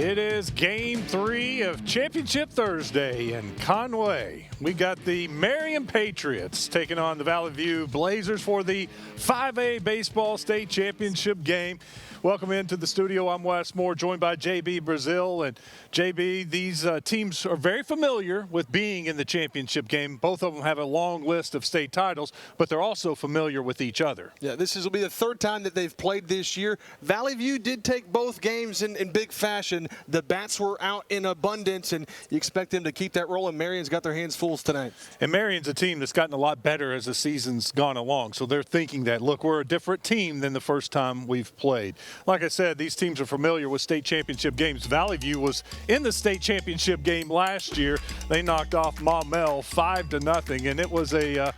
It is Game 3 of Championship Thursday in Conway. We got the Marion Patriots taking on the Valley View Blazers for the 5A Baseball State Championship game. Welcome into the studio. I'm Wes Moore, joined by JB Brazil. And JB, these teams are very familiar with being in the championship game. Both of them have a long list of state titles, but they're also familiar with each other. Yeah, this will be the third time that they've played this year. Valley View did take both games in big fashion. The bats were out in abundance, and you expect them to keep that rolling. Marion's got their hands full tonight. And Marion's a team that's gotten a lot better as the season's gone along. So they're thinking that, look, we're a different team than the first time we've played. Like I said, these teams are familiar with state championship games. Valley View was in the state championship game last year. They knocked off Maumelle 5-0, and it was a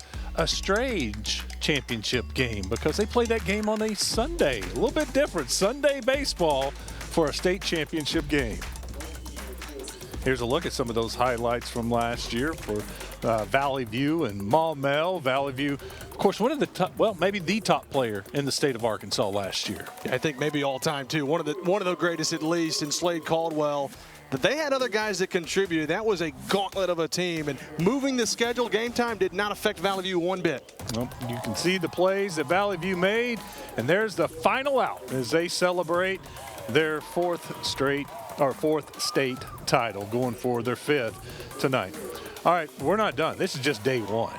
strange championship game because they played that game on a Sunday. A little bit different. Sunday baseball for a state championship game. Here's a look at some of those highlights from last year for Valley View and Maumelle. Valley View, of course, one of the top, well, maybe the top player in the state of Arkansas last year. Yeah, I think maybe all time too. One of the greatest, at least, in Slade Caldwell. But they had other guys that contributed. That was a gauntlet of a team, and moving the schedule, game time, did not affect Valley View one bit. Well, you can see the plays that Valley View made, and there's the final out as they celebrate their fourth state title, going for their fifth tonight. All right, we're not done. This is just day one.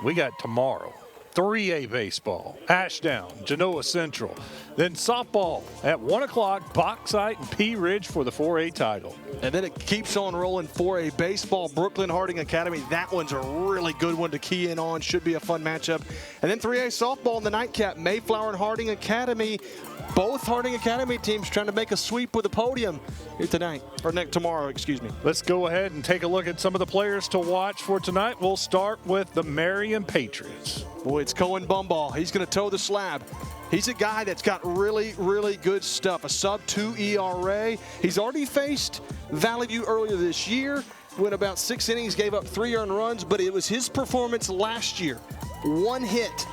We got tomorrow 3A baseball, Ashdown, Genoa Central. Then softball at 1 o'clock, Bauxite and Pea Ridge for the 4A title. And then it keeps on rolling for a baseball, Brooklyn Harding Academy. That one's a really good one to key in on. Should be a fun matchup. And then 3A softball in the nightcap, Mayflower and Harding Academy. Both Harding Academy teams trying to make a sweep with the podium here tonight, or tomorrow, excuse me. Let's go ahead and take a look at some of the players to watch for tonight. We'll start with the Marion Patriots. Boy, it's Cohen Bumball. He's going to toe the slab. He's a guy that's got really, really good stuff. A sub-2 ERA. He's already faced Valley View earlier this year. Went about 6 innings, gave up 3 earned runs, but it was his performance last year. 1 hit.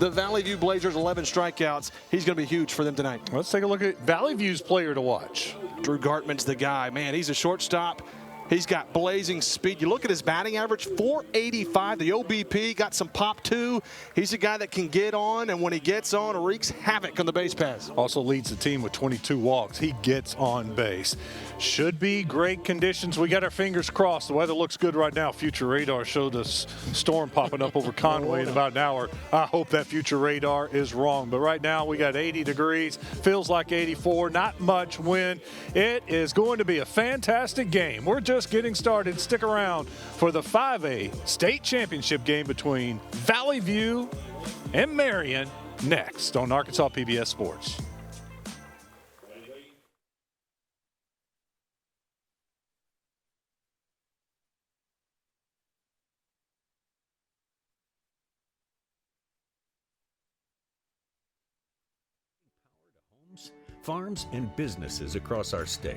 The Valley View Blazers, 11 strikeouts. He's going to be huge for them tonight. Let's take a look at Valley View's player to watch. Drew Gartman's the guy. Man, he's a shortstop. He's got blazing speed. You look at his batting average, 485. The OBP got some pop too. He's a guy that can get on, and when he gets on, wreaks havoc on the base paths. Also leads the team with 22 walks. He gets on base. Should be great conditions. We got our fingers crossed. The weather looks good right now. Future radar showed us storm popping up over Conway in about an hour. I hope that future radar is wrong. But right now we got 80 degrees. Feels like 84. Not much wind. It is going to be a fantastic game. We're just getting started. Stick around for the 5A state championship game between Valley View and Marion next on Arkansas PBS Sports. Farms and businesses across our state.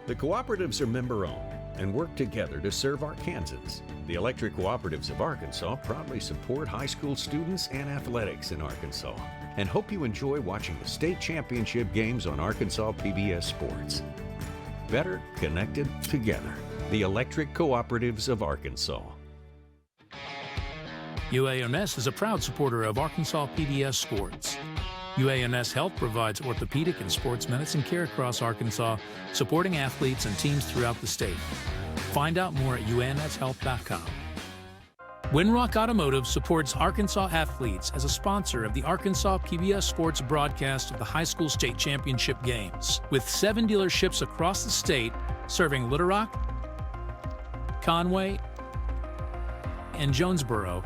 The cooperatives are member-owned and work together to serve Arkansans. The Electric Cooperatives of Arkansas proudly support high school students and athletics in Arkansas and hope you enjoy watching the state championship games on Arkansas PBS Sports. Better connected together. The Electric Cooperatives of Arkansas. UAMS is a proud supporter of Arkansas PBS Sports. UANS Health provides orthopedic and sports medicine care across Arkansas, supporting athletes and teams throughout the state. Find out more at uanshealth.com. Winrock Automotive supports Arkansas athletes as a sponsor of the Arkansas PBS Sports broadcast of the high school state championship games, with 7 dealerships across the state serving Little Rock, Conway, and Jonesboro.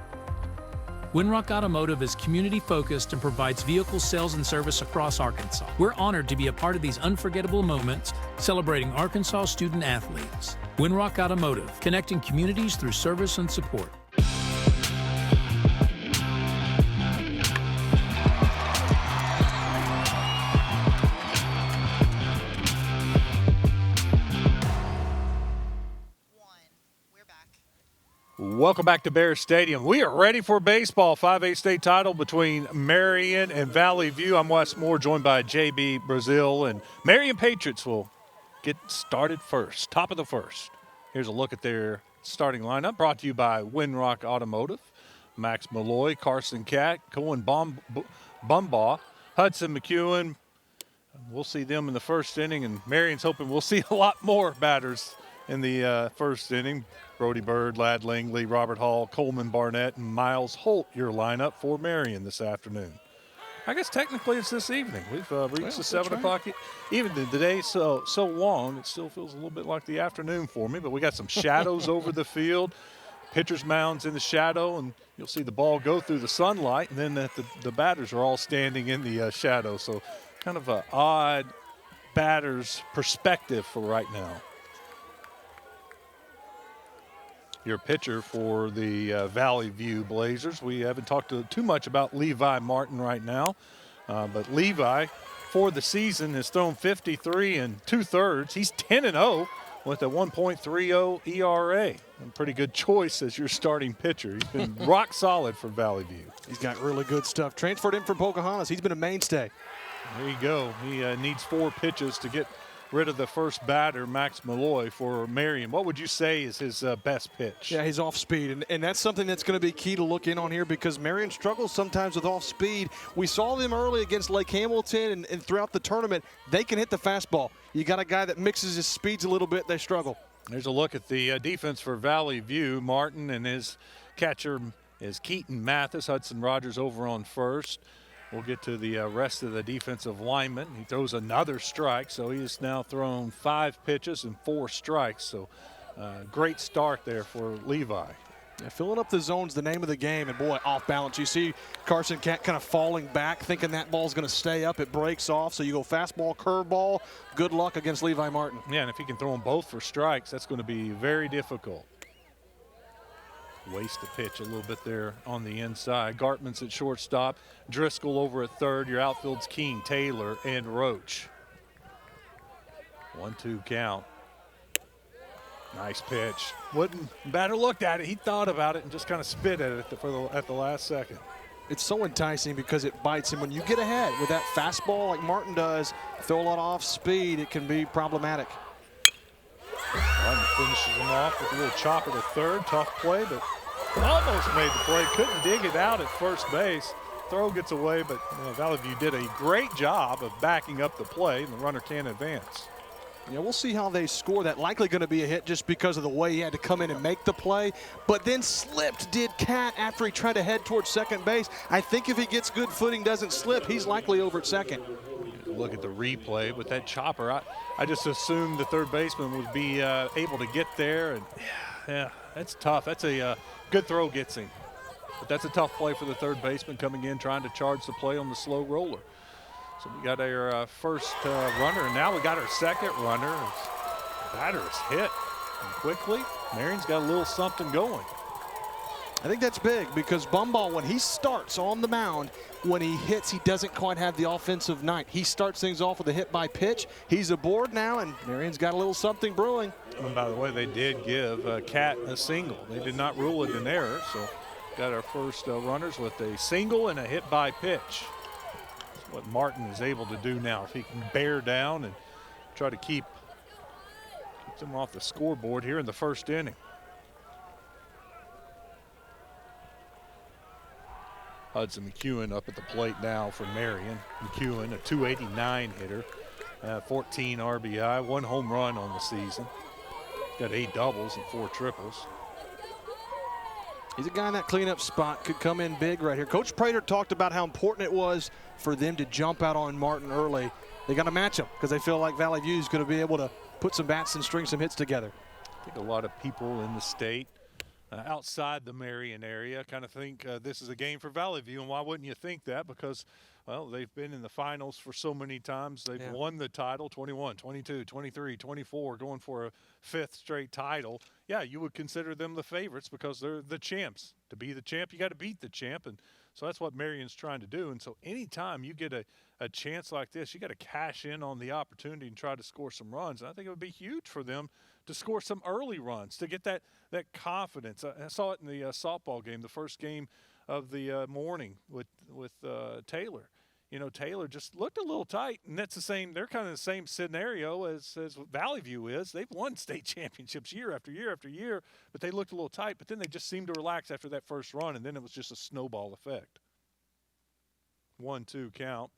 Winrock Automotive is community-focused and provides vehicle sales and service across Arkansas. We're honored to be a part of these unforgettable moments celebrating Arkansas student athletes. Winrock Automotive, connecting communities through service and support. Welcome back to Bear Stadium. We are ready for baseball. 5A state title between Marion and Valley View. I'm Wes Moore, joined by JB Brazil, and Marion Patriots will get started first, top of the first. Here's a look at their starting lineup, brought to you by Winrock Automotive. Max Malloy, Carson Catt, Cohen Bumbaugh, Hudson McEwen. We'll see them in the first inning, and Marion's hoping we'll see a lot more batters in the first inning. Brody Bird, Ladd Langley, Robert Hall, Coleman Barnett, and Miles Holt, your lineup for Marion this afternoon. I guess technically it's this evening. We've reached the 7 o'clock. Even the day so long, it still feels a little bit like the afternoon for me, but we got some shadows over the field. Pitcher's mound's in the shadow, and you'll see the ball go through the sunlight, and then the batters are all standing in the shadow. So kind of an odd batter's perspective for right now. Your pitcher for the Valley View Blazers. We haven't talked too much about Levi Martin right now, but Levi for the season has thrown 53 2/3. He's 10-0 with a 1.30 ERA. A pretty good choice as your starting pitcher. He's been rock solid for Valley View. He's got really good stuff. Transferred in from Pocahontas. He's been a mainstay. There you go. He needs 4 pitches to get rid of the first batter, Max Malloy, for Marion. What would you say is his best pitch? Yeah, he's off speed, and that's something that's going to be key to look in on here because Marion struggles sometimes with off speed. We saw them early against Lake Hamilton, and throughout the tournament, they can hit the fastball. You got a guy that mixes his speeds a little bit, they struggle. There's a look at the defense for Valley View. Martin and his catcher is Keaton Mathis. Hudson Rogers over on first. We'll get to the rest of the defensive linemen. He throws another strike, so he has now thrown 5 pitches and 4 strikes. So great start there for Levi. Yeah, filling up the zone's the name of the game, and boy, off balance. You see Carson Catt kind of falling back, thinking that ball's going to stay up. It breaks off, so you go fastball, curveball. Good luck against Levi Martin. Yeah, and if he can throw them both for strikes, that's going to be very difficult. Waste the pitch a little bit there on the inside. Gartman's at shortstop. Driscoll over at third. Your outfield's King, Taylor, and Roach. 1-2 count. Nice pitch. Batter looked at it. He thought about it and just kind of spit at it at the last second. It's so enticing because it bites him. When you get ahead with that fastball like Martin does, throw a lot of off speed, it can be problematic. Martin finishes him off with a little chopper to third. Tough play, but almost made the play. Couldn't dig it out at first base. Throw gets away, but Valley View did a great job of backing up the play, and the runner can't advance. Yeah, we'll see how they score that. Likely going to be a hit just because of the way he had to come in and make the play. But then slipped, did Catt, after he tried to head towards second base. I think if he gets good footing, doesn't slip, he's likely over at second. Look at the replay with that chopper. I just assumed the third baseman would be able to get there. And yeah, that's tough. That's a good throw gets him. But that's a tough play for the third baseman coming in, trying to charge the play on the slow roller. So we got our first runner, and now we got our second runner. Batter is hit and quickly. Marion's got a little something going. I think that's big because Bumbaugh, when he starts on the mound, when he hits, he doesn't quite have the offensive night. He starts things off with a hit by pitch. He's aboard now, and Marion's got a little something brewing. And by the way, they did give Catt a single. They did not rule it an error, so got our first runners with a single and a hit by pitch. That's what Martin is able to do now. If he can bear down and try to keep them off the scoreboard here in the first inning. Hudson McEwen up at the plate now for Marion. McEwen, a 289 hitter, 14 RBI, 1 home run on the season. Got 8 doubles and 4 triples. He's a guy in that cleanup spot, could come in big right here. Coach Prater talked about how important it was for them to jump out on Martin early. They got to match him because they feel like Valley View is going to be able to put some bats and string some hits together. I think a lot of people in the state outside the Marion area kind of think this is a game for Valley View, and why wouldn't you think that? Because, well, they've been in the finals for so many times. They've won the title 21, 22, 23, 24, going for a 5th straight title. Yeah, you would consider them the favorites because they're the champs. To be the champ, you got to beat the champ, and so that's what Marion's trying to do. And so anytime you get a chance like this, you got to cash in on the opportunity and try to score some runs. And I think it would be huge for them to score some early runs, to get that confidence. I saw it in the softball game, the first game of the morning with Taylor. Taylor just looked a little tight, and that's the same. They're kind of the same scenario as Valley View is. They've won state championships year after year after year, but they looked a little tight. But then they just seemed to relax after that first run, and then it was just a snowball effect. 1-2 count.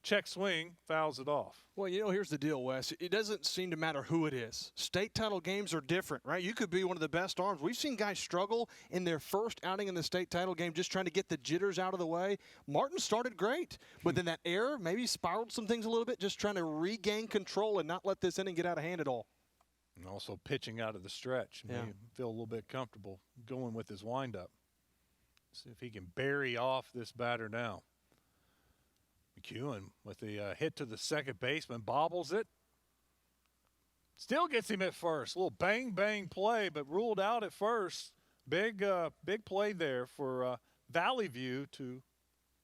Check swing, fouls it off. Well, here's the deal, Wes. It doesn't seem to matter who it is. State title games are different, right? You could be one of the best arms. We've seen guys struggle in their first outing in the state title game just trying to get the jitters out of the way. Martin started great, but then that error maybe spiraled some things a little bit, just trying to regain control and not let this inning get out of hand at all. And also pitching out of the stretch. Yeah. Feel a little bit comfortable going with his windup. See if he can bury off this batter now. McEwen with the hit to the second baseman, bobbles it. Still gets him at first. A little bang play, but ruled out at first. Big play there for Valley View to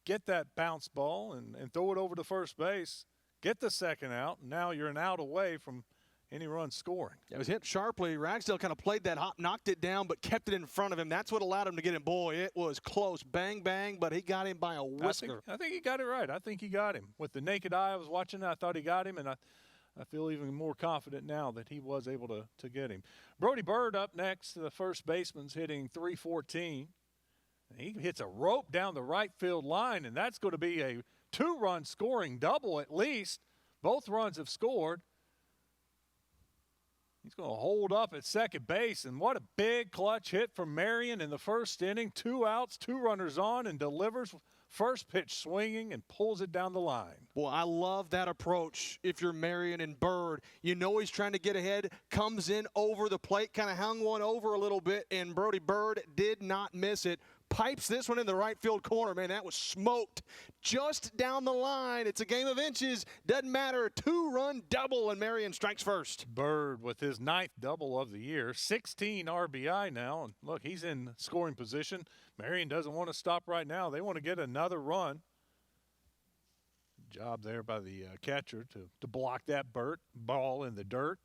get that bounce ball and throw it over to first base, get the second out, and now you're an out away from any run scoring. It was hit sharply. Ragsdale kind of played that hop, knocked it down, but kept it in front of him. That's what allowed him to get him. Boy, it was close. Bang, bang, but he got him by a whisker. I think he got it right. I think he got him. With the naked eye I was watching, I thought he got him, and I feel even more confident now that he was able to get him. Brody Bird up next. The first baseman's hitting .314. He hits a rope down the right field line, and that's going to be a 2-run scoring double at least. Both runs have scored. He's going to hold up at second base, and what a big clutch hit from Marion in the first inning. 2 outs, 2 runners on, and delivers first pitch swinging and pulls it down the line. Well, I love that approach. If you're Marion and Bird, he's trying to get ahead, comes in over the plate, kind of hung one over a little bit, and Brody Bird did not miss it. Pipes this one in the right field corner. Man, that was smoked just down the line. It's a game of inches. Doesn't matter. 2-run double, and Marion strikes first. Bird with his 9th double of the year. 16 RBI now. And look, he's in scoring position. Marion doesn't want to stop right now. They want to get another run. Job there by the catcher to block that ball in the dirt.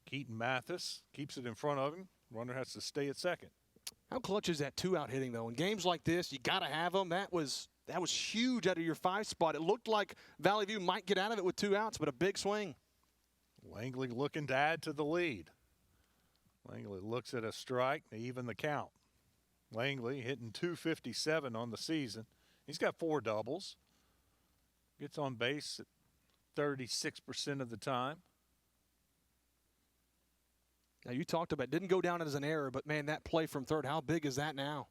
Keaton Mathis keeps it in front of him. Runner has to stay at second. How clutch is that 2-out hitting, though? In games like this, you got to have them. That was huge out of your 5 spot. It looked like Valley View might get out of it with 2 outs, but a big swing. Langley looking to add to the lead. Langley looks at a strike to even the count. Langley hitting .257 on the season. He's got 4 doubles. Gets on base at 36% of the time. Now, you talked about it didn't go down as an error, but, man, that play from third, how big is that now?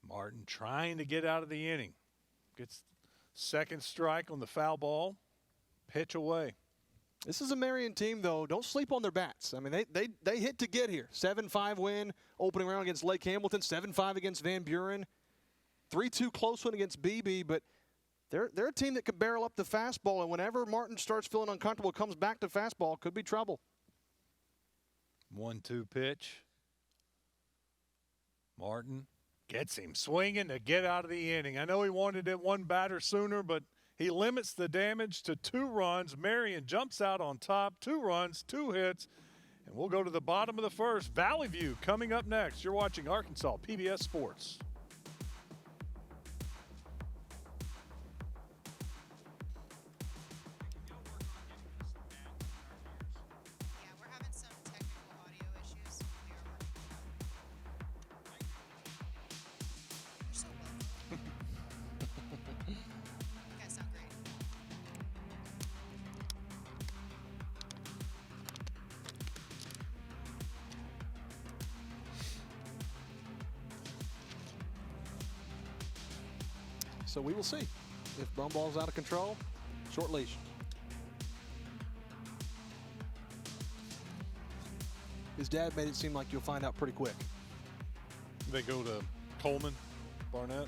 Martin trying to get out of the inning. Gets second strike on the foul ball. Pitch away. This is a Marion team, though. Don't sleep on their bats. I mean, they hit to get here. 7-5 win, opening round against Lake Hamilton, 7-5 against Van Buren, 3-2 close one against BB, but they're a team that could barrel up the fastball, and whenever Martin starts feeling uncomfortable, comes back to fastball, could be trouble. 1-2 pitch. Martin gets him swinging to get out of the inning. I know he wanted it one batter sooner, but he limits the damage to 2 runs. Marion jumps out on top, 2 runs, 2 hits, and we'll go to the bottom of the first. Valley View coming up next. You're watching Arkansas PBS Sports. So we will see if Brumball's out of control. Short leash. His dad made it seem like you'll find out pretty quick. They go to Coleman, Barnett.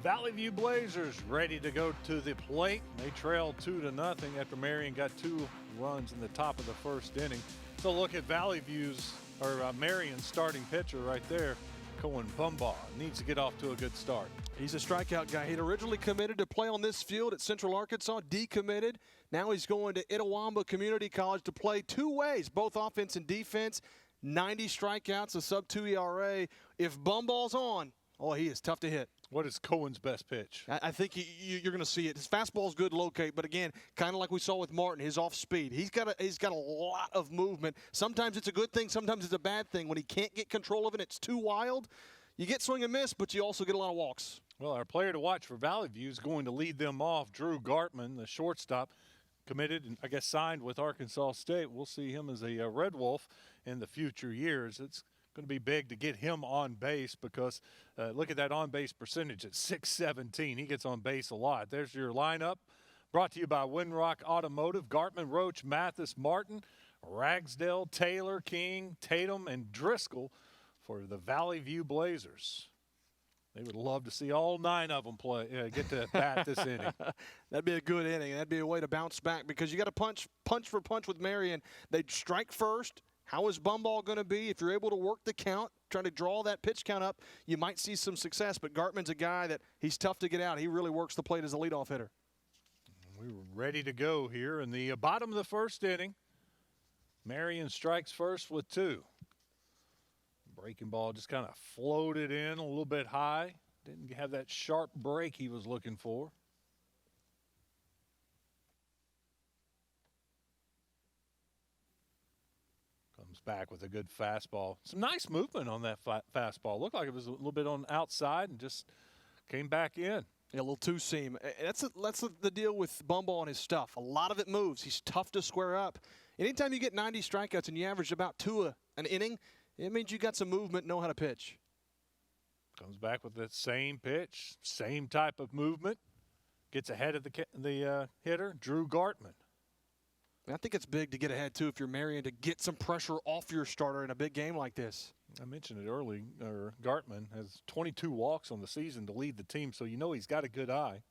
Valley View Blazers ready to go to the plate. They trailed 2-0 after Marion got 2 runs in the top of the first inning. So look at Marion's starting pitcher right there, Cohen Bumbaugh. Needs to get off to a good start. He's a strikeout guy. He'd originally committed to play on this field at Central Arkansas, decommitted. Now he's going to Itawamba Community College to play 2 ways, both offense and defense. 90 strikeouts, a sub-2 ERA. If Bumbaugh's on, oh, he is tough to hit. What is Cohen's best pitch? I think you're going to see it. His fastball's good to locate, but again, kind of like we saw with Martin, his off speed. He's got a lot of movement. Sometimes it's a good thing, sometimes it's a bad thing. When he can't get control of it, it's too wild. You get swing and miss, but you also get a lot of walks. Well, our player to watch for Valley View is going to lead them off. Drew Gartman, the shortstop, committed and I guess signed with Arkansas State. We'll see him as a Red Wolf in the future years. It's going to be big to get him on base because look at that on-base percentage at .617. He gets on base a lot. There's your lineup brought to you by Windrock Automotive. Gartman, Roach, Mathis, Martin, Ragsdale, Taylor, King, Tatum, and Driscoll for the Valley View Blazers. They would love to see all 9 of them get to bat this inning. That'd be a good inning. That'd be a way to bounce back because you got to punch for punch with Marion. They'd strike first. How is Bumbaugh going to be? If you're able to work the count, trying to draw that pitch count up, you might see some success. But Gartman's a guy that he's tough to get out. He really works the plate as a leadoff hitter. We were ready to go here in the bottom of the first inning. Marion strikes first with 2. Breaking ball just kind of floated in a little bit high. Didn't have that sharp break he was looking for. Comes back with a good fastball. Some nice movement on that fastball. Looked like it was a little bit on the outside and just came back in. Yeah, a little two-seam. That's the deal with Bumbaugh and his stuff. A lot of it moves. He's tough to square up. Anytime you get 90 strikeouts and you average about 2 an inning, it means you got some movement, know how to pitch. Comes back with the same pitch, same type of movement. Gets ahead of the hitter, Drew Gartman. I think it's big to get ahead, too, if you're Marion, to get some pressure off your starter in a big game like this. I mentioned it early. Gartman has 22 walks on the season to lead the team, so you know he's got a good eye.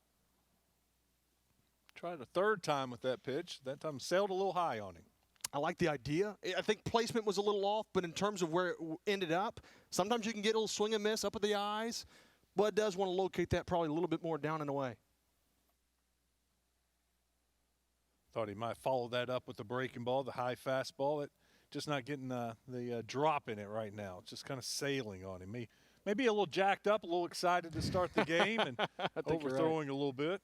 Tried a 3rd time with that pitch. That time sailed a little high on him. I like the idea. I think placement was a little off, but in terms of where it ended up, sometimes you can get a little swing and miss up at the eyes. Bud does want to locate that probably a little bit more down and away. Thought he might follow that up with the breaking ball, the high fastball. It just not getting the drop in it right now. It's just kind of sailing on him. Maybe a little jacked up, a little excited to start the game and overthrowing a little bit.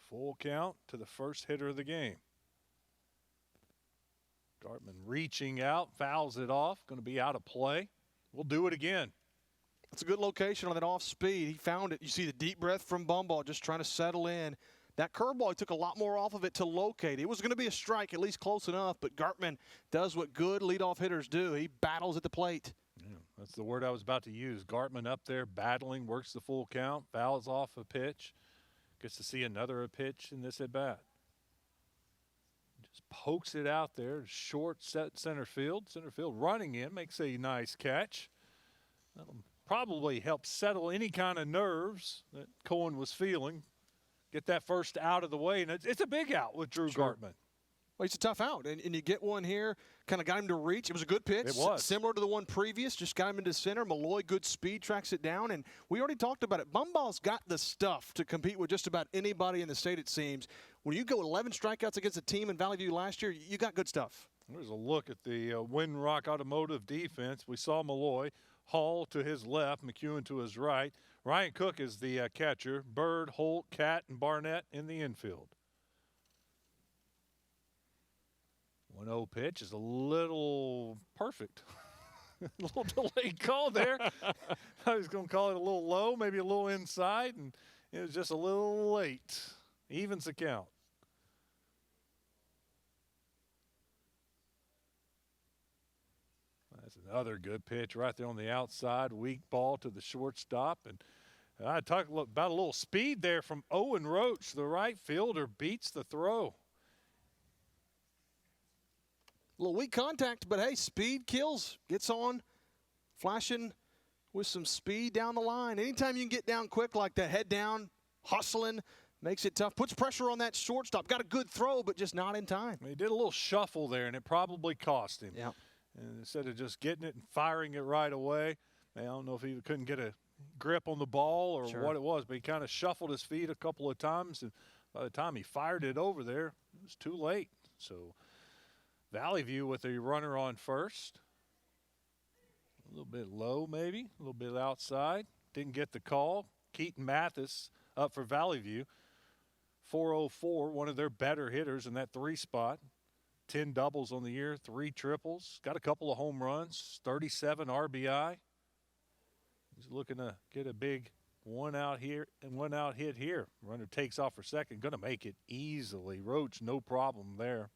Full count to the first hitter of the game. Gartman reaching out, fouls it off, going to be out of play. We'll do it again. It's a good location on that off speed. He found it. You see the deep breath from Bumbaugh just trying to settle in. That curveball, he took a lot more off of it to locate. It was going to be a strike, at least close enough, but Gartman does what good leadoff hitters do. He battles at the plate. Yeah, that's the word I was about to use. Gartman up there battling, works the full count, fouls off a pitch. Gets to see another pitch in this at bat. Just pokes it out there, short set center field. Center field running in, makes a nice catch. That'll probably help settle any kind of nerves that Cohen was feeling. Get that first out of the way, and it's a big out with Drew Gartman. Well, he's a tough out, and you get one here, kind of got him to reach. It was a good pitch. It was. Similar to the one previous, just got him into center. Malloy, good speed, tracks it down, and we already talked about it. Bumbaugh's got the stuff to compete with just about anybody in the state, it seems. When you go 11 strikeouts against a team in Valley View last year, you got good stuff. There's a look at the Windrock Automotive defense. We saw Malloy, Hall to his left, McEwen to his right. Ryan Cook is the catcher. Bird, Holt, Cat, and Barnett in the infield. 1-0 pitch is a little perfect. A little delayed call there. I was going to call it a little low, maybe a little inside, and it was just a little late. Evens the count. That's another good pitch right there on the outside. Weak ball to the shortstop. And I talked about a little speed there from Owen Roach. The right fielder beats the throw. A little weak contact, but hey, speed kills. Gets on, flashing with some speed down the line. Anytime you can get down quick like that, head down, hustling, makes it tough. Puts pressure on that shortstop. Got a good throw, but just not in time. He did a little shuffle there, and it probably cost him. Yeah. And instead of just getting it and firing it right away, I don't know if he couldn't get a grip on the ball or what it was, but he kind of shuffled his feet a couple of times, and by the time he fired it over there, it was too late. So Valley View with a runner on first. A little bit low maybe, a little bit outside. Didn't get the call. Keaton Mathis up for Valley View. 404, one of their better hitters in that 3 spot. 10 doubles on the year, 3 triples. Got a couple of home runs, 37 RBI. He's looking to get a big one out here and one out hit here. Runner takes off for second. Going to make it easily. Roach, no problem there.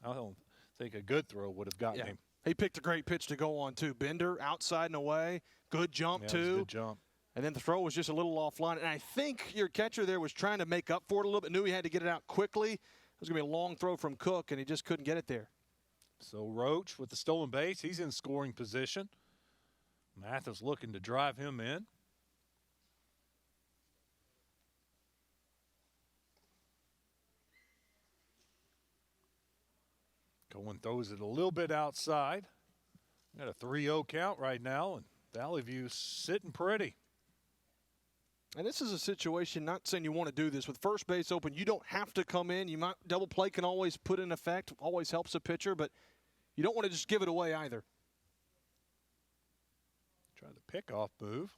I don't think a good throw would have gotten him. He picked a great pitch to go on, too. Bender, outside and away. Good jump, too. It was a good jump. And then the throw was just a little offline. And I think your catcher there was trying to make up for it a little bit. Knew he had to get it out quickly. It was going to be a long throw from Cook, and he just couldn't get it there. So Roach with the stolen base. He's in scoring position. Mathis looking to drive him in. Cohen throws it a little bit outside. Got a 3-0 count right now, and Valley View's sitting pretty. And this is a situation, not saying you want to do this, with first base open, you don't have to come in. You might double play can always put in effect, always helps a pitcher, but you don't want to just give it away either. Try the pickoff move.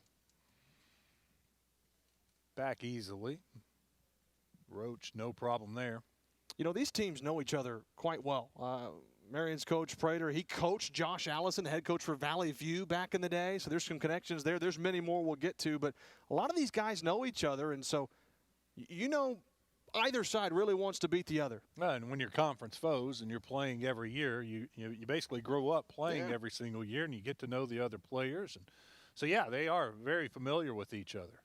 Back easily. Roach, no problem there. You know, these teams know each other quite well. Marion's coach, Prater, he coached Josh Allison, head coach for Valley View back in the day, so there's some connections there. There's many more we'll get to, but a lot of these guys know each other, and so you know either side really wants to beat the other. And when you're conference foes and you're playing every year, you basically grow up playing every single year, and you get to know the other players. And so, yeah, they are very familiar with each other.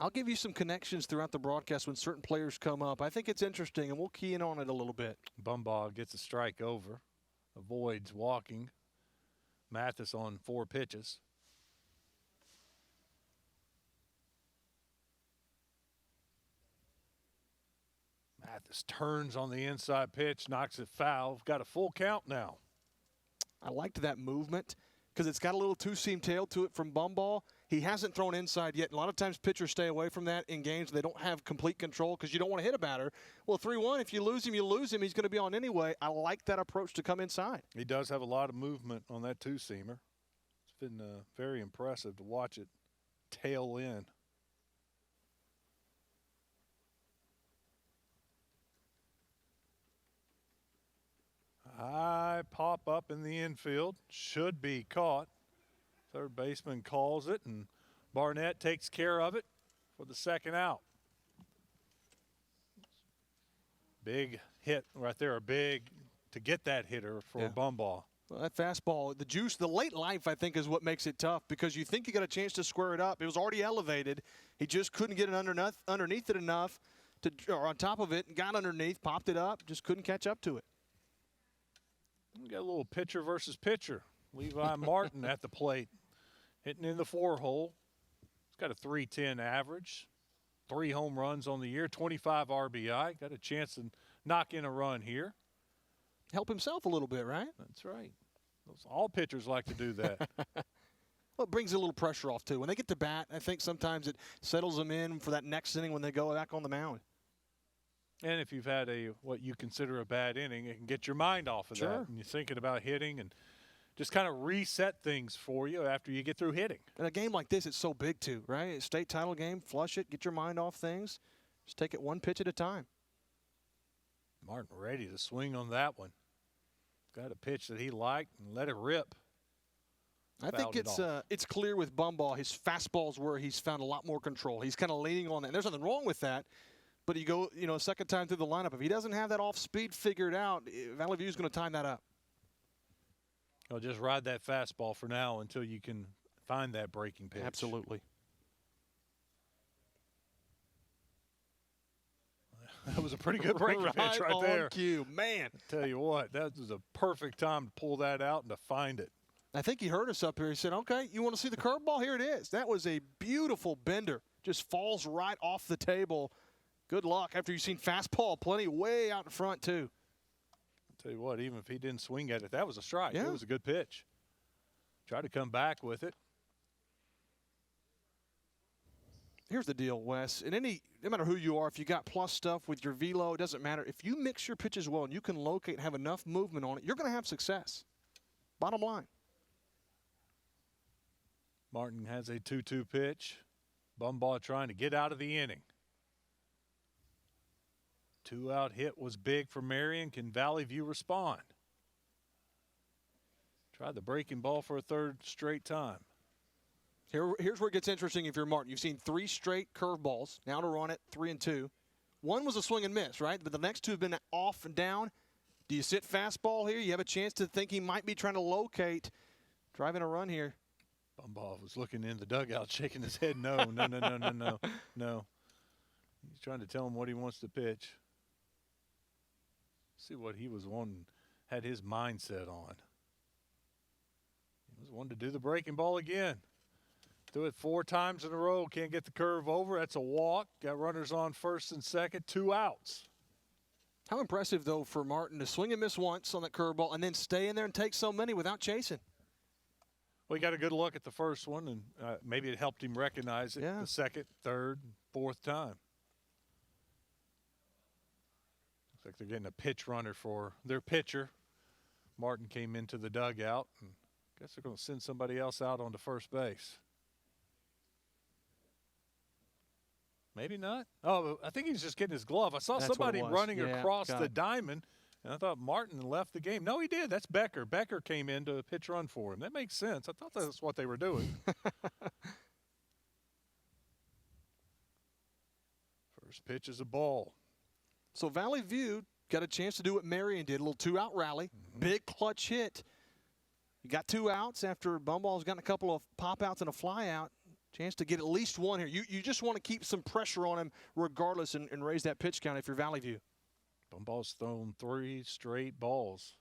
I'll give you some connections throughout the broadcast when certain players come up. I think it's interesting, and we'll key in on it a little bit. Bumbaugh gets a strike over, avoids walking. Mathis on 4 pitches. Mathis turns on the inside pitch, knocks it foul. Got a full count now. I liked that movement because it's got a little two-seam tail to it from Bumbaugh. He hasn't thrown inside yet. A lot of times pitchers stay away from that in games. They don't have complete control because you don't want to hit a batter. Well, 3-1, if you lose him, you lose him. He's going to be on anyway. I like that approach to come inside. He does have a lot of movement on that two-seamer. It's been very impressive to watch it tail in. High pop up in the infield. Should be caught. Third baseman calls it, and Barnett takes care of it for the second out. Big hit right there, big to get that hitter for Bumbaugh. Well, that fastball, the juice, the late life, I think, is what makes it tough because you think you got a chance to square it up. It was already elevated. He just couldn't get it underneath it enough, or on top of it, and got underneath, popped it up, just couldn't catch up to it. We got a little pitcher versus pitcher. Levi Martin at the plate, hitting in the 4-hole. He's got a .310 average, 3 home runs on the year, 25 RBI. Got a chance to knock in a run here. Help himself a little bit, right? That's right. All pitchers like to do that. Well, it brings a little pressure off, too. When they get to bat, I think sometimes it settles them in for that next inning when they go back on the mound. And if you've had what you consider a bad inning, it can get your mind off of that. And you're thinking about hitting and just kind of reset things for you after you get through hitting. In a game like this, it's so big, too, right? A state title game, flush it, get your mind off things. Just take it one pitch at a time. Martin ready to swing on that one. Got a pitch that he liked and let it rip. I think it's clear with Bumbaugh, his fastball's where he's found a lot more control. He's kind of leaning on that. And there's nothing wrong with that. But you go, a second time through the lineup. If he doesn't have that off speed figured out, Valley View's going to time that up. Well, just ride that fastball for now until you can find that breaking pitch. Absolutely. That was a pretty good breaking pitch right there. On cue. Man. I tell you what, that was a perfect time to pull that out and to find it. I think he heard us up here. He said, okay, you want to see the curveball? Here it is. That was a beautiful bender. Just falls right off the table. Good luck after you've seen fastball plenty way out in front, too. I'll tell you what, even if he didn't swing at it, that was a strike. Yeah. It was a good pitch. Try to come back with it. Here's the deal, Wes. No matter who you are, if you got plus stuff with your velo, it doesn't matter. If you mix your pitches well and you can locate and have enough movement on it, you're going to have success. Bottom line. Martin has a 2-2 pitch. Bumbaugh trying to get out of the inning. 2-out hit was big for Marion. Can Valley View respond? Tried the breaking ball for a third straight time. Here's where it gets interesting if you're Martin. You've seen 3 straight curveballs. Now to run it 3-2. One was a swing and miss, right? But the next 2 have been off and down. Do you sit fastball here? You have a chance to think he might be trying to locate, driving a run here. Bumbaugh was looking in the dugout, shaking his head. No. He's trying to tell him what he wants to pitch. See what he was wanting, had his mindset on. He was wanting to do the breaking ball again. Do it 4 times in a row. Can't get the curve over. That's a walk. Got runners on first and second. 2 outs. How impressive, though, for Martin to swing and miss once on that curveball and then stay in there and take so many without chasing. Well, he got a good look at the first one, and maybe it helped him recognize it the second, third, fourth time. Looks like they're getting a pitch runner for their pitcher. Martin came into the dugout, and I guess they're going to send somebody else out onto first base. Maybe not. Oh, I think he's just getting his glove. I saw somebody running across the diamond, and I thought Martin left the game. No, he did. That's Becker. Becker came in to pitch run for him. That makes sense. I thought that's what they were doing. First pitch is a ball. So Valley View got a chance to do what Marion did, a little 2-out rally, big clutch hit. You got 2 outs after Bumball's gotten a couple of pop-outs and a fly-out. Chance to get at least one here. You just want to keep some pressure on him regardless and raise that pitch count if you're Valley View. Bumball's thrown 3 straight balls.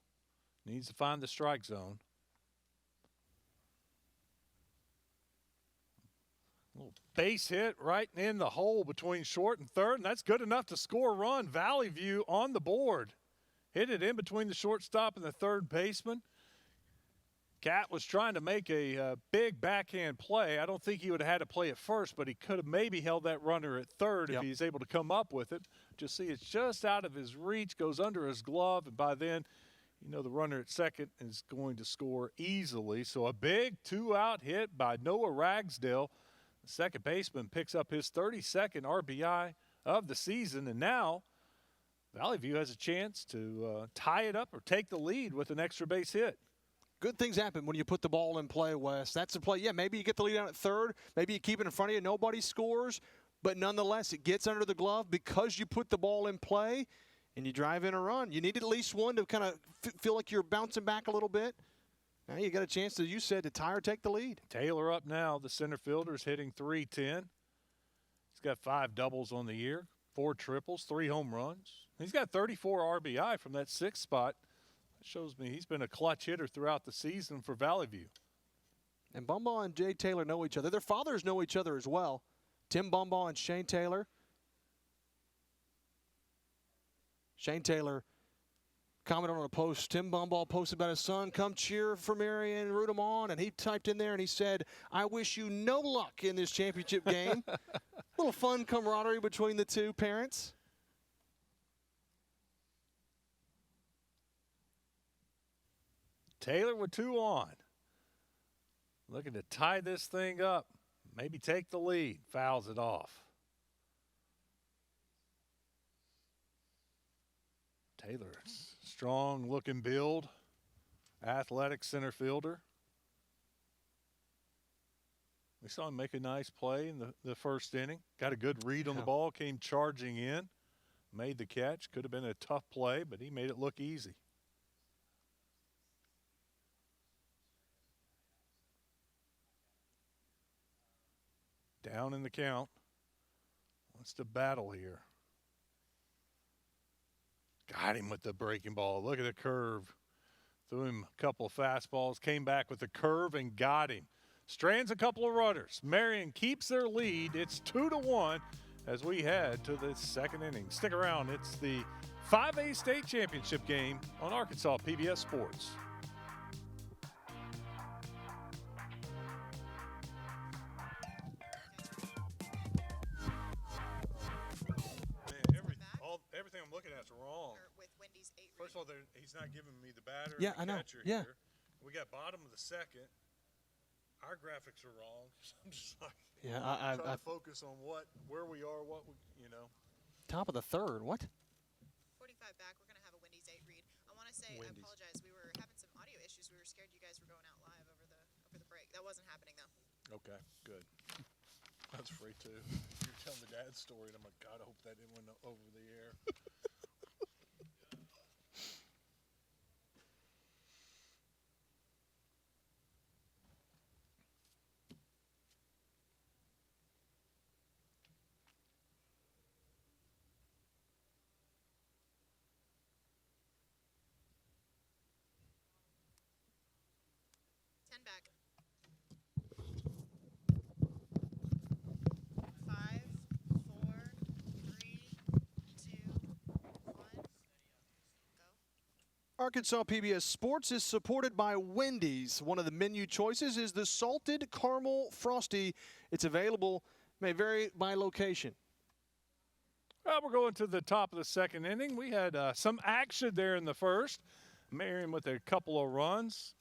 Needs to find the strike zone. Little base hit right in the hole between short and third, and that's good enough to score a run. Valley View on the board. Hit it in between the shortstop and the third baseman. Cat was trying to make a big backhand play. I don't think he would have had to play it first, but he could have maybe held that runner at third if he's able to come up with it. Just see it's just out of his reach, goes under his glove, and by then, you know, the runner at second is going to score easily. So a big 2-out hit by Noah Ragsdale. The second baseman picks up his 32nd RBI of the season, and now Valley View has a chance to tie it up or take the lead with an extra base hit. Good things happen when you put the ball in play, Wes. That's the play. Yeah, maybe you get the lead out at third. Maybe you keep it in front of you. Nobody scores. But nonetheless, it gets under the glove because you put the ball in play and you drive in a run. You need at least one to kind of feel like you're bouncing back a little bit. Now you got a chance, as you said, to tie or take the lead. Taylor up now. The center fielder is hitting .310. He's got 5 doubles on the year, 4 triples, 3 home runs. He's got 34 RBI from that 6th spot. That shows me he's been a clutch hitter throughout the season for Valley View. And Bumbaugh and Jay Taylor know each other. Their fathers know each other as well. Tim Bumbaugh and Shane Taylor. Shane Taylor commented on a post. Tim Bumbaugh posted about his son, come cheer for Marion, root him on. And he typed in there and he said, I wish you no luck in this championship game. A little fun camaraderie between the two parents. Taylor with 2 on. Looking to tie this thing up. Maybe take the lead. Fouls it off. Taylor, strong looking build. Athletic center fielder. We saw him make a nice play in the first inning. Got a good read on the ball. Came charging in. Made the catch. Could have been a tough play, but he made it look easy. Down in the count. Wants to battle here. Got him with the breaking ball. Look at the curve. Threw him a couple of fastballs, came back with a curve and got him. Strands a couple of runners. Marion keeps their lead. It's 2-1 as we head to the second inning. Stick around. It's the 5A state championship game on Arkansas PBS Sports. Everything I'm looking at is wrong. With Wendy's 8 First of all, he's not giving me the batter Yeah, and the I know. catcher Yeah. here. We got bottom of the second. Our graphics are wrong. I'm just like, Yeah, trying I to focus on where we are, what we, top of the third. What? 45 back. We're going to have a Wendy's 8 read. I want to say, Wendy's. I apologize. We were having some audio issues. We were scared you guys were going out live over the break. That wasn't happening, though. Okay, good. That's free too. You're telling the dad's story, and I'm like, God, I hope that didn't went over the air. Back. 5, 4, 3, 2, 1. Go. Arkansas PBS Sports is supported by Wendy's. One of the menu choices is the Salted Caramel Frosty. It's available, may vary by location. Well, we're going to the top of the second inning. We had some action there in the first. Marion with a couple of runs.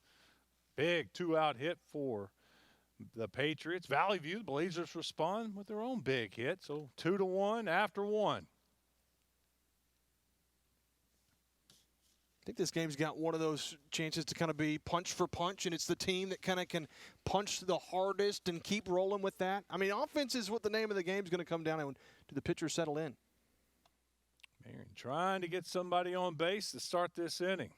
Big two-out hit for the Patriots. Valley View, the Blazers respond with their own big hit. So 2-1 after one. I think this game's got one of those chances to kind of be punch for punch, and it's the team that kind of can punch the hardest and keep rolling with that. I mean, offense is what the name of the game is going to come down to. Do the pitchers settle in? Marion trying to get somebody on base to start this inning.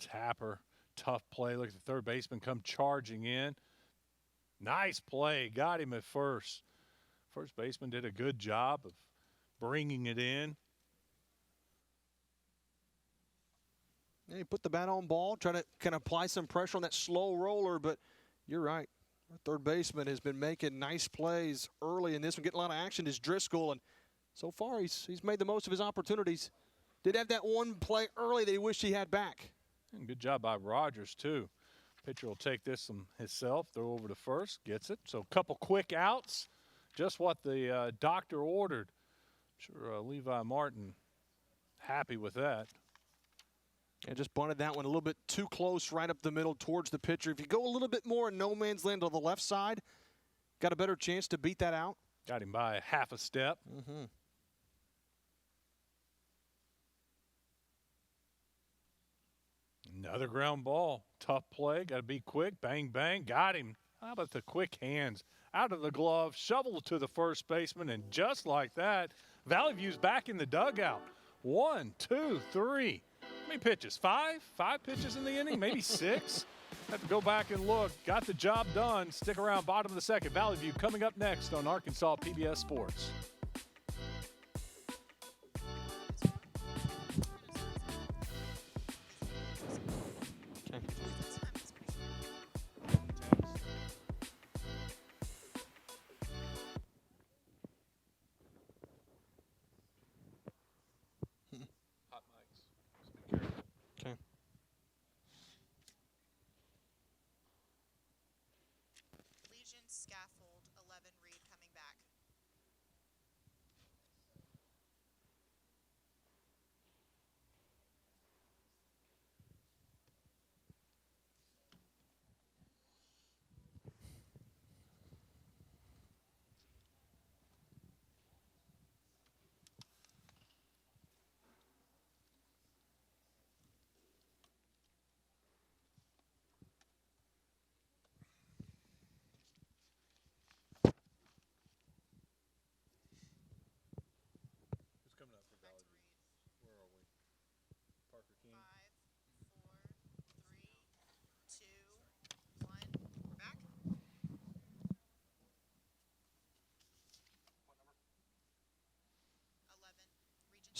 Tapper, tough play. Look at the third baseman come charging in. Nice play. Got him at first. First baseman did a good job of bringing it in. Yeah, he put the bat on ball, trying to kind of apply some pressure on that slow roller, but you're right. Our third baseman has been making nice plays early in this one, getting a lot of action is Driscoll, and so far he's made the most of his opportunities. Did have that one play early that he wished he had back. And good job by Rogers, too. Pitcher will take this himself, throw over to first, gets it. So a couple quick outs, just what the doctor ordered. I'm sure Levi Martin happy with that. And just bunted that one a little bit too close right up the middle towards the pitcher. If you go a little bit more in no man's land on the left side, got a better chance to beat that out. Got him by half a step. Mm-hmm. Another ground ball. Tough play. Got to be quick. Bang, bang. Got him. How about the quick hands? Out of the glove. Shovel to the first baseman. And just like that, Valley View's back in the dugout. 1, 2, 3. How many pitches? 5? 5 pitches in the inning? Maybe 6? Have to go back and look. Got the job done. Stick around. Bottom of the second. Valley View coming up next on Arkansas PBS Sports. Scaffold 11 read coming back.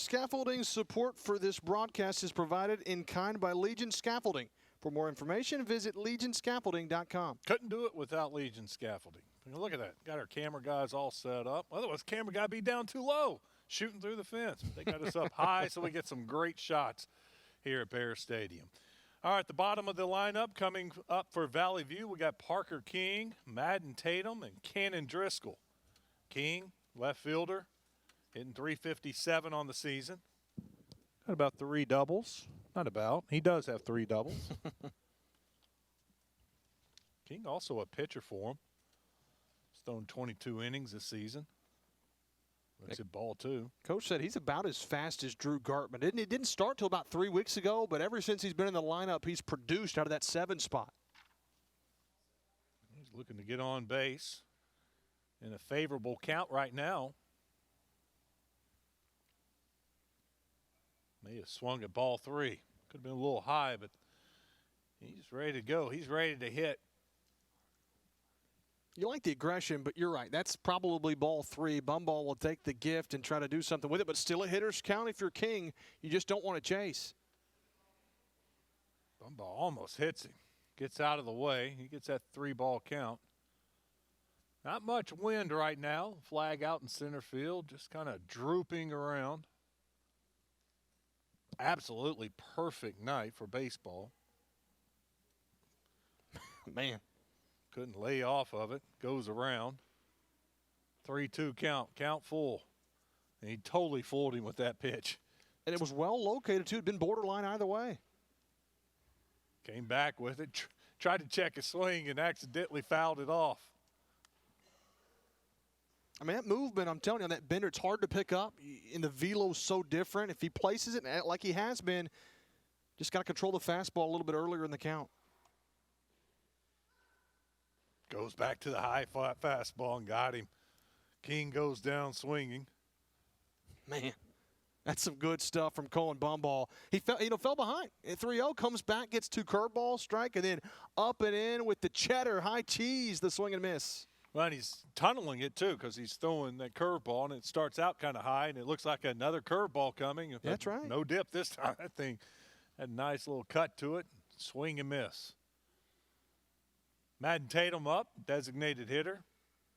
Scaffolding support for this broadcast is provided in kind by Legion Scaffolding. For more information, visit legionscaffolding.com. Couldn't do it without Legion Scaffolding. I mean, look at that. Got our camera guys all set up. Otherwise, camera guy be down too low, shooting through the fence. They got us up high so we get some great shots here at Bear Stadium. All right, the bottom of the lineup coming up for Valley View, we got Parker King, Madden Tatum, and Cannon Driscoll. King, left fielder, hitting .357 on the season. Got about 3 doubles. Not about. He does have 3 doubles. King also a pitcher for him. He's thrown 22 innings this season. Looks at ball 2. Coach said he's about as fast as Drew Gartman. It didn't start till about 3 weeks ago, but ever since he's been in the lineup, he's produced out of that 7 spot. He's looking to get on base in a favorable count right now. May have swung at ball 3. Could have been a little high, but he's ready to go. He's ready to hit. You like the aggression, but you're right. That's probably ball 3. Bumball will take the gift and try to do something with it, but still a hitter's count if you're King. You just don't want to chase. Bumball almost hits him. Gets out of the way. He gets that 3-ball count. Not much wind right now. Flag out in center field, just kind of drooping around. Absolutely perfect night for baseball. Man. Couldn't lay off of it. Goes around. 3-2 count. Count full. And he totally fooled him with that pitch. And it was well located, too. It had been borderline either way. Came back with it. Tried to check his swing and accidentally fouled it off. I mean, that movement, I'm telling you, on that bender, it's hard to pick up. And the velo's so different. If he places it like he has been, just got to control the fastball a little bit earlier in the count. Goes back to the high fastball and got him. King goes down swinging. Man, that's some good stuff from Colin Bumball. He fell behind. 3-0, comes back, gets 2 curveball strike, and then up and in with the cheddar, high cheese, the swing and miss. Well, and he's tunneling it, too, because he's throwing that curveball, and it starts out kind of high, and it looks like another curveball coming. That's right. No dip this time. That thing had a nice little cut to it. Swing and miss. Madden Tatum up, designated hitter.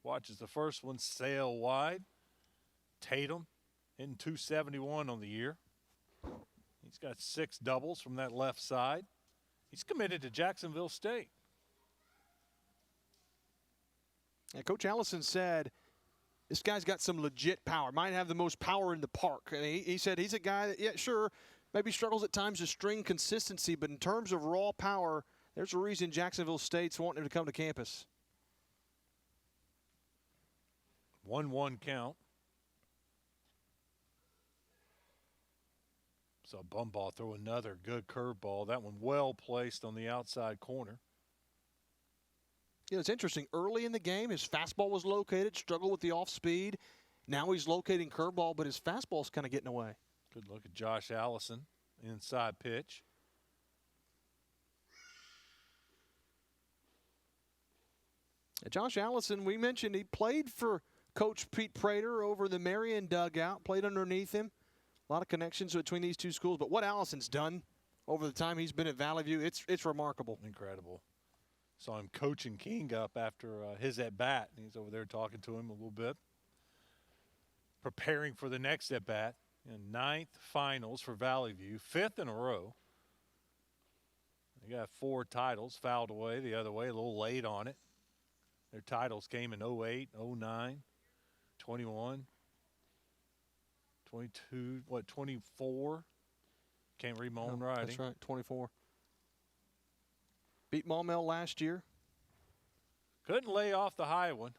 Watches the first one sail wide. Tatum hitting .271 on the year. He's got 6 doubles from that left side. He's committed to Jacksonville State. And Coach Allison said this guy's got some legit power. Might have the most power in the park. And he said he's a guy that, yeah, sure, maybe struggles at times to string consistency, but in terms of raw power, there's a reason Jacksonville State's wanting him to come to campus. 1-1 count. So Bumball throw another good curveball. That one well placed on the outside corner. You know, it's interesting. Early in the game, his fastball was located, struggled with the off speed. Now he's locating curveball, but his fastball's kind of getting away. Good look at Josh Allison. Inside pitch. Josh Allison, we mentioned he played for Coach Pete Prater over the Marion dugout, played underneath him. A lot of connections between these two schools. But what Allison's done over the time he's been at Valley View, it's remarkable. Incredible. Saw him coaching King up after his at-bat. He's over there talking to him a little bit. Preparing for the next at-bat. 9th finals for Valley View, 5th in a row. They got 4 titles fouled away the other way, a little late on it. Their titles came in 08, 09, 21, 22, 24? Can't read my own writing. That's right, 24. Beat Maumelle last year. Couldn't lay off the high one.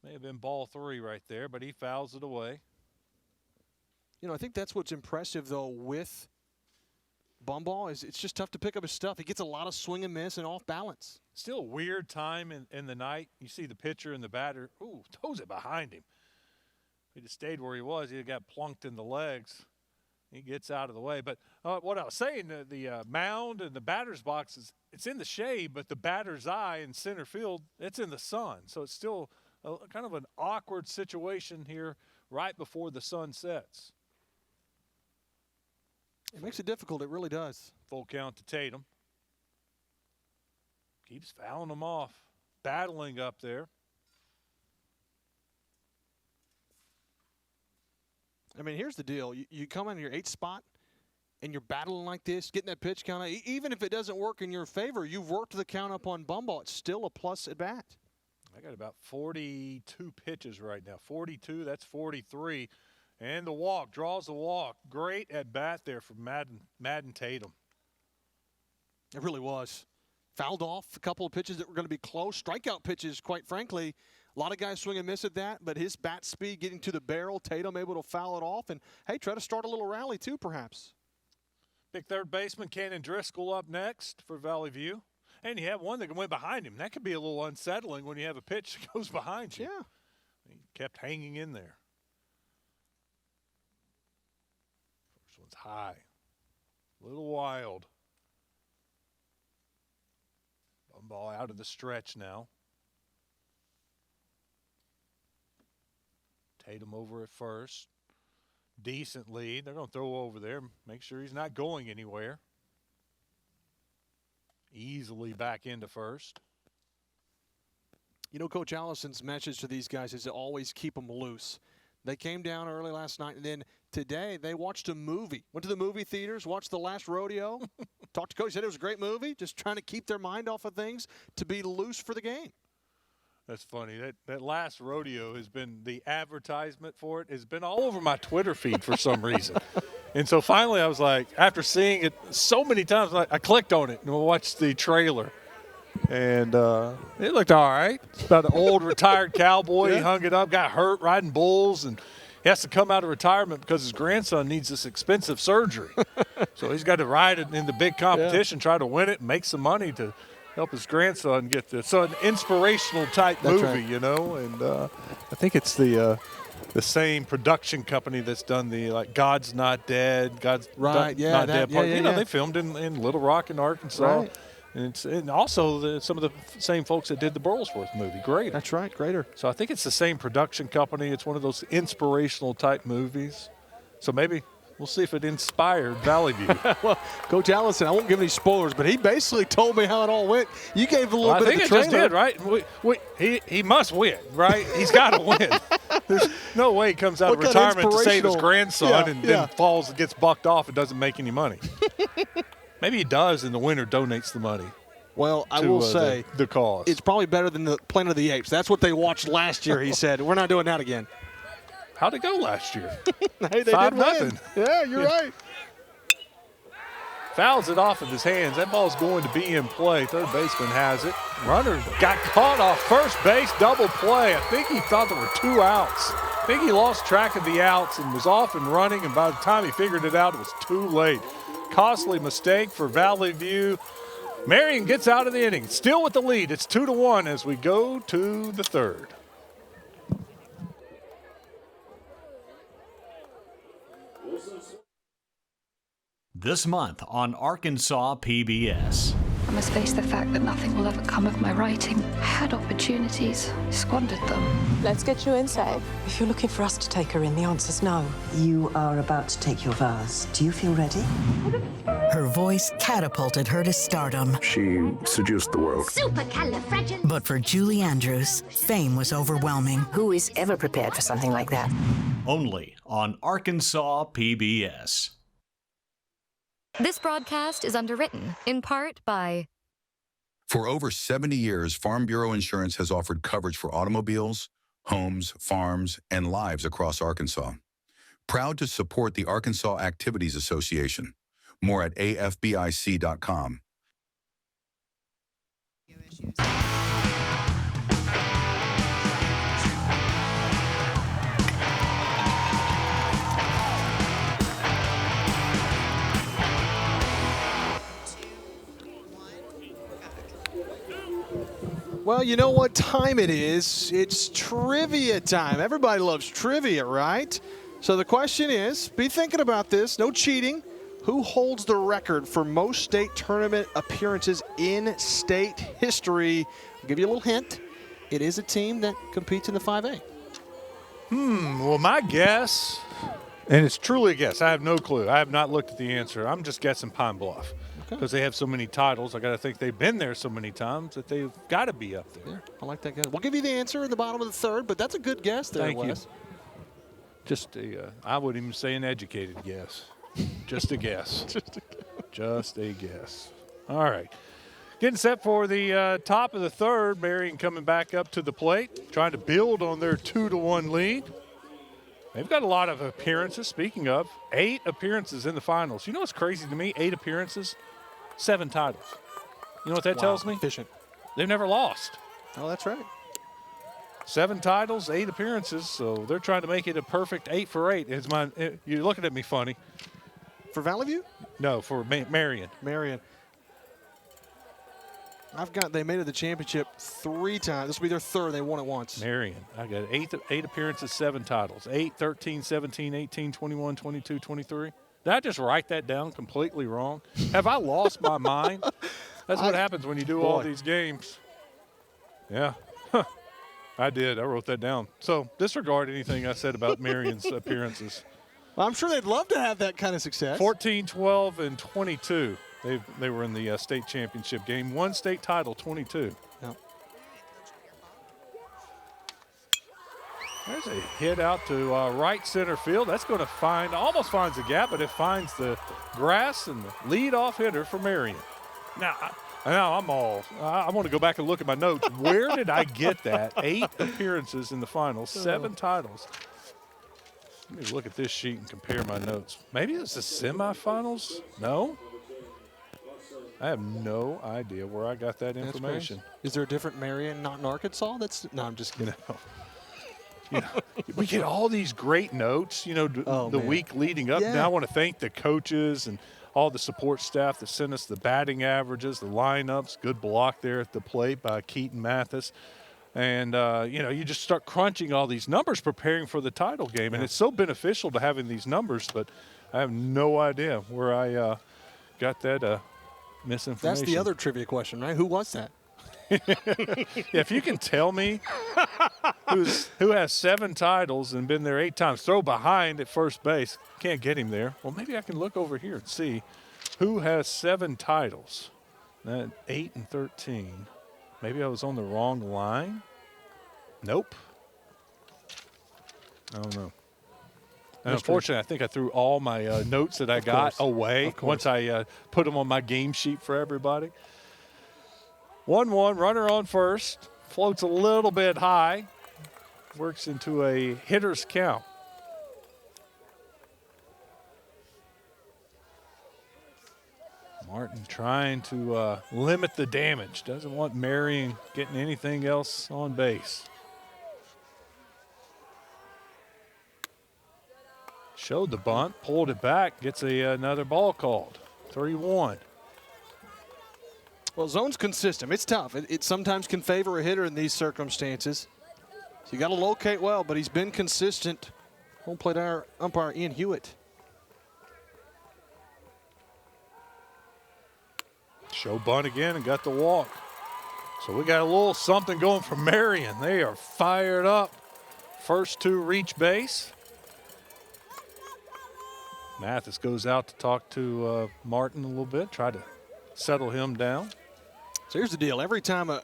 May have been ball 3 right there, but he fouls it away. You know, I think that's what's impressive, though, with Bumball is it's just tough to pick up his stuff. He gets a lot of swing and miss and off balance. Still a weird time in the night. You see the pitcher and the batter. Ooh, throws it behind him. If he just stayed where he was, he got plunked in the legs. He gets out of the way. But what I was saying, the mound and the batter's box, it's in the shade, but the batter's eye in center field, it's in the sun. So it's still kind of an awkward situation here right before the sun sets. It makes it difficult. It really does. Full count to Tatum. Keeps fouling them off. Battling up there. I mean, here's the deal. You come in your 8th spot, and you're battling like this, getting that pitch count. Even if it doesn't work in your favor, you've worked the count up on Bumball. It's still a plus at bat. I got about 42 pitches right now. 42, that's 43. And the walk, draws the walk. Great at bat there from Madden Tatum. It really was. Fouled off a couple of pitches that were going to be close. Strikeout pitches, quite frankly. A lot of guys swing and miss at that, but his bat speed getting to the barrel, Tatum able to foul it off. And, hey, try to start a little rally too, perhaps. Big third baseman Cannon Driscoll up next for Valley View. And you have one that went behind him. That could be a little unsettling when you have a pitch that goes behind you. Yeah. He kept hanging in there. First one's high. A little wild. Ball out of the stretch now. Tatum over at first. Decent lead. They're going to throw over there. Make sure he's not going anywhere. Easily back into first. You know, Coach Allison's message to these guys is to always keep them loose. They came down early last night, and then today they watched a movie. Went to the movie theaters, watched The Last Rodeo. Talked to Coach, said it was a great movie, just trying to keep their mind off of things to be loose for the game. That's funny. That Last Rodeo has been, the advertisement for it has been all over my Twitter feed for some reason. And so finally I was like, after seeing it so many times, I clicked on it and watched the trailer. And it looked all right. It's about an old retired cowboy. Yeah. He hung it up, got hurt riding bulls, and he has to come out of retirement because his grandson needs this expensive surgery. So he's got to ride it in the big competition, try to win it, and make some money to help his grandson get this. So an inspirational type movie, right. you know. And I think it's the same production company that's done the God's Not Dead, God's Right, yeah, Not that- Dead part. yeah, You know, yeah. they filmed in Little Rock in Arkansas. Right. And also some of the same folks that did the Burlesworth movie. Great. That's right, Greater. So I think it's the same production company. It's one of those inspirational type movies. So maybe we'll see if it inspired Valley View. Well, Coach Allison, I won't give any spoilers, but he basically told me how it all went. You gave a little bit I think of the it just trailer. did, right? He must win, right? He's got to win. There's no way he comes out of What kind of retirement to save his inspirational- grandson Yeah, and yeah. then falls and gets bucked off and doesn't make any money. Maybe he does, and the winner donates the money. Well, I to, will say the cause. it's probably better than the Planet of the Apes. That's what they watched last year, he said. We're not doing that again. How'd it go last year? Hey, they 5-0. did win. Yeah, you're right. Fouls it off of his hands. That ball's going to be in play. Third baseman has it. Runner got caught off first base, double play. I think he thought there were 2 outs. I think he lost track of the outs and was off and running, and by the time he figured it out, it was too late. Costly mistake for Valley View. Marion gets out of the inning, still with the lead. It's 2-1 as we go to the third. This month on Arkansas PBS. I must face the fact that nothing will ever come of my writing. I had opportunities, squandered them. Let's get you inside. If you're looking for us to take her in, the answer's no. You are about to take your vows. Do you feel ready? Her voice catapulted her to stardom. She seduced the world. But for Julie Andrews, fame was overwhelming. Who is ever prepared for something like that? Only on Arkansas PBS. This broadcast is underwritten, in part by... For over 70 years, Farm Bureau Insurance has offered coverage for automobiles, homes, farms, and lives across Arkansas. Proud to support the Arkansas Activities Association. More at afbic.com. Well, you know what time it is. It's trivia time. Everybody loves trivia, right? So the question is, be thinking about this. No cheating. Who holds the record for most state tournament appearances in state history? I'll give you a little hint. It is a team that competes in the 5A. Well, my guess And it's truly a guess. I have no clue. I have not looked at the answer. I'm just guessing Pine Bluff. Because they have so many titles. I got to think they've been there so many times that they've got to be up there. Yeah, I like that guess. We'll give you the answer in the bottom of the third, but that's a good guess there, Thank Wes. you. Just I wouldn't even say an educated guess. Just a guess. Just a guess. All right. Getting set for the top of the third. Marion coming back up to the plate, trying to build on their 2-1 lead. They've got a lot of appearances. Speaking of, 8 appearances in the finals. You know what's crazy to me? 8 appearances, 7 titles. You know what that tells me? Efficient. They've never lost. Oh, that's right. 7 titles, 8 appearances, so they're trying to make it a perfect 8 for 8. You're looking at me funny. For Valley View? No, for Marion. Marion. They made it to the championship 3 times. This will be their third. They won it once. Marion. I got 8 appearances, 7 titles. 8, 13, 17, 18, 21, 22, 23. Did I just write that down completely wrong? Have I lost my mind? That's what happens when you do all these games. Yeah. Huh. I did. I wrote that down. So disregard anything I said about Marion's appearances. Well, I'm sure they'd love to have that kind of success. 14, 12, and 22. They were in the state championship game. 1 state title, 22. Yep. There's a hit out to right center field. That's going to almost finds the gap, but it finds the grass and the leadoff hitter for Marion. Now I want to go back and look at my notes. Where did I get that? 8 appearances in the finals, 7 titles. Let me look at this sheet and compare my notes. Maybe it's the semifinals? No? I have no idea where I got that information. Is there a different Marion not in Arkansas? No, I'm just kidding. We get all these great notes, the week leading up. Yeah. Now I want to thank the coaches and all the support staff that sent us the batting averages, the lineups, good block there at the plate by Keaton Mathis. And, you just start crunching all these numbers preparing for the title game. And it's so beneficial to having these numbers, but I have no idea where I got that misinformation. That's the other trivia question, right? Who was that? If you can tell me who has 7 titles and been there 8 times, throw behind at first base, can't get him there. Well, maybe I can look over here and see who has 7 titles. 8 and 13. Maybe I was on the wrong line. Nope. I don't know. And unfortunately, I think I threw all my notes that I got away once I put them on my game sheet for everybody. 1-1, runner on first. Floats a little bit high. Works into a hitter's count. Martin trying to limit the damage. Doesn't want Marion getting anything else on base. Showed the bunt, pulled it back, gets another ball called. 3-1. Well, zone's consistent. It's tough. It sometimes can favor a hitter in these circumstances. So you got to locate well, but he's been consistent. Home plate umpire Ian Hewitt. Show bunt again and got the walk. So we got a little something going for Marion. They are fired up. First 2 reach base. Mathis goes out to talk to Martin a little bit, try to settle him down. So here's the deal. Every time a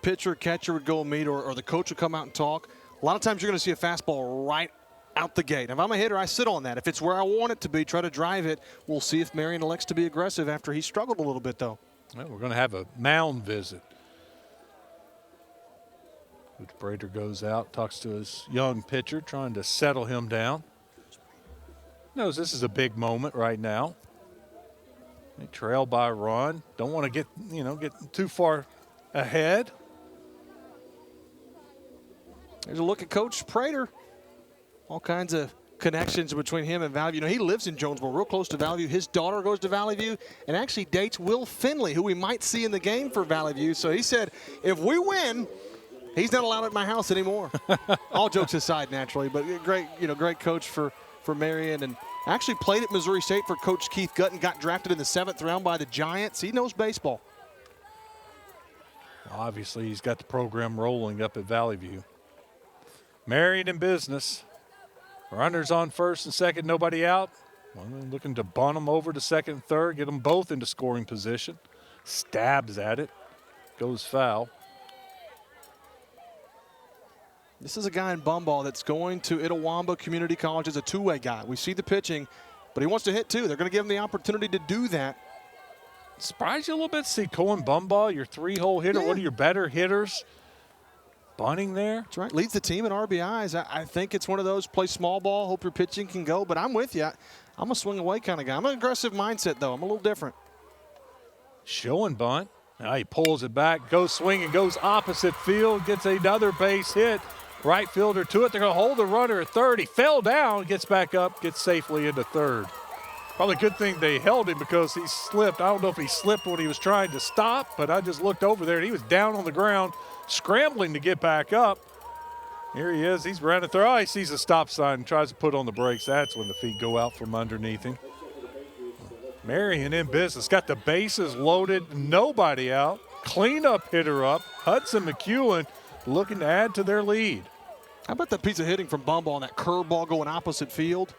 pitcher, catcher would go meet or the coach would come out and talk, a lot of times you're going to see a fastball right out the gate. If I'm a hitter, I sit on that. If it's where I want it to be, try to drive it. We'll see if Marion elects to be aggressive after he struggled a little bit, though. Well, we're going to have a mound visit. Coach Brader goes out, talks to his young pitcher, trying to settle him down. Knows this is a big moment right now. They trail by a run. Don't want to get too far ahead. There's a look at Coach Prater. All kinds of connections between him and Valley View. He lives in Jonesboro, real close to Valley View. His daughter goes to Valley View and actually dates Will Finley, who we might see in the game for Valley View. So he said, if we win, he's not allowed at my house anymore. All jokes aside, naturally, but great coach for Marion, and actually played at Missouri State for Coach Keith Gutton, got drafted in the 7th round by the Giants. He knows baseball. Obviously, he's got the program rolling up at Valley View. Married in business. Runners on first and second, nobody out. Looking to bunt them over to second and third, get them both into scoring position. Stabs at it, goes foul. This is a guy in Bumball that's going to Itawamba Community College as a two-way guy. We see the pitching, but he wants to hit too. They're going to give him the opportunity to do that. Surprised you a little bit to see Cohen Bumball, your three-hole hitter, one of your better hitters, bunting there. That's right. Leads the team in RBIs. I think it's one of those play small ball, hope your pitching can go, but I'm with you. I'm a swing away kind of guy. I'm an aggressive mindset, though. I'm a little different. Showing bunt. Now he pulls it back, goes swinging, goes opposite field, gets another base hit. Right fielder to it. They're going to hold the runner at third. He fell down, gets back up, gets safely into third. Probably a good thing they held him because he slipped. I don't know if he slipped when he was trying to stop, but I just looked over there and he was down on the ground, scrambling to get back up. Here he is. He's running through. Oh, he sees a stop sign and tries to put on the brakes. That's when the feet go out from underneath him. Marion in business. Got the bases loaded. Nobody out. Cleanup hitter up. Hudson McEwen looking to add to their lead. How about that piece of hitting from Bumball and that curveball going opposite field?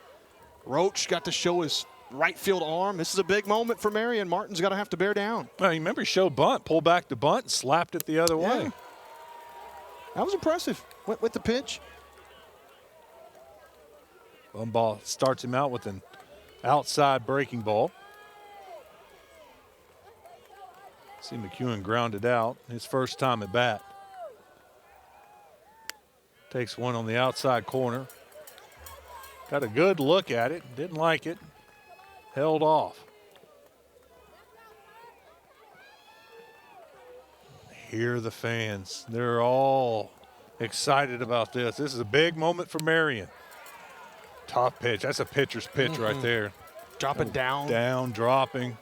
Roach got to show his right field arm. This is a big moment for Marion. Martin's got to have to bear down. Well, you remember he showed bunt, pulled back the bunt, and slapped it the other way. That was impressive. Went with the pitch. Bumball starts him out with an outside breaking ball. See McEwen grounded out his first time at bat. Takes one on the outside corner. Got a good look at it. Didn't like it. Held off. Hear the fans. They're all excited about this. This is a big moment for Marion. Tough pitch. That's a pitcher's pitch right there. Dropping down. Down, dropping.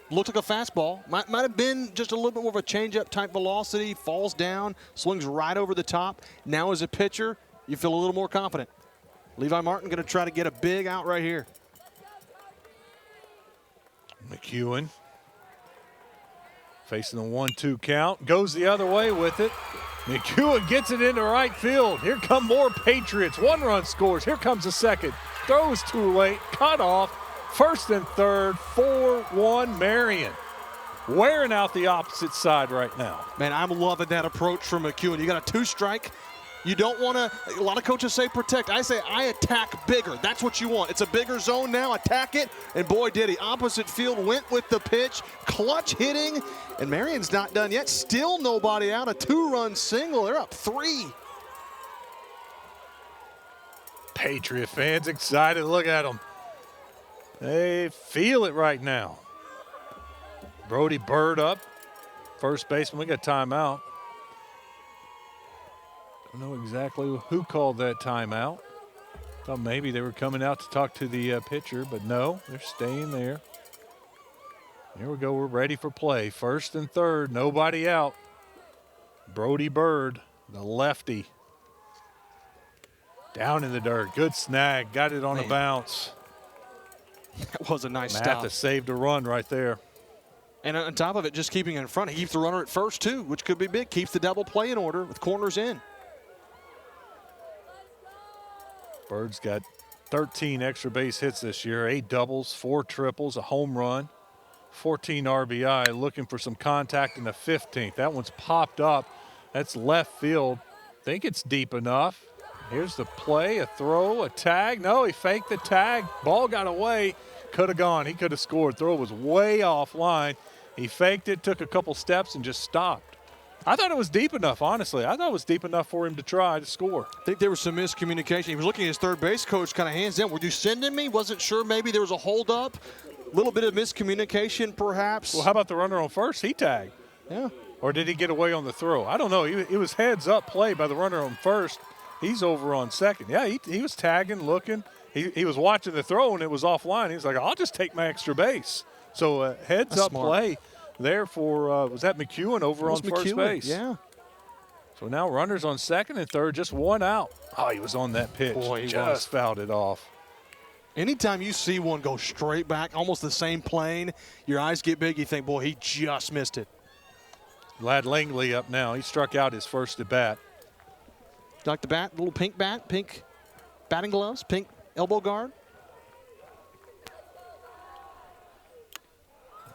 Looked like a fastball. Might have been just a little bit more of a changeup type velocity. Falls down, swings right over the top. Now as a pitcher, you feel a little more confident. Levi Martin going to try to get a big out right here. McEwen facing the 1-2 count. Goes the other way with it. McEwen gets it into right field. Here come more Patriots. One run scores. Here comes the second. Throws too late. Cut off. First and third, 4-1 Marion. Wearing out the opposite side right now. Man, I'm loving that approach from McEwen. You got a two-strike. You don't want to, a lot of coaches say protect. I say I attack bigger. That's what you want. It's a bigger zone now. Attack it. And boy, did he. Opposite field, went with the pitch. Clutch hitting. And Marion's not done yet. Still nobody out. A two-run single. They're up 3. Patriot fans excited. Look at them. They feel it right now. Brody Bird up. First baseman. We got timeout. Don't know exactly who called that timeout. Thought maybe they were coming out to talk to the pitcher, but no, they're staying there. Here we go. We're ready for play. First and third. Nobody out. Brody Bird, the lefty. Down in the dirt. Good snag. Got it on a bounce. That was a nice Mathis stop. saved a run right there. And on top of it, just keeping it in front, he keeps the runner at first too, which could be big. Keeps the double play in order with corners in. Bird's got 13 extra base hits this year, 8 doubles, 4 triples, a home run, 14 RBI, looking for some contact in the 15th. That one's popped up. That's left field. Think it's deep enough. Here's the play, a throw, a tag. No, he faked the tag. Ball got away. Could have gone. He could have scored. Throw was way offline. He faked it, took a couple steps, and just stopped. I thought it was deep enough, honestly. I thought it was deep enough for him to try to score. I think there was some miscommunication. He was looking at his third base coach, kind of hands down. Were you sending me? Wasn't sure. Maybe there was a holdup. A little bit of miscommunication, perhaps. Well, how about the runner on first? He tagged. Yeah. Or did he get away on the throw? I don't know. It was heads-up play by the runner on first. He's over on second. Yeah, he was tagging, looking. He was watching the throw, and it was offline. He was like, I'll just take my extra base. So heads-up play there for, was that McEwen over on first base? Yeah. So now runners on second and third, just one out. Oh, he was on that pitch. Boy, he just fouled it off. Anytime you see one go straight back, almost the same plane, your eyes get big. You think, boy, he just missed it. Lad Langley up now. He struck out his first at bat. Like the bat, little pink bat, pink batting gloves, pink elbow guard.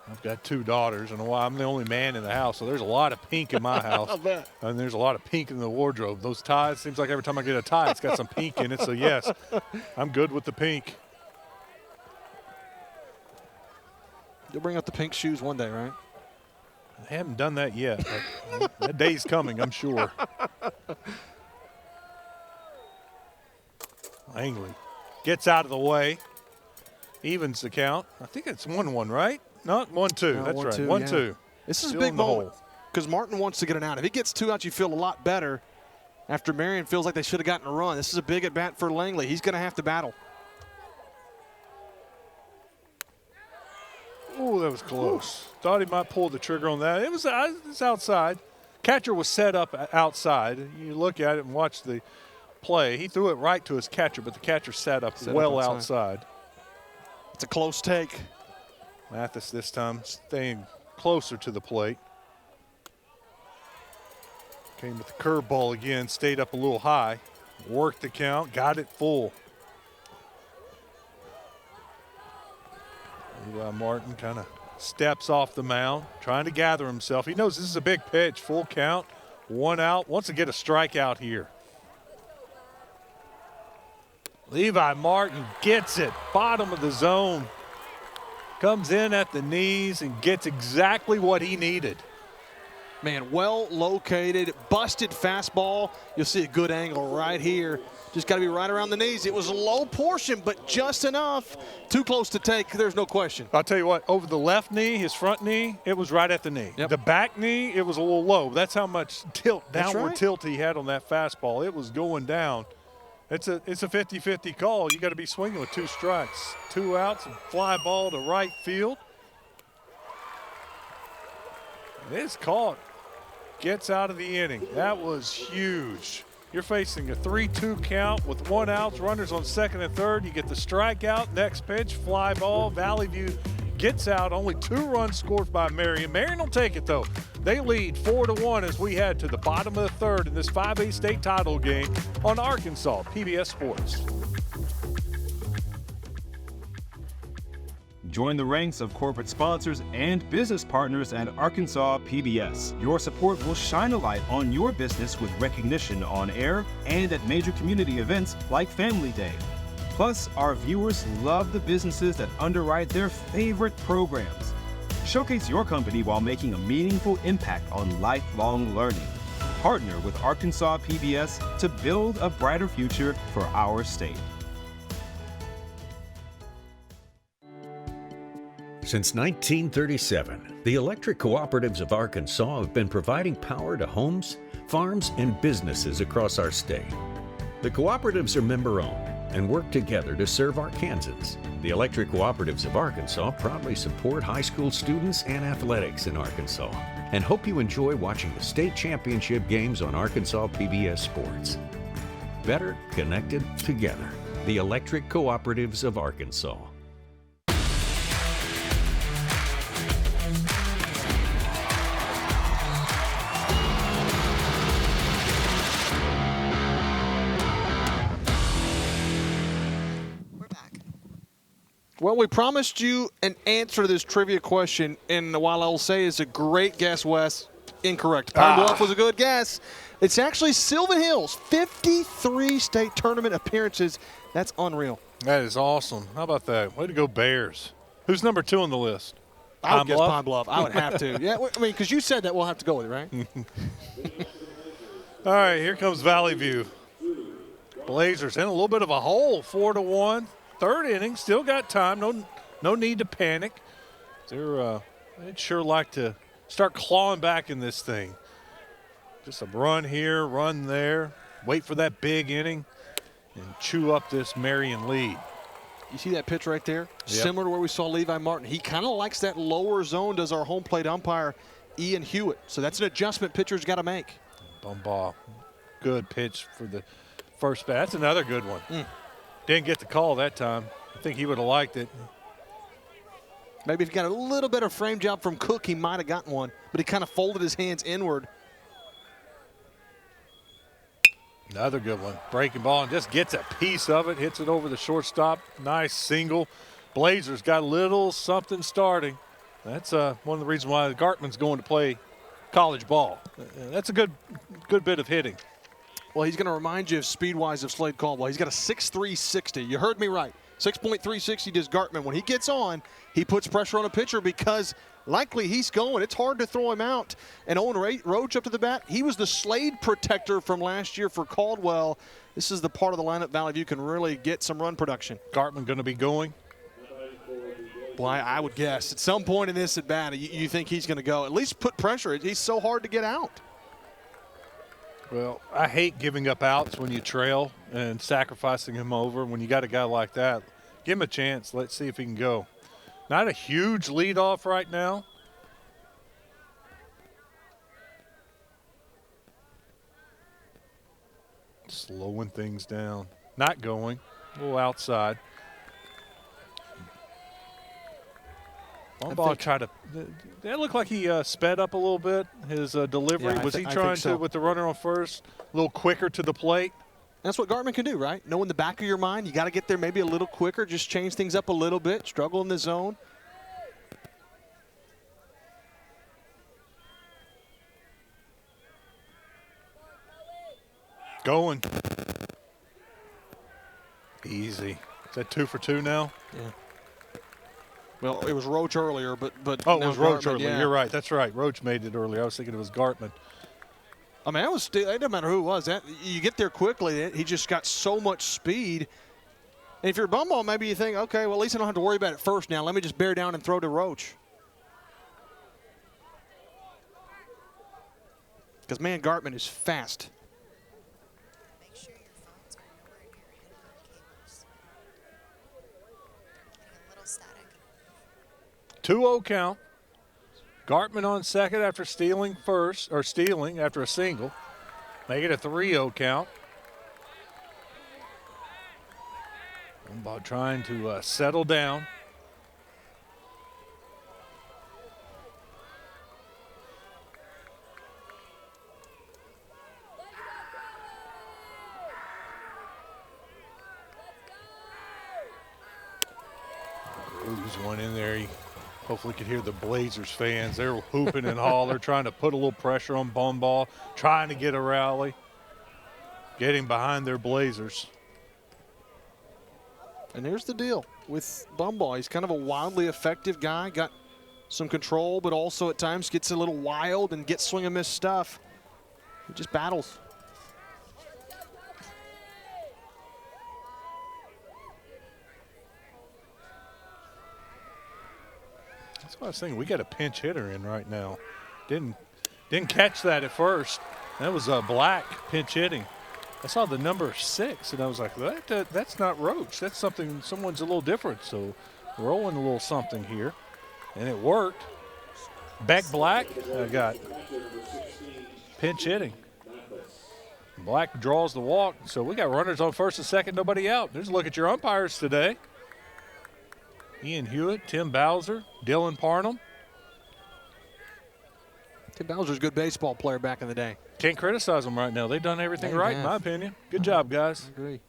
I've got 2 daughters, and I'm the only man in the house, so there's a lot of pink in my house. I bet. And there's a lot of pink in the wardrobe. Those ties, seems like every time I get a tie, it's got some pink in it. So, yes, I'm good with the pink. You'll bring out the pink shoes one day, right? I haven't done that yet. But that day's coming, I'm sure. Langley gets out of the way. Evens the count. I think it's 1-1, right? Not 1-2. No, That's 1-2, right. yeah. 1-2. This is Still a big in the moment hole. because Martin wants to get an out. If he gets 2 outs, you feel a lot better. After Marion feels like they should have gotten a run. This is a big at bat for Langley. He's going to have to battle. Ooh, that was close. Thought he might pull the trigger on that. It was outside. Catcher was set up outside. You look at it and watch the play. He threw it right to his catcher, but the catcher sat up outside. It's a close take. Mathis this time staying closer to the plate. Came with the curveball again, stayed up a little high. Worked the count, got it full. Martin kind of steps off the mound, trying to gather himself. He knows this is a big pitch, full count, 1 out. Wants to get a strikeout here. Levi Martin gets it, bottom of the zone. Comes in at the knees and gets exactly what he needed. Man, well located, busted fastball. You'll see a good angle right here. Just got to be right around the knees. It was a low portion, but just enough. Too close to take, there's no question. I'll tell you what, over the left knee, his front knee, it was right at the knee. Yep. The back knee, it was a little low. That's how much downward tilt he had on that fastball. It was going down. It's a 50-50 call. You got to be swinging with 2 strikes. 2 outs and fly ball to right field. It's caught. Gets out of the inning. That was huge. You're facing a 3-2 count with 1 out, runners on second and third. You get the strikeout, next pitch, fly ball. Valley View gets out. Only 2 runs scored by Marion. Marion will take it, though. They lead 4-1 as we head to the bottom of the third in this 5A state title game on Arkansas PBS Sports. Join the ranks of corporate sponsors and business partners at Arkansas PBS. Your support will shine a light on your business with recognition on air and at major community events like Family Day. Plus, our viewers love the businesses that underwrite their favorite programs. Showcase your company while making a meaningful impact on lifelong learning. Partner with Arkansas PBS to build a brighter future for our state. Since 1937, the electric cooperatives of Arkansas have been providing power to homes, farms, and businesses across our state. The cooperatives are member-owned and work together to serve Arkansans. The electric cooperatives of Arkansas proudly support high school students and athletics in Arkansas and hope you enjoy watching the state championship games on Arkansas PBS Sports. Better connected together. The electric cooperatives of Arkansas. Well, we promised you an answer to this trivia question, and while I'll say it's a great guess, Wes, incorrect. Pine Bluff was a good guess. It's actually Sylvan Hills, 53 state tournament appearances. That's unreal. That is awesome. How about that? Way to go, Bears. Who's number 2 on the list? I would guess Pine Bluff. I would have to. Yeah, I mean, because you said that, we'll have to go with it, right? All right, here comes Valley View. Blazers in a little bit of a hole, 4-1. Third inning, still got time. No need to panic. They'd sure like to start clawing back in this thing. Just a run here, run there. Wait for that big inning and chew up this Marion lead. You see that pitch right there? Yep. Similar to where we saw Levi Martin. He kind of likes that lower zone, does our home plate umpire, Ian Hewitt. So that's an adjustment pitcher's got to make. Bumbaugh. Good pitch for the first bat. That's another good one. Didn't get the call that time. I think he would have liked it. Maybe if he got a little better frame job from Cook, he might have gotten one. But he kind of folded his hands inward. Another good one. Breaking ball and just gets a piece of it, hits it over the shortstop. Nice single. Blazers got a little something starting. That's one of the reasons why Gartman's going to play college ball. That's a good bit of hitting. Well, he's going to remind you of speed-wise of Slade Caldwell. He's got a 6.360. You heard me right. 6.360 does Gartman. When he gets on, he puts pressure on a pitcher because likely he's going. It's hard to throw him out. And Owen Roach up to the bat. He was the Slade protector from last year for Caldwell. This is the part of the lineup Valley View can really get some run production. Gartman going to be going? Well, I would guess. At some point in this at bat, you think he's going to go. At least put pressure. He's so hard to get out. Well, I hate giving up outs when you trail and sacrificing him over. When you got a guy like that, give him a chance. Let's see if he can go. Not a huge leadoff right now. Slowing things down. Not going. A little outside. Ball tried to. That looked like he sped up a little bit. His delivery. Yeah, was he trying to, with the runner on first, a little quicker to the plate? That's what Gartman can do, right? Know in the back of your mind, you got to get there maybe a little quicker, just change things up a little bit, struggle in the zone. Going. Easy. Is that 2 for 2 now? Yeah. Well, it was Roach earlier, but oh, it was Roach Gartman, earlier. Yeah. You're right. That's right. Roach made it earlier. I was thinking it was Gartman. I mean, it didn't matter who it was. You get there quickly. He just got so much speed. And if you're a Bumball, maybe you think, okay, well, at least I don't have to worry about it first now. Let me just bear down and throw to Roach. Because, man, Gartman is fast. Make sure your phones are nowhere near headphone cables. Getting a little static. 2-0 count. Gartman on second after stealing after a single. Make it a 3-0 count. Ball trying to settle down. There's one in there. You hopefully could hear the Blazers fans. They're hooping and holler, trying to put a little pressure on Bumball, trying to get a rally, getting behind their Blazers. And here's the deal with Bumball. He's kind of a wildly effective guy, got some control, but also at times gets a little wild and gets swing and miss stuff. He just battles. That's what I was thinking. We got a pinch hitter in right now. Didn't catch that at first. That was Black pinch hitting. I saw the number 6, and I was like, that's not Roach. That's someone's a little different. So rolling a little something here, and it worked. Beck Black got pinch hitting. Black draws the walk, so we got runners on first and second, nobody out. There's a look at your umpires today. Ian Hewitt, Tim Bowser, Dylan Parnham. Tim Bowser's a good baseball player back in the day. Can't criticize them right now. They've done everything right, in my opinion. Good job, guys. I agree.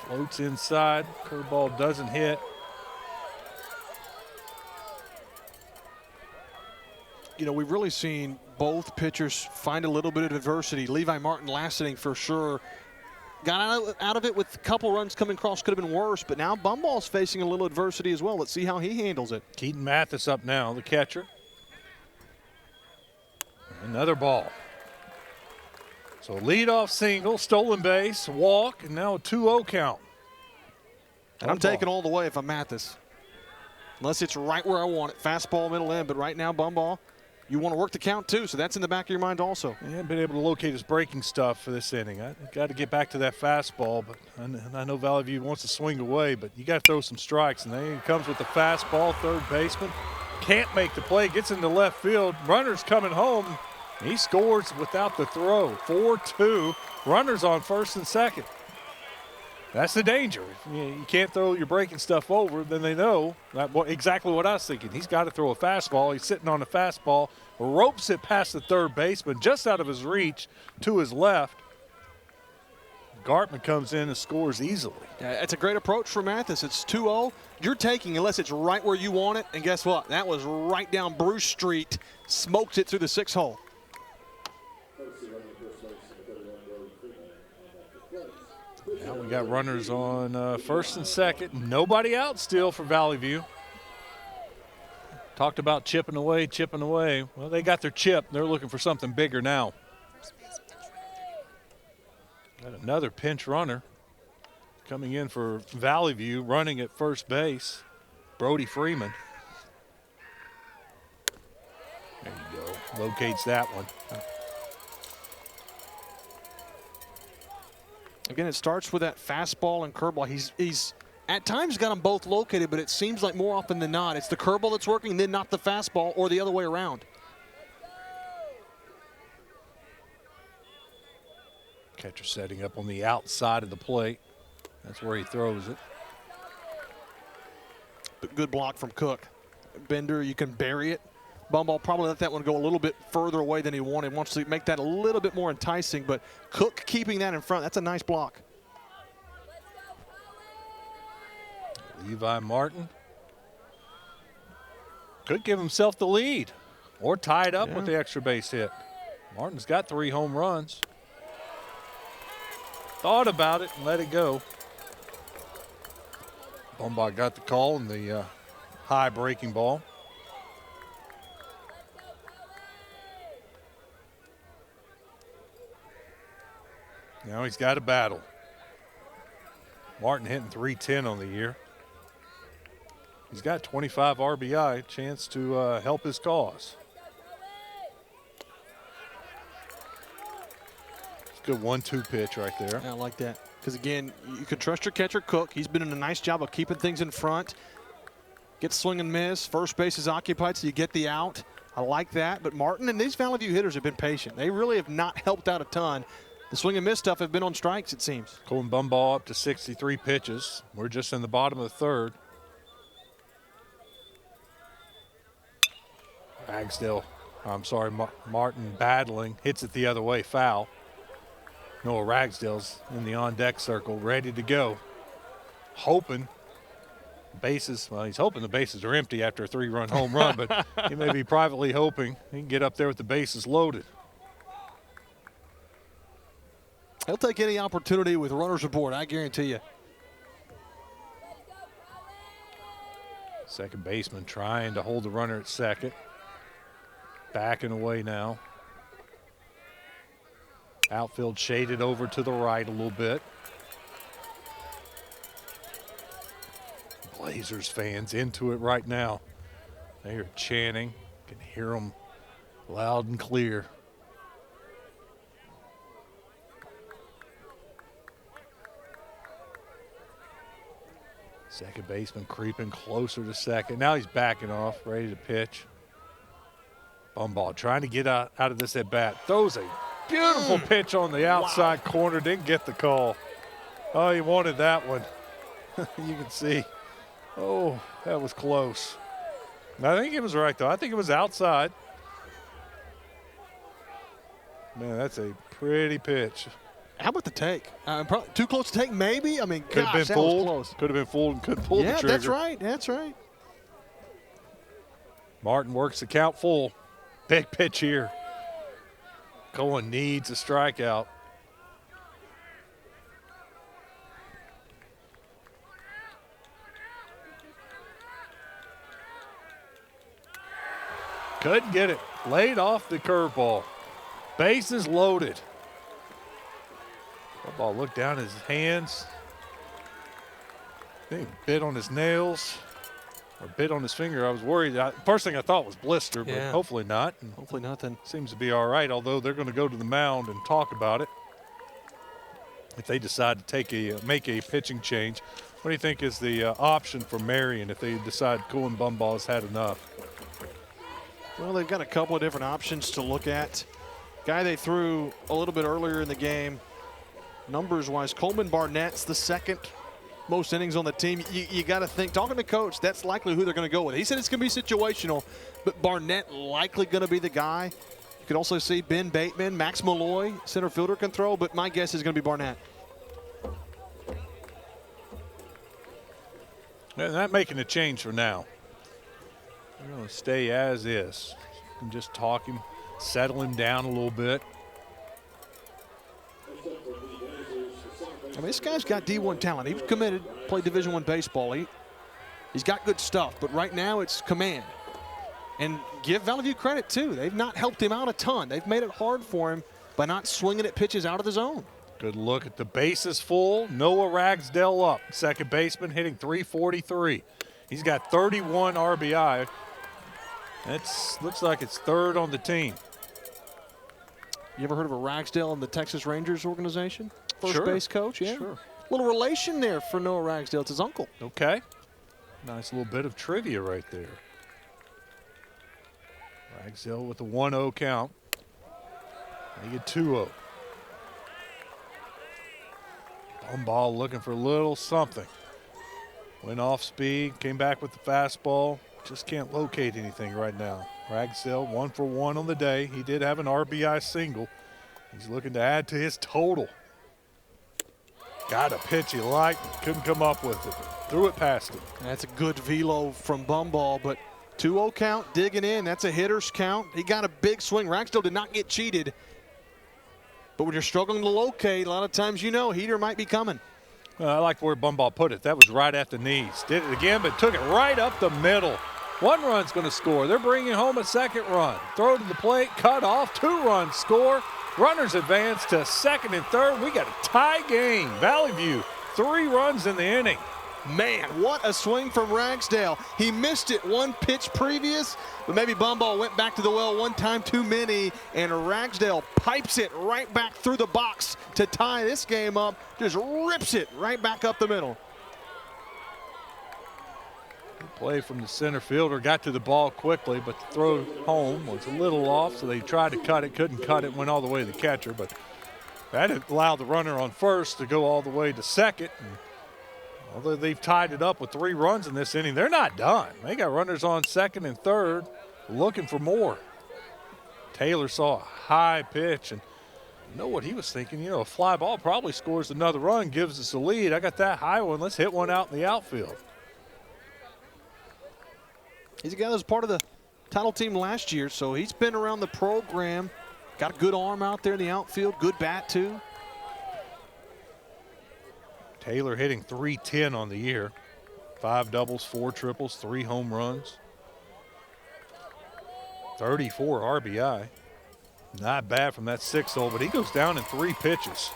Floats inside. Curveball doesn't hit. You know, we've really seen both pitchers find a little bit of adversity. Levi Martin last inning for sure. Got out of it with a couple runs coming across, could have been worse, but now Bumball's facing a little adversity as well. Let's see how he handles it. Keaton Mathis up now, the catcher. Another ball. So leadoff single, stolen base, walk, and now a 2-0 count. And I'm taking all the way if I'm Mathis. Unless it's right where I want it, fastball, middle end, but right now Bumball, you want to work the count too, so that's in the back of your mind also. He hasn't been able to locate his breaking stuff for this inning. I got to get back to that fastball, but I know Valley View wants to swing away, but you got to throw some strikes, and then he comes with the fastball, third baseman. Can't make the play, gets into left field. Runner's coming home. He scores without the throw. 4-2. Runners on first and second. That's the danger. You can't throw your breaking stuff over, then they know exactly what I was thinking. He's got to throw a fastball. He's sitting on a fastball, ropes it past the third baseman, just out of his reach to his left. Gartman comes in and scores easily. Yeah, it's a great approach for Mathis. It's 2-0. You're taking unless it's right where you want it. And guess what? That was right down Bruce Street. Smokes it through the 6 hole. Now we got runners on first and second. Nobody out still for Valley View. Talked about chipping away, chipping away. Well, they got their chip. They're looking for something bigger now. Got another pinch runner coming in for Valley View, running at first base, Brody Freeman. There you go. Locates that one. Again, it starts with that fastball and curveball. He's at times got them both located, but it seems like more often than not, it's the curveball that's working, then not the fastball, or the other way around. Catcher setting up on the outside of the plate. That's where he throws it. But good block from Cook. Bender, you can bury it. Bumball probably let that one go a little bit further away than he wanted. Wants to make that a little bit more enticing, but Cook keeping that in front. That's a nice block. Levi Martin could give himself the lead or tie it up with the extra base hit. Martin's got 3 home runs. Thought about it and let it go. Bumball got the call and the high breaking ball. Now he's got a battle. Martin hitting .310 on the year. He's got 25 RBI, chance to help his cause. It's a good 1-2 pitch right there. Yeah, I like that. Because, again, you can trust your catcher, Cook. He's been doing a nice job of keeping things in front. Get swing and miss. First base is occupied, so you get the out. I like that. But Martin and these Valley View hitters have been patient. They really have not helped out a ton. The swing and miss stuff have been on strikes, it seems. Colin Bumball up to 63 pitches. We're just in the bottom of the third. Martin battling, hits it the other way, foul. Noah Ragsdale's in the on-deck circle, ready to go. Hoping bases, well, he's hoping the bases are empty after a 3-run home run, but he may be privately hoping he can get up there with the bases loaded. He'll take any opportunity with runners aboard, I guarantee you. Second baseman trying to hold the runner at second. Backing away now. Outfield shaded over to the right a little bit. Blazers fans into it right now. They are chanting. You can hear them loud and clear. Second baseman creeping closer to second. Now he's backing off, ready to pitch. Bumball trying to get out of this at bat. Throws a beautiful pitch on the outside corner. Didn't get the call. Oh, he wanted that one. You can see. Oh, that was close. I think it was right, though. I think it was outside. Man, that's a pretty pitch. How about the take? Probably too close to take, maybe? I mean, could gosh, have been fooled. That was close. Could have been fooled and couldn't pull the trigger. Yeah, that's right. That's right. Martin works the count full. Big pitch here. Cohen needs a strikeout. Couldn't get it. Laid off the curveball. Bases loaded. Ball looked down at his hands. I think bit on his nails or bit on his finger. I was worried. First thing I thought was blister, but hopefully not. And hopefully nothing. Seems to be all right, although they're going to go to the mound and talk about it if they decide to make a pitching change. What do you think is the option for Marion if they decide Cohen Bumball has had enough? Well, they've got a couple of different options to look at. Guy they threw a little bit earlier in the game, numbers-wise, Coleman Barnett's the second most innings on the team. You got to think, talking to coach, that's likely who they're going to go with. He said it's going to be situational, but Barnett likely going to be the guy. You could also see Ben Bateman, Max Malloy, center fielder can throw, but my guess is going to be Barnett. They're not making a change for now. They're going to stay as is. And just talk him, settle him down a little bit. I mean, this guy's got D1 talent. He was committed, played Division I baseball. He's got good stuff, but right now it's command. And give Valley View credit, too. They've not helped him out a ton. They've made it hard for him by not swinging at pitches out of the zone. Good look at the bases full. Noah Ragsdale up. Second baseman hitting .343. He's got 31 RBI. That looks like it's third on the team. You ever heard of a Ragsdale in the Texas Rangers organization? First base coach, yeah. Sure. Little relation there for Noah Ragsdale. It's his uncle. Okay. Nice little bit of trivia right there. Ragsdale with a 1-0 count. They get 2-0. Ball looking for a little something. Went off speed, came back with the fastball. Just can't locate anything right now. Ragsdale 1 for 1 on the day. He did have an RBI single. He's looking to add to his total. Got a pitch he liked, couldn't come up with it. Threw it past him. That's a good velo from Bumball, but 2-0 count, digging in. That's a hitter's count. He got a big swing. Ragsdale did not get cheated. But when you're struggling to locate, a lot of times you know heater might be coming. Well, I like where Bumball put it. That was right at the knees. Did it again, but took it right up the middle. 1 run's going to score. They're bringing home a second run. Throw to the plate, cut off, 2 runs score. Runners advance to second and third. We got a tie game. Valley View, 3 runs in the inning. Man, what a swing from Ragsdale. He missed it 1 pitch previous, but maybe Bumball went back to the well 1 time too many, and Ragsdale pipes it right back through the box to tie this game up. Just rips it right back up the middle. Play from the center fielder, got to the ball quickly, but the throw home was a little off, so they tried to cut it, couldn't cut it, went all the way to the catcher, but that allowed the runner on first to go all the way to second. And although they've tied it up with 3 runs in this inning, they're not done. They got runners on second and third looking for more. Taylor saw a high pitch and know what he was thinking. You know, a fly ball probably scores another run, gives us a lead. I got that high one. Let's hit one out in the outfield. He's a guy that was part of the title team last year, so he's been around the program. Got a good arm out there in the outfield, good bat too. Taylor hitting .310 on the year. 5 doubles, 4 triples, 3 home runs. 34 RBI. Not bad from that 6-hole, but he goes down in 3 pitches.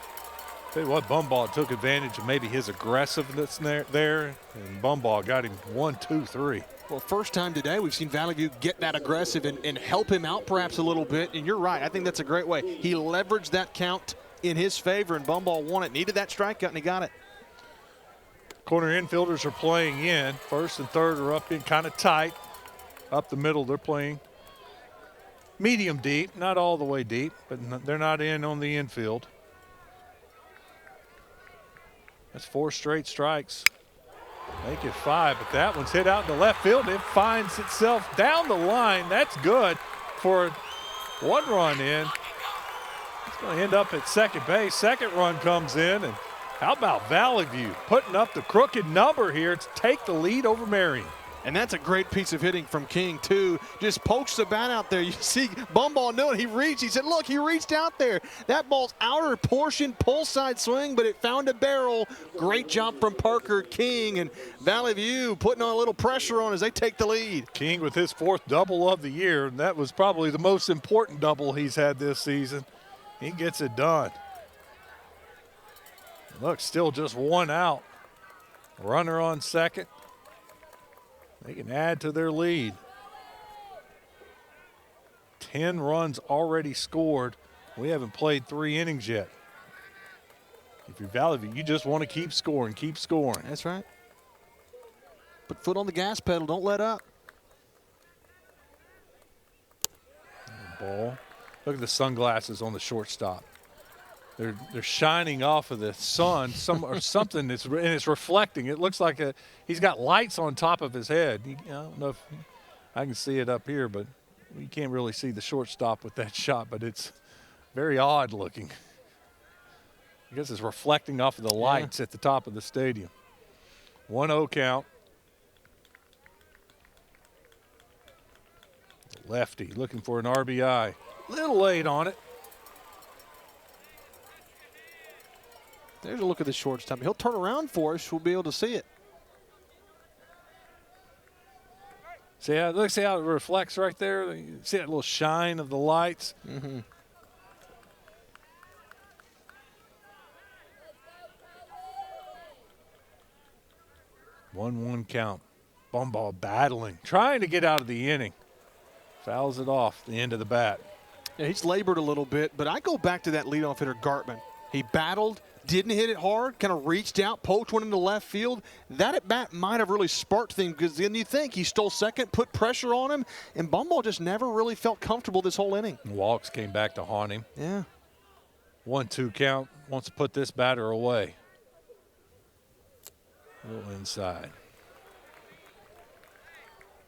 Tell you what, Bumball took advantage of maybe his aggressiveness there, and Bumball got him 1, 2, 3. Well, first time today we've seen Valley View get that aggressive and help him out perhaps a little bit, and you're right. I think that's a great way. He leveraged that count in his favor, and Bumball won it. Needed that strikeout, and he got it. Corner infielders are playing in. First and third are up in kind of tight. Up the middle, they're playing medium deep, not all the way deep, but they're not in on the infield. That's 4 straight strikes. Make it 5, but that one's hit out in the left field. It finds itself down the line. That's good for 1 run in. It's going to end up at second base. Second run comes in, and how about Valley View putting up the crooked number here to take the lead over Marion? And that's a great piece of hitting from King, too. Just pokes the bat out there. You see Bumball knew it. He reached. He said, look, he reached out there. That ball's outer portion, pull side swing, but it found a barrel. Great job from Parker King, and Valley View putting on a little pressure on as they take the lead. King with his 4th double of the year, and that was probably the most important double he's had this season. He gets it done. Look, still just 1 out. Runner on second. They can add to their lead. 10 runs already scored. We haven't played 3 innings yet. If you're Valley View, you just want to keep scoring, keep scoring. That's right. Put foot on the gas pedal, don't let up. Ball. Look at the sunglasses on the shortstop. They're shining off of the sun, or something, and it's reflecting. It looks like he's got lights on top of his head. I don't know if I can see it up here, but you can't really see the shortstop with that shot, but it's very odd looking. I guess it's reflecting off of the lights at the top of the stadium. 1-0 count. Lefty looking for an RBI. Little late on it. There's a look at the shortstop. He'll turn around for us. We'll be able to see it. See how it reflects right there? You see that little shine of the lights? Mm-hmm. One count. Bumball battling, trying to get out of the inning. Fouls it off the end of the bat. Yeah, he's labored a little bit, but I go back to that leadoff hitter, Gartman. He battled, didn't hit it hard, kind of reached out, poked one into left field. That at bat might have really sparked things because then you think he stole second, put pressure on him, and Bumball just never really felt comfortable this whole inning. Walks came back to haunt him. Yeah. 1-2 count. Wants to put this batter away. A little inside.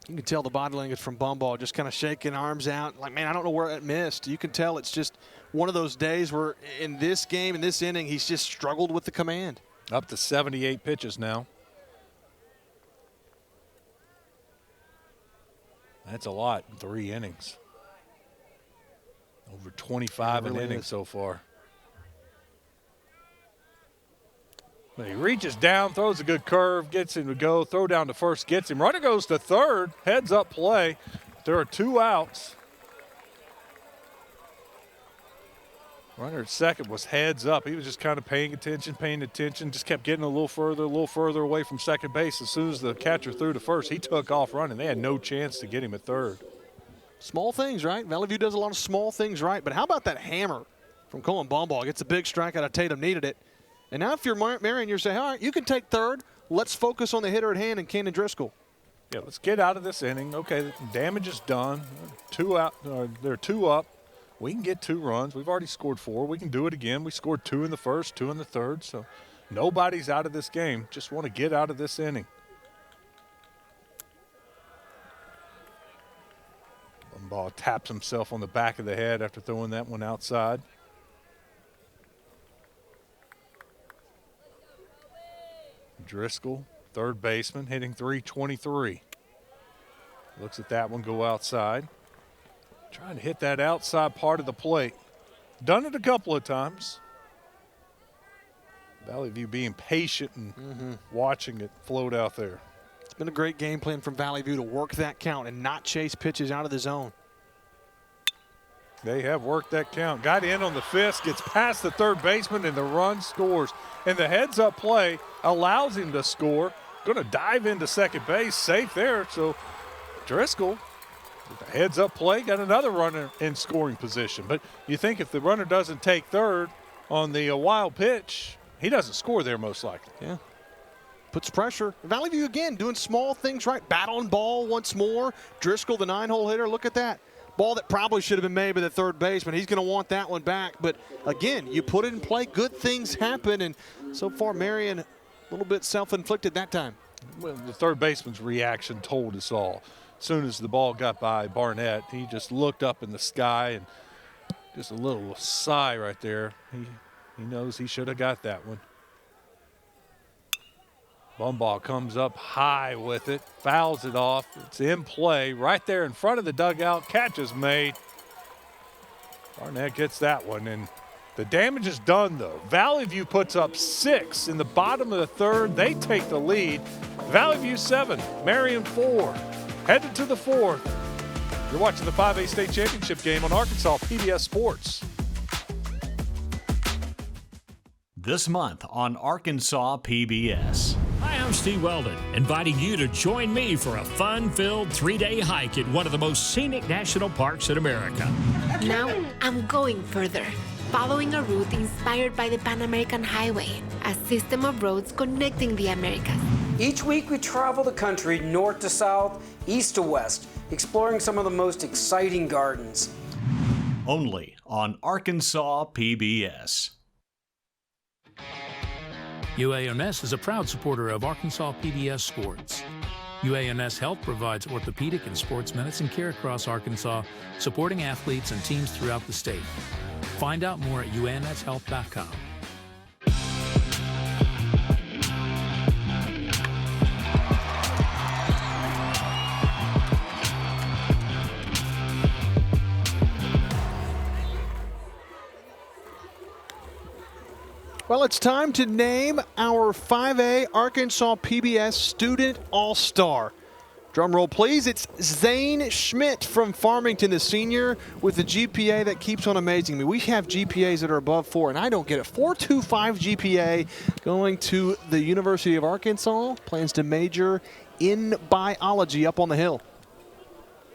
You can tell the body language from Bumball, just kind of shaking arms out. Like, man, I don't know where it missed. You can tell it's just one of those days where in this game, in this inning, he's just struggled with the command. Up to 78 pitches now. That's a lot in 3 innings. Over 25 really innings is. so far. But he reaches down, throws a good curve, gets him to go, throw down to first, gets him. Runner goes to third, heads up play. There are 2 outs. Runner at second was heads up. He was just kind of paying attention, just kept getting a little further away from second base. As soon as the catcher threw to first, he took off running. They had no chance to get him at third. Small things, right? Valley View does a lot of small things right. But how about that hammer from Colin Bumball? Gets a big strike out of Tatum, needed it. And now if you're Marion, you're saying, all right, you can take third. Let's focus on the hitter at hand and Cannon Driscoll. Yeah, let's get out of this inning. Okay, the damage is done. 2 out. They're 2 up. We can get 2 runs. We've already scored 4. We can do it again. We scored 2 in the first, 2 in the third. So nobody's out of this game. Just want to get out of this inning. Bumball taps himself on the back of the head after throwing that one outside. Driscoll, third baseman, hitting .323. Looks at that one go outside. Trying to hit that outside part of the plate. Done it a couple of times. Valley View being patient and watching it float out there. It's been a great game plan from Valley View to work that count and not chase pitches out of the zone. They have worked that count. Got in on the fist, gets past the third baseman, and the run scores. And the heads-up play allows him to score. Going to dive into second base, safe there. So Driscoll, with the heads-up play, got another runner in scoring position. But you think if the runner doesn't take third on the wild pitch, he doesn't score there most likely. Yeah. Puts pressure. Valley View again doing small things right. Battling ball once more. Driscoll, the 9-hole hitter, look at that. Ball that probably should have been made by the third baseman. He's going to want that one back. But, again, you put it in play, good things happen. And so far, Marion a little bit self-inflicted that time. Well, the third baseman's reaction told us all. As soon as the ball got by Barnett, he just looked up in the sky and just a little sigh right there. He knows he should have got that one. Bumball comes up high with it, fouls it off. It's in play right there in front of the dugout. Catch is made. Barnett gets that one, and the damage is done, though. Valley View puts up 6 in the bottom of the third. They take the lead. Valley View 7, Marion 4. Headed to the 4th. You're watching the 5A State Championship game on Arkansas PBS Sports. This month on Arkansas PBS. Hi, I'm Steve Weldon, inviting you to join me for a fun-filled 3-day hike in one of the most scenic national parks in America. Now I'm going further, following a route inspired by the Pan American Highway, a system of roads connecting the Americas. Each week we travel the country north to south, east to west, exploring some of the most exciting gardens. Only on Arkansas PBS. UAMS is a proud supporter of Arkansas PBS Sports. UAMS Health provides orthopedic and sports medicine care across Arkansas, supporting athletes and teams throughout the state. Find out more at UAMShealth.com. Well, it's time to name our 5A Arkansas PBS Student All-Star. Drum roll, please. It's Zane Schmidt from Farmington, the senior, with a GPA that keeps on amazing me. We have GPAs that are above 4, and I don't get it. 4.25 GPA, going to the University of Arkansas. Plans to major in biology up on the hill.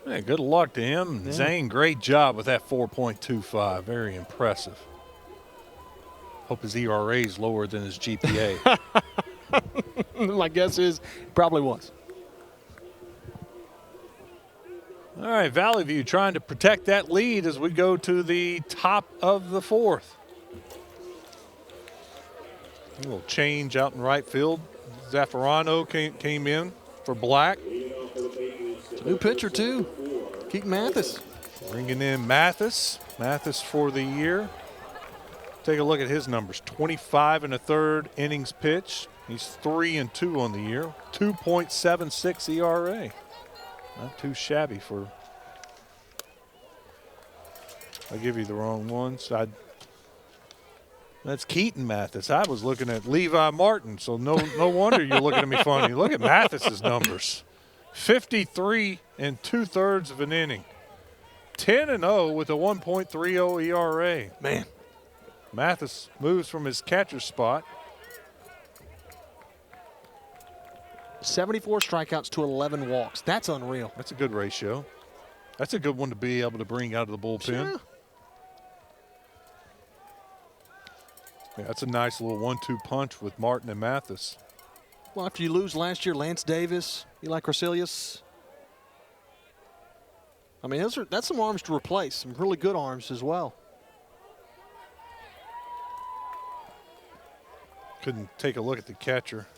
Hey, good luck to him. Yeah. Zane, great job with that 4.25. Very impressive. Hope his ERA is lower than his GPA. My guess is probably was. All right, Valley View trying to protect that lead as we go to the top of the 4th. A little change out in right field. Zaffarano came in for Black. New pitcher, too. Keaton Mathis. Bringing in Mathis. Mathis for the year. Take a look at his numbers. 25 1/3 innings pitched. He's 3-2 on the year. 2.76 ERA. Not too shabby for. I'll give you the wrong ones. That's Keaton Mathis. I was looking at Levi Martin, so no wonder you're looking at me funny. Look at Mathis's numbers. 53 2/3 of an inning. 10-0 with a 1.30 ERA. Man. Mathis moves from his catcher spot. 74 strikeouts to 11 walks. That's unreal. That's a good ratio. That's a good one to be able to bring out of the bullpen. Sure. Yeah, that's a nice little 1-2 punch with Martin and Mathis. Well, after you lose last year, Lance Davis, Eli Corselius. I mean, that's some arms to replace, some really good arms as well. Couldn't take a look at the catcher.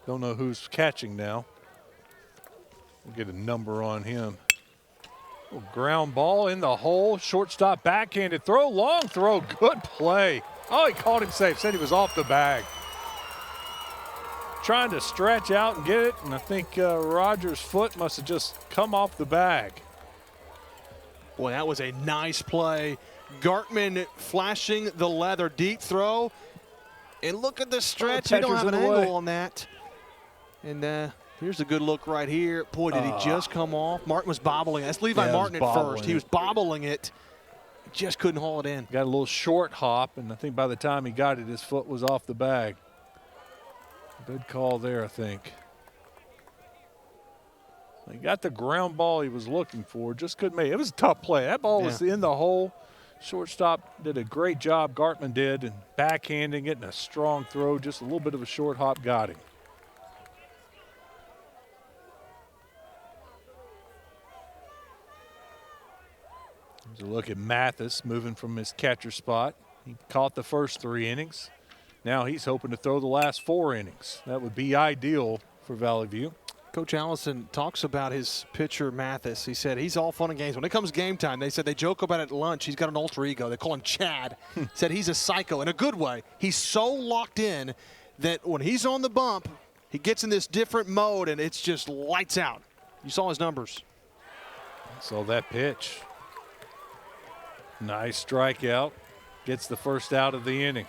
Don't know who's catching now. We'll get a number on him. Little ground ball in the hole. Shortstop backhanded throw. Long throw. Good play. Oh, he caught him safe. Said he was off the bag. Trying to stretch out and get it, and I think Rogers' foot must have just come off the bag. Boy, that was a nice play. Gartman flashing the leather. Deep throw. And look at the stretch. You don't have an angle on that. And here's a good look right here. Boy, did he just come off. Martin was bobbling. That's Levi Martin at first. He was bobbling it. Just couldn't haul it in. Got a little short hop, and I think by the time he got it, his foot was off the bag. Good call there, I think. He got the ground ball he was looking for. Just couldn't make it. It was a tough play. That ball was in the hole. Shortstop did a great job, Gartman did, and backhanding it and a strong throw. Just a little bit of a short hop got him. Here's a look at Mathis moving from his catcher spot. He caught the first 3 innings. Now he's hoping to throw the last 4 innings. That would be ideal for Valley View. Coach Allison talks about his pitcher, Mathis. He said he's all fun and games. When it comes game time, they said they joke about it at lunch. He's got an alter ego. They call him Chad. Said he's a psycho in a good way. He's so locked in that when he's on the bump, he gets in this different mode, and it's just lights out. You saw his numbers. Saw that pitch. Nice strikeout. Gets the first out of the inning.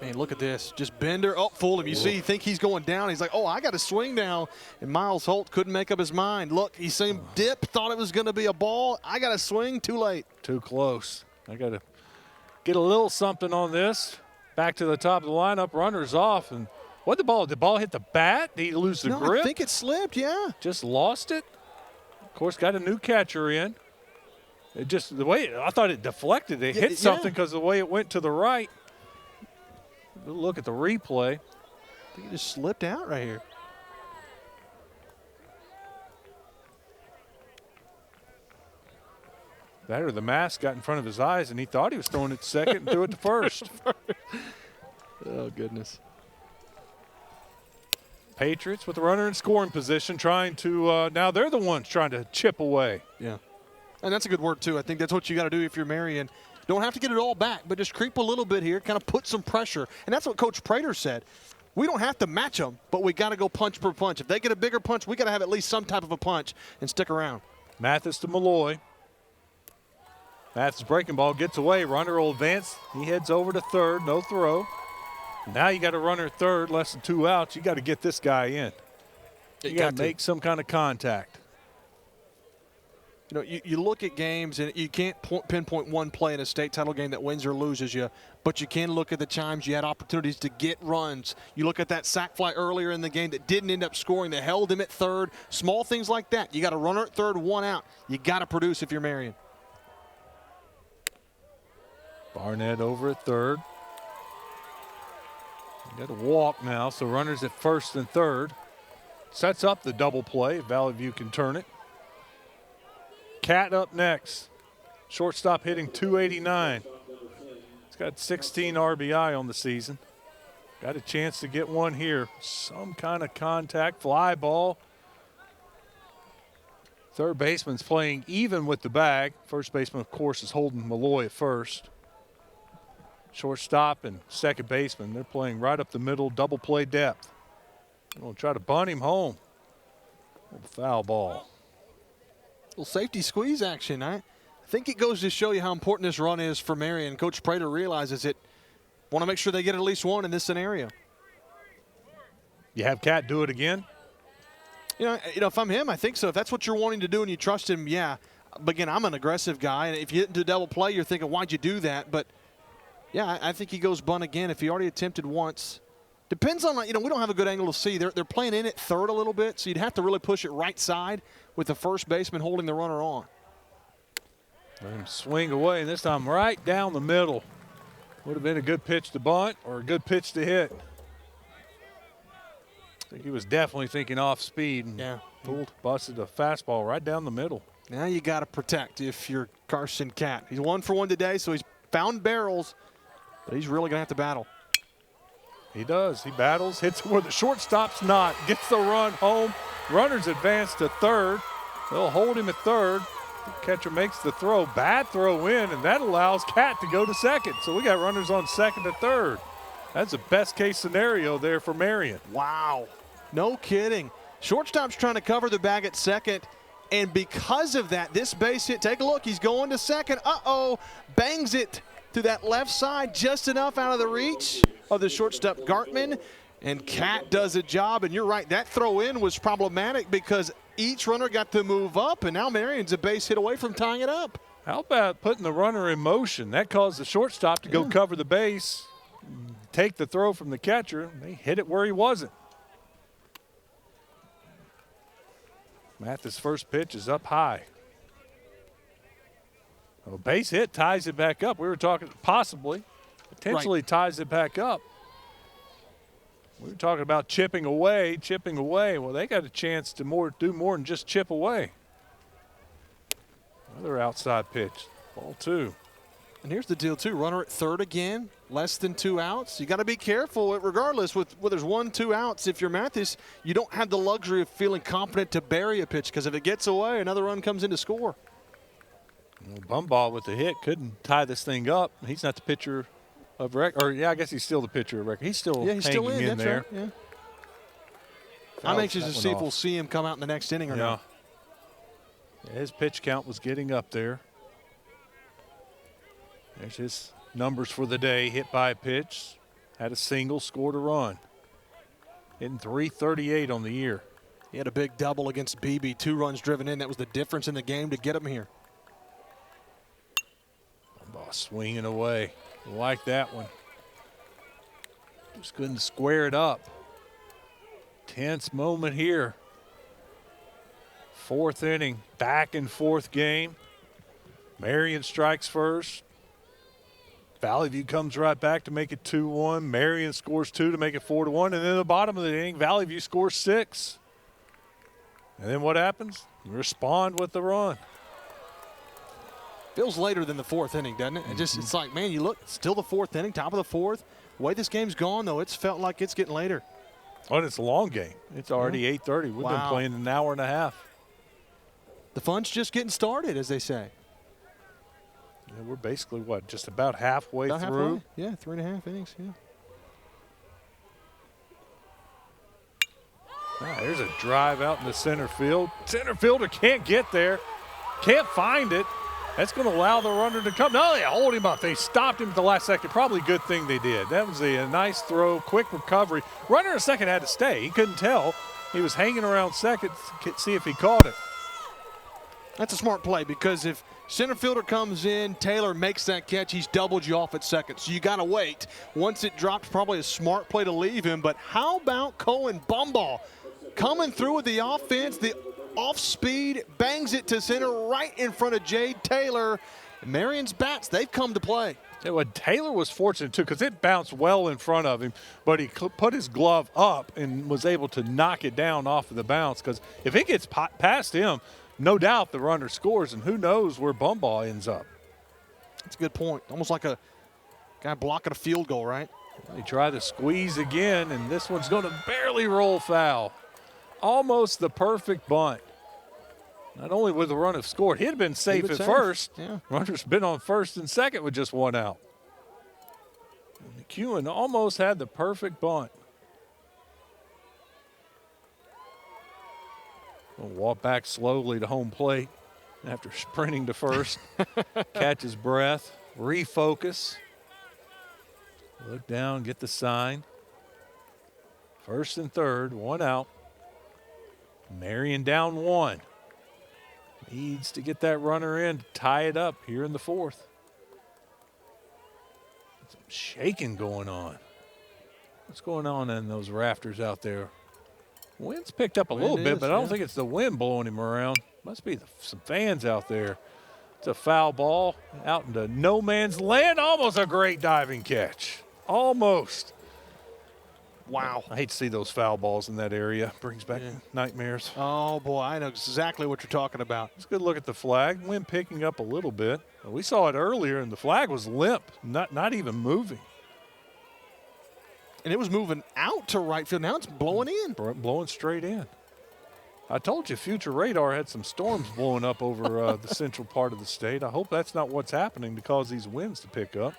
Man, look at this. Just Bender. Oh, fooled him. You see, you think he's going down. He's like, oh, I got to swing now. And Miles Holt couldn't make up his mind. Look, he seen him dip, thought it was going to be a ball. I got to swing. Too late. Too close. I got to get a little something on this. Back to the top of the lineup. Runners off. And what the ball? Did the ball hit the bat? Did he lose the grip? I think it slipped, yeah. Just lost it. Of course, got a new catcher in. It just, the way, I thought it deflected. It hit something because of the way it went to the right. Look at the replay. I think he just slipped out right here. That or the mask got in front of his eyes, and he thought he was throwing it to second and threw it to first. Oh, goodness. Patriots with the runner in scoring position trying to, now they're the ones trying to chip away. Yeah. And that's a good word, too. I think that's what you got to do if you're Marion. Don't have to get it all back, but just creep a little bit here, kind of put some pressure. And that's what Coach Prater said. We don't have to match them, but we got to go punch per punch. If they get a bigger punch, we got to have at least some type of a punch and stick around. Mathis to Malloy. Mathis breaking ball gets away. Runner will advance. He heads over to third. No throw. Now you got a runner at third, less than 2 outs. You got to get this guy in. You got to make some kind of contact. You know, you look at games, and you can't pinpoint one play in a state title game that wins or loses you, but you can look at the times you had opportunities to get runs. You look at that sac fly earlier in the game that didn't end up scoring, that held him at third. Small things like that. You got a runner at third, 1 out. You got to produce if you're Marion. Barnett over at third. You got a walk now, so runners at first and third. Sets up the double play. Valley View can turn it. Cat up next. Shortstop hitting .289. He's got 16 RBI on the season. Got a chance to get one here. Some kind of contact, fly ball. Third baseman's playing even with the bag. First baseman, of course, is holding Malloy at first. Shortstop and second baseman, they're playing right up the middle, double play depth. They're going to try to bunt him home. Foul ball. Little safety squeeze action. I think it goes to show you how important this run is for Marion. Coach Prater realizes it. Want to make sure they get at least one in this scenario. You have Cat do it again? You know, if I'm him, I think so. If that's what you're wanting to do and you trust him, yeah. But again, I'm an aggressive guy, and if you get into double play, you're thinking, why'd you do that? But yeah, I think he goes bunt again if he already attempted once. Depends on, we don't have a good angle to see. They're playing in at third a little bit, so you'd have to really push it right side with the first baseman holding the runner on. Let him swing away, and this time right down the middle. Would have been a good pitch to bunt or a good pitch to hit. I think he was definitely thinking off speed. And fooled, busted a fastball right down the middle. Now you got to protect if you're Carson Cat. He's 1 for 1 today, so he's found barrels, but he's really going to have to battle. He does. He battles, hits where the shortstop's not, gets the run home. Runners advance to third. They'll hold him at third. The catcher makes the throw. Bad throw in, and that allows Cat to go to second. So we got runners on second to third. That's a best-case scenario there for Marion. Wow. No kidding. Shortstop's trying to cover the bag at second, and because of that, this base hit, take a look, he's going to second. Uh-oh, bangs it to that left side just enough out of the reach of the shortstop Gartman, and Cat does a job. And you're right, that throw in was problematic because each runner got to move up, and now Marion's a base hit away from tying it up. How about putting the runner in motion? That caused the shortstop to go cover the base, take the throw from the catcher. They hit it where he wasn't. Mathis' first pitch is up high. A base hit ties it back up. We were talking potentially ties it back up. We were talking about chipping away. Well, they got a chance to do more than just chip away. Another outside pitch, ball 2. And here's the deal, too. Runner at third again, less than 2 outs. You got to be careful, regardless, with whether there's 1, 2 outs. If you're Mathis, you don't have the luxury of feeling confident to bury a pitch, because if it gets away, another run comes in to score. Bumball with the hit couldn't tie this thing up. He's not the pitcher of record. Or, I guess he's still the pitcher of record. He's still hanging still in that's there. Right, I'm anxious to see if we'll see him come out in the next inning or not. Yeah, his pitch count was getting up there. There's his numbers for the day. Hit by a pitch, had a single, scored a run. Hitting .338 on the year. He had a big double against BB, 2 runs driven in. That was the difference in the game to get him here. Swinging away. Like that one. Just couldn't square it up. Tense moment here. 4th inning, back and forth game. Marion strikes first. Valley View comes right back to make it 2-1. Marion scores 2 to make it 4-1. And then at the bottom of the inning, Valley View scores 6. And then what happens? You respond with the run. Feels later than the 4th inning, doesn't it? It's like, man, you look, still the 4th inning, top of the 4th. The way this game's gone, though, it's felt like it's getting later. Well, it's a long game. It's already 8:30. We've been playing an hour and a half. The fun's just getting started, as they say. Yeah, we're basically, just about halfway through? Halfway? Yeah, 3.5 innings, There's a drive out in the center field. Center fielder can't get there, can't find it. That's going to allow the runner to come. No, they hold him up. They stopped him at the last second. Probably a good thing they did. That was a nice throw, quick recovery. Runner at second had to stay. He couldn't tell. He was hanging around second to see if he caught it. That's a smart play because if center fielder comes in, Taylor makes that catch, he's doubled you off at second. So you got to wait. Once it dropped, probably a smart play to leave him. But how about Cohen Bumball coming through with the offense, the off speed, bangs it to center right in front of Jade Taylor. Marion's bats, they've come to play. Yeah, well, Taylor was fortunate, too, because it bounced well in front of him, but he put his glove up and was able to knock it down off of the bounce, because if it gets past him, no doubt the runner scores, and who knows where Bumball ends up. That's a good point. Almost like a guy blocking a field goal, right? They try to squeeze again, and this one's going to barely roll foul. Almost the perfect bunt. Not only would the runner have scored, he'd have been safe at first. Yeah. Runner's been on first and second with just one out. And McEwen almost had the perfect bunt. We'll walk back slowly to home plate after sprinting to first. Catch his breath, refocus. Look down, get the sign. First and third, one out. Marion down one. Needs to get that runner in to tie it up here in the fourth. Some shaking going on. What's going on in those rafters out there? Wind's picked up a little bit, but I don't think it's the wind blowing him around. Must be some fans out there. It's a foul ball out into no man's land. Almost a great diving catch. Almost. Wow. I hate to see those foul balls in that area. Brings back nightmares. Oh, boy, I know exactly what you're talking about. Let's go look at the flag. Wind picking up a little bit. We saw it earlier, and the flag was limp, not even moving. And it was moving out to right field. Now it's blowing in. Blowing straight in. I told you Future Radar had some storms blowing up over the central part of the state. I hope that's not what's happening to cause these winds to pick up.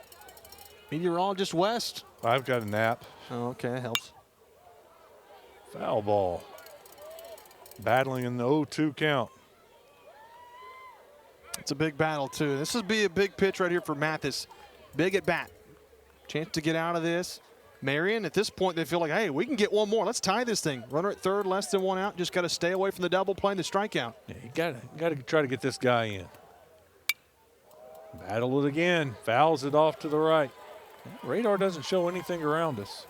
Meteorologist West. I've got a nap. Oh, okay, that helps. Foul ball. Battling in the 0-2 count. It's a big battle, too. This would be a big pitch right here for Mathis. Big at bat. Chance to get out of this. Marion, at this point, they feel like, hey, we can get one more. Let's tie this thing. Runner at third, less than one out. Just got to stay away from the double play and the strikeout. Yeah, you got to try to get this guy in. Battle it again. Fouls it off to the right. Radar doesn't show anything around us.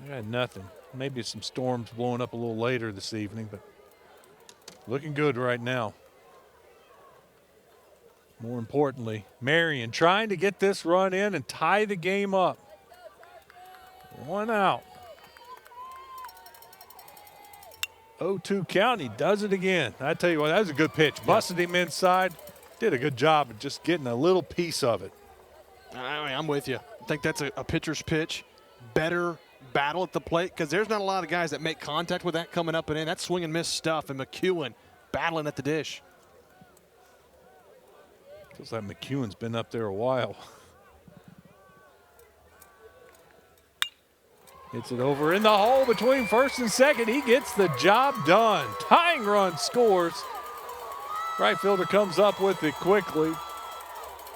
I got nothing. Maybe some storms blowing up a little later this evening, but looking good right now. More importantly, Marion trying to get this run in and tie the game up. One out. 0-2 count. He does it again. I tell you what, that was a good pitch. Busted him inside. Did a good job of just getting a little piece of it. I'm with you. I think that's a pitcher's pitch. Better battle at the plate because there's not a lot of guys that make contact with that coming up and in. That's swing and miss stuff. And McEwen battling at the dish. Feels like McEwen's been up there a while. Hits it over in the hole between first and second. He gets the job done. Tying run scores. Right fielder comes up with it quickly.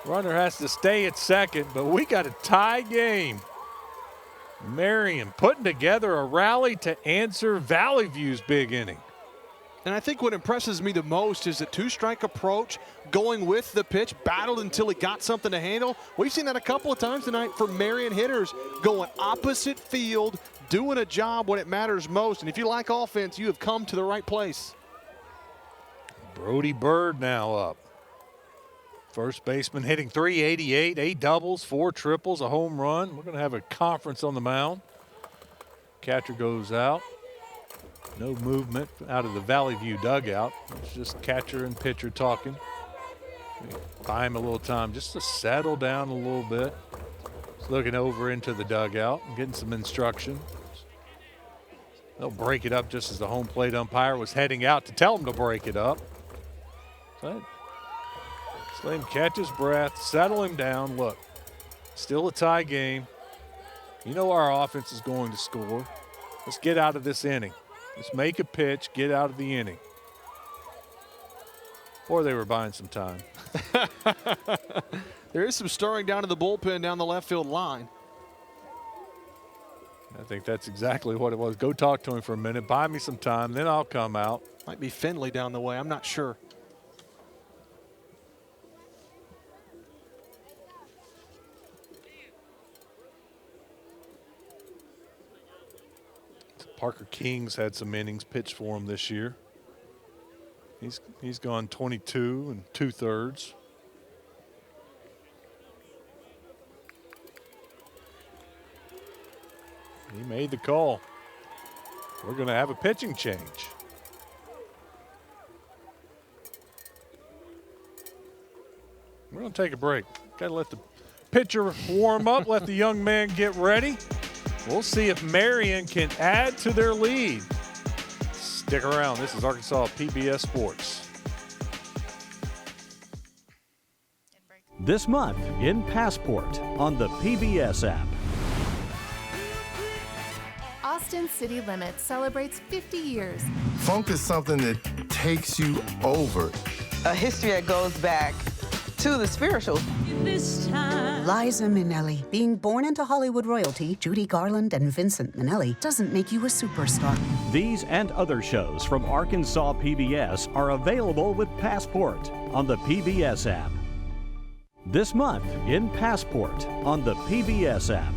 Runner has to stay at second, but we got a tie game. Marion putting together a rally to answer Valley View's big inning. And I think what impresses me the most is the two-strike approach, going with the pitch, battled until he got something to handle. We've seen that a couple of times tonight for Marion hitters, going opposite field, doing a job when it matters most. And if you like offense, you have come to the right place. Brody Bird now up. First baseman hitting .388, 8 doubles, 4 triples, a home run. We're going to have a conference on the mound. Catcher goes out. No movement out of the Valley View dugout. It's just catcher and pitcher talking. Buy him a little time just to settle down a little bit. He's looking over into the dugout and getting some instruction. They'll break it up just as the home plate umpire was heading out to tell him to break it up. So let him catch his breath, settle him down. Look, still a tie game. You know our offense is going to score. Let's get out of this inning. Let's make a pitch, get out of the inning. Or they were buying some time. There is some stirring down in the bullpen down the left field line. I think that's exactly what it was. Go talk to him for a minute, buy me some time, then I'll come out. Might be Finley down the way, I'm not sure. Parker King's had some innings pitched for him this year. He's gone 22 2/3. He made the call. We're going to have a pitching change. We're going to take a break. Got to let the pitcher warm up, let the young man get ready. We'll see if Marion can add to their lead. Stick around. This is Arkansas PBS Sports. This month in Passport on the PBS app. Austin City Limits celebrates 50 years. Funk is something that takes you over. A history that goes back to the spiritual. Liza Minnelli. Being born into Hollywood royalty, Judy Garland and Vincent Minnelli, doesn't make you a superstar. These and other shows from Arkansas PBS are available with Passport on the PBS app. This month in Passport on the PBS app.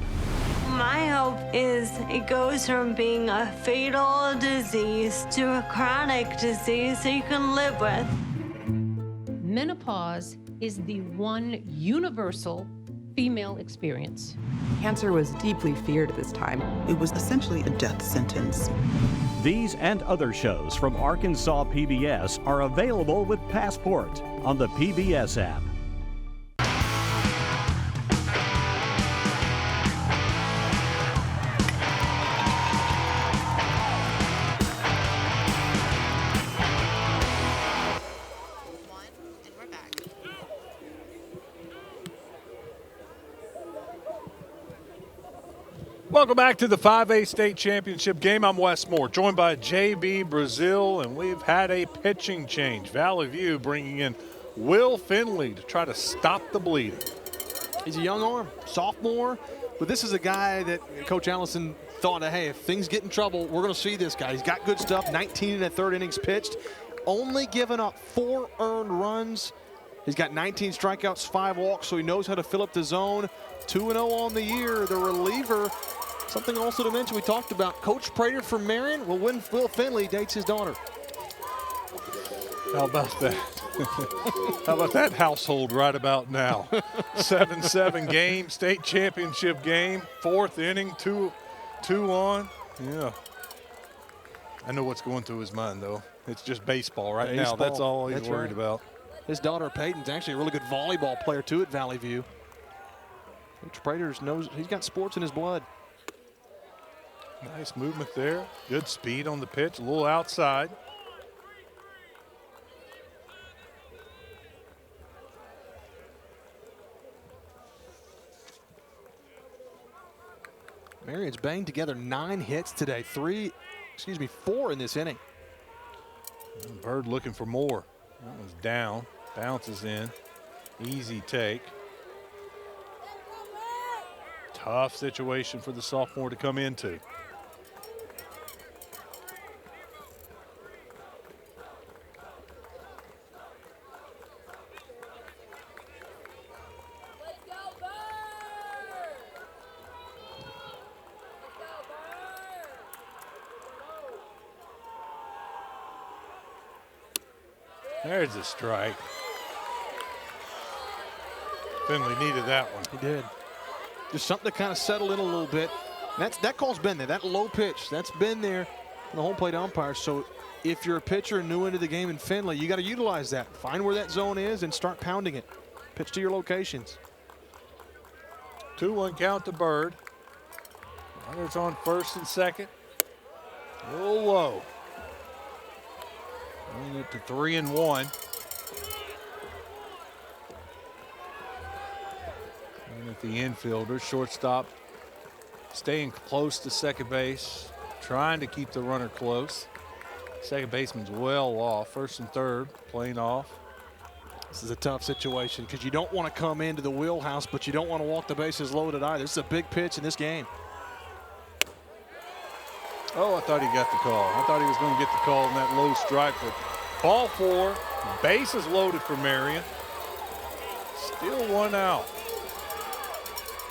My hope is it goes from being a fatal disease to a chronic disease that you can live with. Menopause is the one universal female experience. Cancer was deeply feared at this time. It was essentially a death sentence. These and other shows from Arkansas PBS are available with Passport on the PBS app. Welcome back to the 5A state championship game. I'm Wes Moore, joined by JB Brazil, and we've had a pitching change. Valley View bringing in Will Finley to try to stop the bleeding. He's a young arm, sophomore, but this is a guy that Coach Allison thought, hey, if things get in trouble, we're going to see this guy. He's got good stuff, 19 1/3 innings pitched, only given up 4 earned runs. He's got 19 strikeouts, 5 walks, so he knows how to fill up the zone. 2-0 on the year, the reliever. Something also to mention, we talked about Coach Prater from Marion. Well, when Will Finley dates his daughter. How about that? How about that household right about now? 7-7 game, state championship game, 4th inning, 2-on. Yeah. I know what's going through his mind, though. It's just baseball right now. That's all he's worried about. His daughter Peyton's actually a really good volleyball player, too, at Valley View. Coach Prater knows he's got sports in his blood. Nice movement there. Good speed on the pitch, a little outside. Marion's banged together 9 hits today, 4 in this inning. Bird looking for more. That one's down, bounces in, easy take. Tough situation for the sophomore to come into. There's a strike. Finley needed that one. He did. Just something to kind of settle in a little bit. That call's been there. That low pitch, that's been there on the home plate umpire. So if you're a pitcher new into the game in Finley, you got to utilize that. Find where that zone is and start pounding it. Pitch to your locations. 2-1 count to Bird. Runners on first and second. A little low. Bringing it to 3-1. And at the infielder, shortstop staying close to second base, trying to keep the runner close. Second baseman's well off. First and third playing off. This is a tough situation because you don't want to come into the wheelhouse, but you don't want to walk the bases loaded either. This is a big pitch in this game. Oh, I thought he got the call. I thought he was going to get the call in that low strike, but ball 4, bases loaded for Marion. Still 1 out.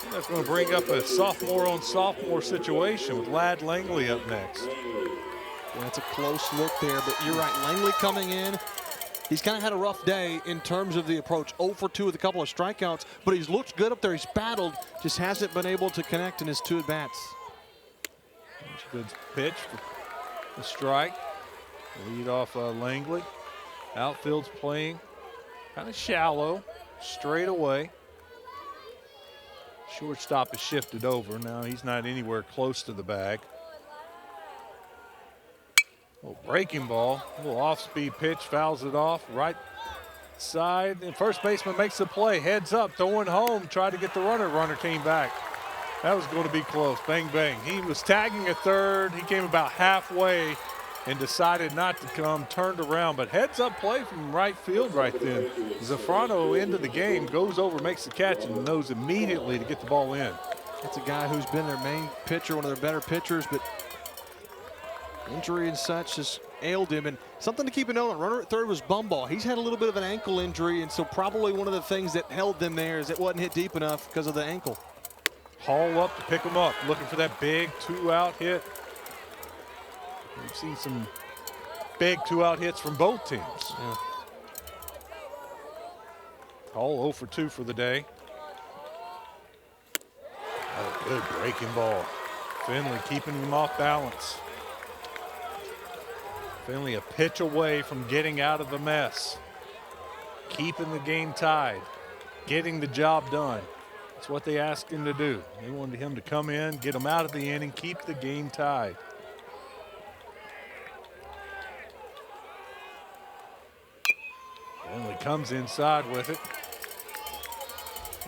And that's going to bring up a sophomore-on-sophomore situation with Ladd Langley up next. Yeah, that's a close look there, but you're right. Langley coming in. He's kind of had a rough day in terms of the approach. 0 for 2 with a couple of strikeouts, but he's looked good up there. He's battled, just hasn't been able to connect in his 2 at-bats. That's a good pitch for the strike. Lead off Langley. Outfield's playing kind of shallow, straight away. Shortstop is shifted over. Now he's not anywhere close to the bag. Oh, breaking ball, a little off-speed pitch, fouls it off, right side, and first baseman makes the play, heads up, throwing home, tried to get the runner came back. That was going to be close, bang, bang. He was tagging at third, he came about halfway and decided not to come, turned around, but heads up play from right field right then. Zafrano into the game, goes over, makes the catch, and knows immediately to get the ball in. That's a guy who's been their main pitcher, one of their better pitchers, but injury and such has ailed him. And something to keep a note on, runner at third was Bumball. He's had a little bit of an ankle injury, and so probably one of the things that held them there is it wasn't hit deep enough because of the ankle. Haul up to pick him up, looking for that big 2-out hit. We've seen some big 2-out hits from both teams. Yeah. Hall 0 for 2 for the day. Oh, good breaking ball. Finley keeping him off balance. Finley a pitch away from getting out of the mess. Keeping the game tied. Getting the job done. That's what they asked him to do. They wanted him to come in, get him out of the inning, keep the game tied. Finley comes inside with it.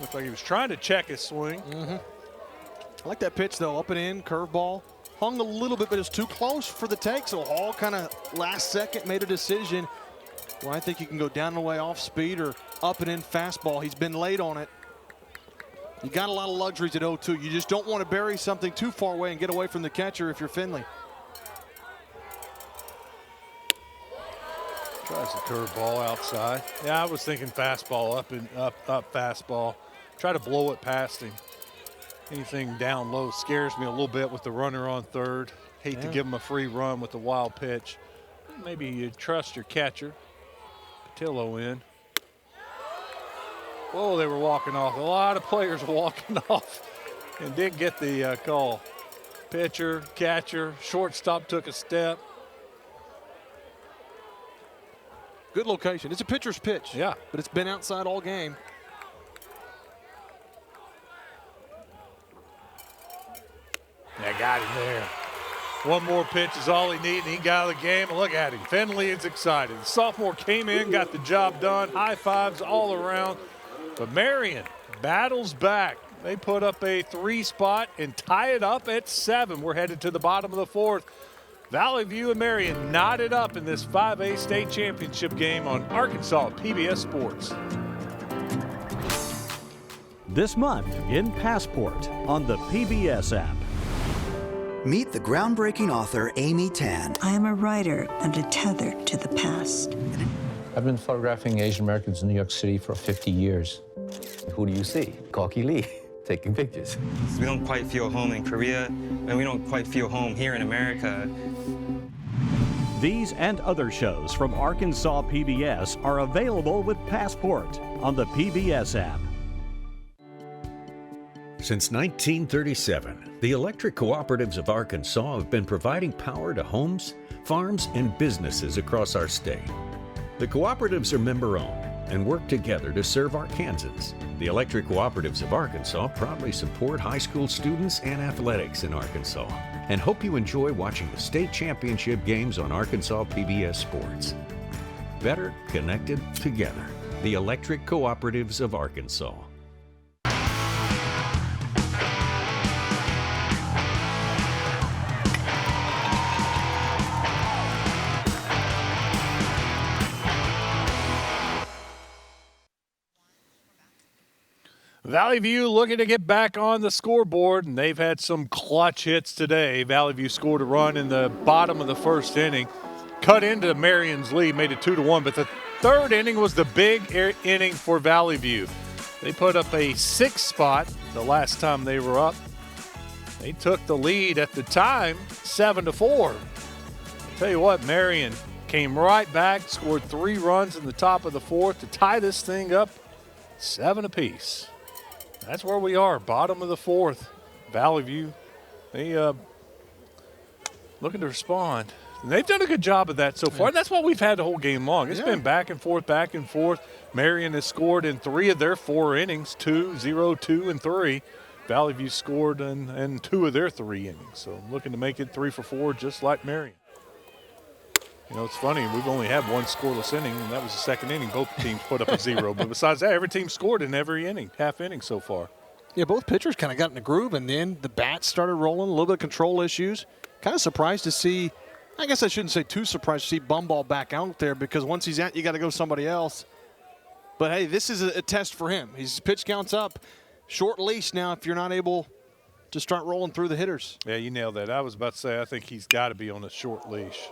Looked like he was trying to check his swing. I like that pitch, though. Up and in, curveball. Hung a little bit, but it's too close for the take. So Hall kind of last second made a decision. Well, I think you can go down and away off speed or up and in fastball. He's been late on it. You got a lot of luxuries at 0-2. You just don't want to bury something too far away and get away from the catcher if you're Finley. Tries the curveball outside. Yeah, I was thinking fastball, up fastball. Try to blow it past him. Anything down low scares me a little bit with the runner on third. Hate to give him a free run with the wild pitch. Maybe you trust your catcher. Patillo in. Whoa, they were walking off. A lot of players walking off and did get the call. Pitcher, catcher, shortstop took a step. Good location. It's a pitcher's pitch. Yeah. But it's been outside all game. They got him there. One more pitch is all he needed, and he got out of the game. Look at him. Finley is excited. The sophomore came in, got the job done. High fives all around. But Marion battles back. They put up a 3-spot and tie it up at 7. We're headed to the bottom of the 4th. Valley View and Marion knotted up in this 5A state championship game on Arkansas PBS Sports. This month in Passport on the PBS app. Meet the groundbreaking author Amy Tan. I am a writer and tethered to the past. I've been photographing Asian Americans in New York City for 50 years. Who do you see? Corky Lee, taking pictures. We don't quite feel home in Korea, and we don't quite feel home here in America. These and other shows from Arkansas PBS are available with Passport on the PBS app. Since 1937, the electric cooperatives of Arkansas have been providing power to homes, farms, and businesses across our state. The cooperatives are member-owned and work together to serve Arkansans. The electric cooperatives of Arkansas proudly support high school students and athletics in Arkansas and hope you enjoy watching the state championship games on Arkansas PBS Sports. Better connected together. The electric cooperatives of Arkansas. Valley View looking to get back on the scoreboard, and they've had some clutch hits today. Valley View scored a run in the bottom of the first inning, cut into Marion's lead, made it 2-1, but the third inning was the big inning for Valley View. They put up a 6 spot the last time they were up. They took the lead at the time, 7-4. I'll tell you what, Marion came right back, scored 3 runs in the top of the fourth to tie this thing up 7 apiece. That's where we are, bottom of the fourth. Valley View, they looking to respond. And they've done a good job of that so far. And that's what we've had the whole game long. It's been back and forth, back and forth. Marion has scored in 3 of their 4 innings, 2, 0, 2, and 3. Valley View scored in 2 of their 3 innings. So looking to make it 3 for 4, just like Marion. You know, it's funny, we've only had 1 scoreless inning, and that was the second inning. Both teams put up a 0. But besides that, every team scored in every inning, half inning so far. Yeah, both pitchers kind of got in the groove, and then the bats started rolling, a little bit of control issues. Kind of surprised to see, I guess I shouldn't say too surprised to see Bumball back out there, because once he's out, you got to go somebody else. But, hey, this is a test for him. His pitch count's up. Short leash now if you're not able to start rolling through the hitters. Yeah, you nailed that. I was about to say I think he's got to be on a short leash.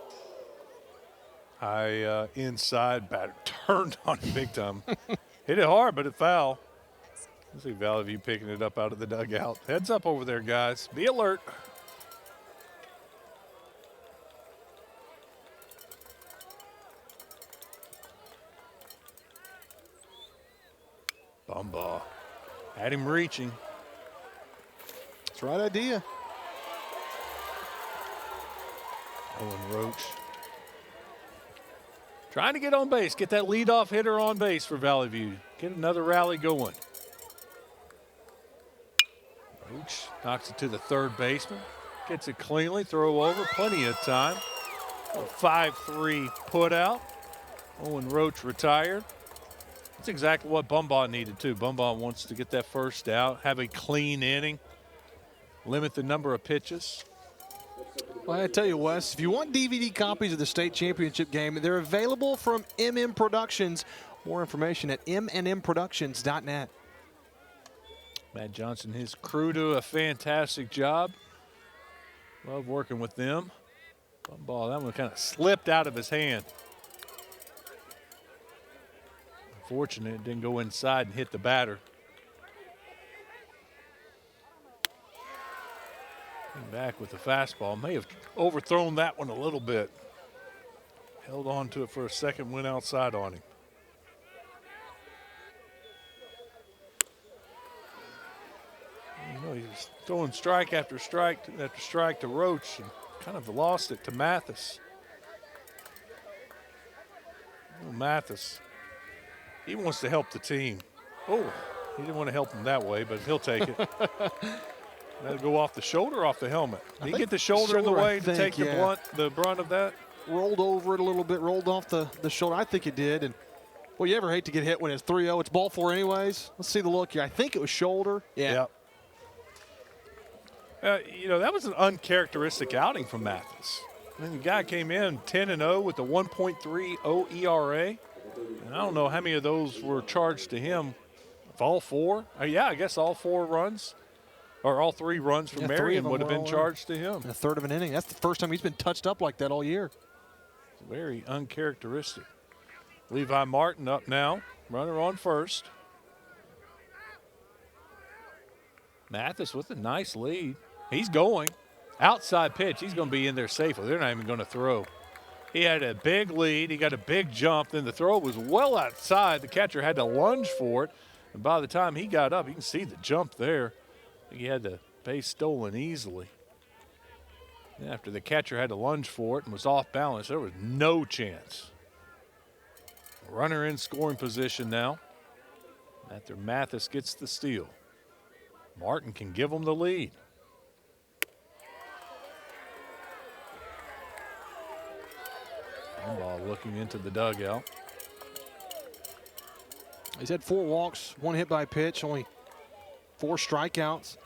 High inside, batter turned on him big time. Hit it hard, but it foul. Let's see Valley View picking it up out of the dugout. Heads up over there, guys. Be alert. Bumball. Had him reaching. That's the right idea. Owen Roach. Trying to get on base, get that leadoff hitter on base for Valley View. Get another rally going. Roach knocks it to the third baseman. Gets it cleanly, throw over, plenty of time. A 5-3 put out. Owen Roach retired. That's exactly what Bumball needed too. Bumball wants to get that first out, have a clean inning, limit the number of pitches. Well, I tell you, Wes, if you want DVD copies of the state championship game, they're available from MM Productions. More information at mnmproductions.net. Matt Johnson, his crew do a fantastic job. Love working with them. Bumball, that one kind of slipped out of his hand. Unfortunate it didn't go inside and hit the batter. Back with the fastball. May have overthrown that one a little bit. Held on to it for a second, went outside on him. You know, he was throwing strike after strike to Roach and kind of lost it to Mathis. Oh, Mathis, he wants to help the team. Oh, he didn't want to help him that way, but he'll take it. That'll go off the shoulder, off the helmet. Did he get the shoulder in the way to take the brunt of that? Rolled over it a little bit, rolled off the shoulder. I think it did. And, well, you ever hate to get hit when it's 3-0. It's ball 4 anyways. Let's see the look here. I think it was shoulder. Yeah. You know, that was an uncharacteristic outing from Mathis. I mean, the guy came in 10-0 with a 1.30 ERA. And I don't know how many of those were charged to him. If all 4? Yeah, I guess all 4 runs. Or all 3 runs from Marion would have been charged to him. A third of an inning. That's the first time he's been touched up like that all year. Very uncharacteristic. Levi Martin up now. Runner on first. Mathis with a nice lead. He's going. Outside pitch. He's going to be in there safely. They're not even going to throw. He had a big lead. He got a big jump. Then the throw was well outside. The catcher had to lunge for it. And by the time he got up, you can see the jump there. He had the base stolen easily. And after the catcher had to lunge for it and was off balance, there was no chance. Runner in scoring position now. After Mathis gets the steal. Martin can give him the lead. Ball looking into the dugout. He's had 4 walks, 1 hit by pitch, only 4 strikeouts.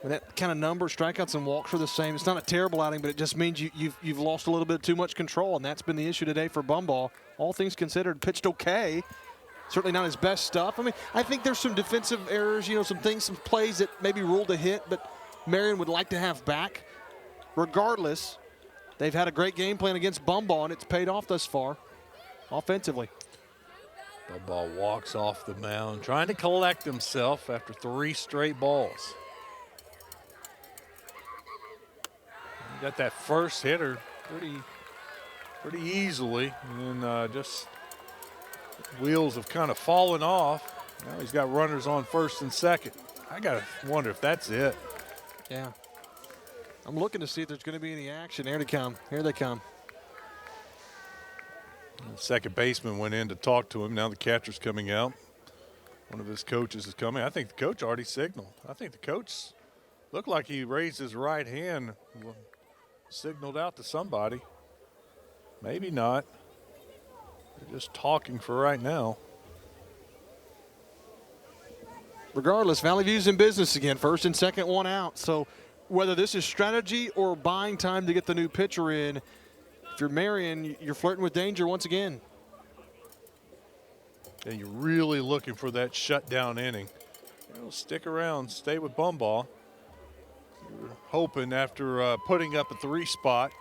And that kind of number, strikeouts and walks are the same. It's not a terrible outing, but it just means you've lost a little bit too much control, and that's been the issue today for Bumball. All things considered, pitched okay. Certainly not his best stuff. I mean, I think there's some defensive errors, some things, some plays that maybe ruled a hit, but Marion would like to have back. Regardless, they've had a great game plan against Bumball, and it's paid off thus far offensively. Bumball walks off the mound, trying to collect himself after 3 straight balls. He got that first hitter pretty easily, and then just wheels have kind of fallen off. Now he's got runners on first and second. I got to wonder if that's it. Yeah. I'm looking to see if there's going to be any action. Here they come. Here they come. The second baseman went in to talk to him. Now the catcher's coming out. One of his coaches is coming. I think the coach already signaled. I think the coach looked like he raised his right hand, signaled out to somebody. Maybe not. They're just talking for right now. Regardless, Valley View's in business again. First and second, one out. So whether this is strategy or buying time to get the new pitcher in, if you're Marion, you're flirting with danger once again. And you're really looking for that shutdown inning. Stick around, stay with Bumball. You're hoping after putting up a 3 spot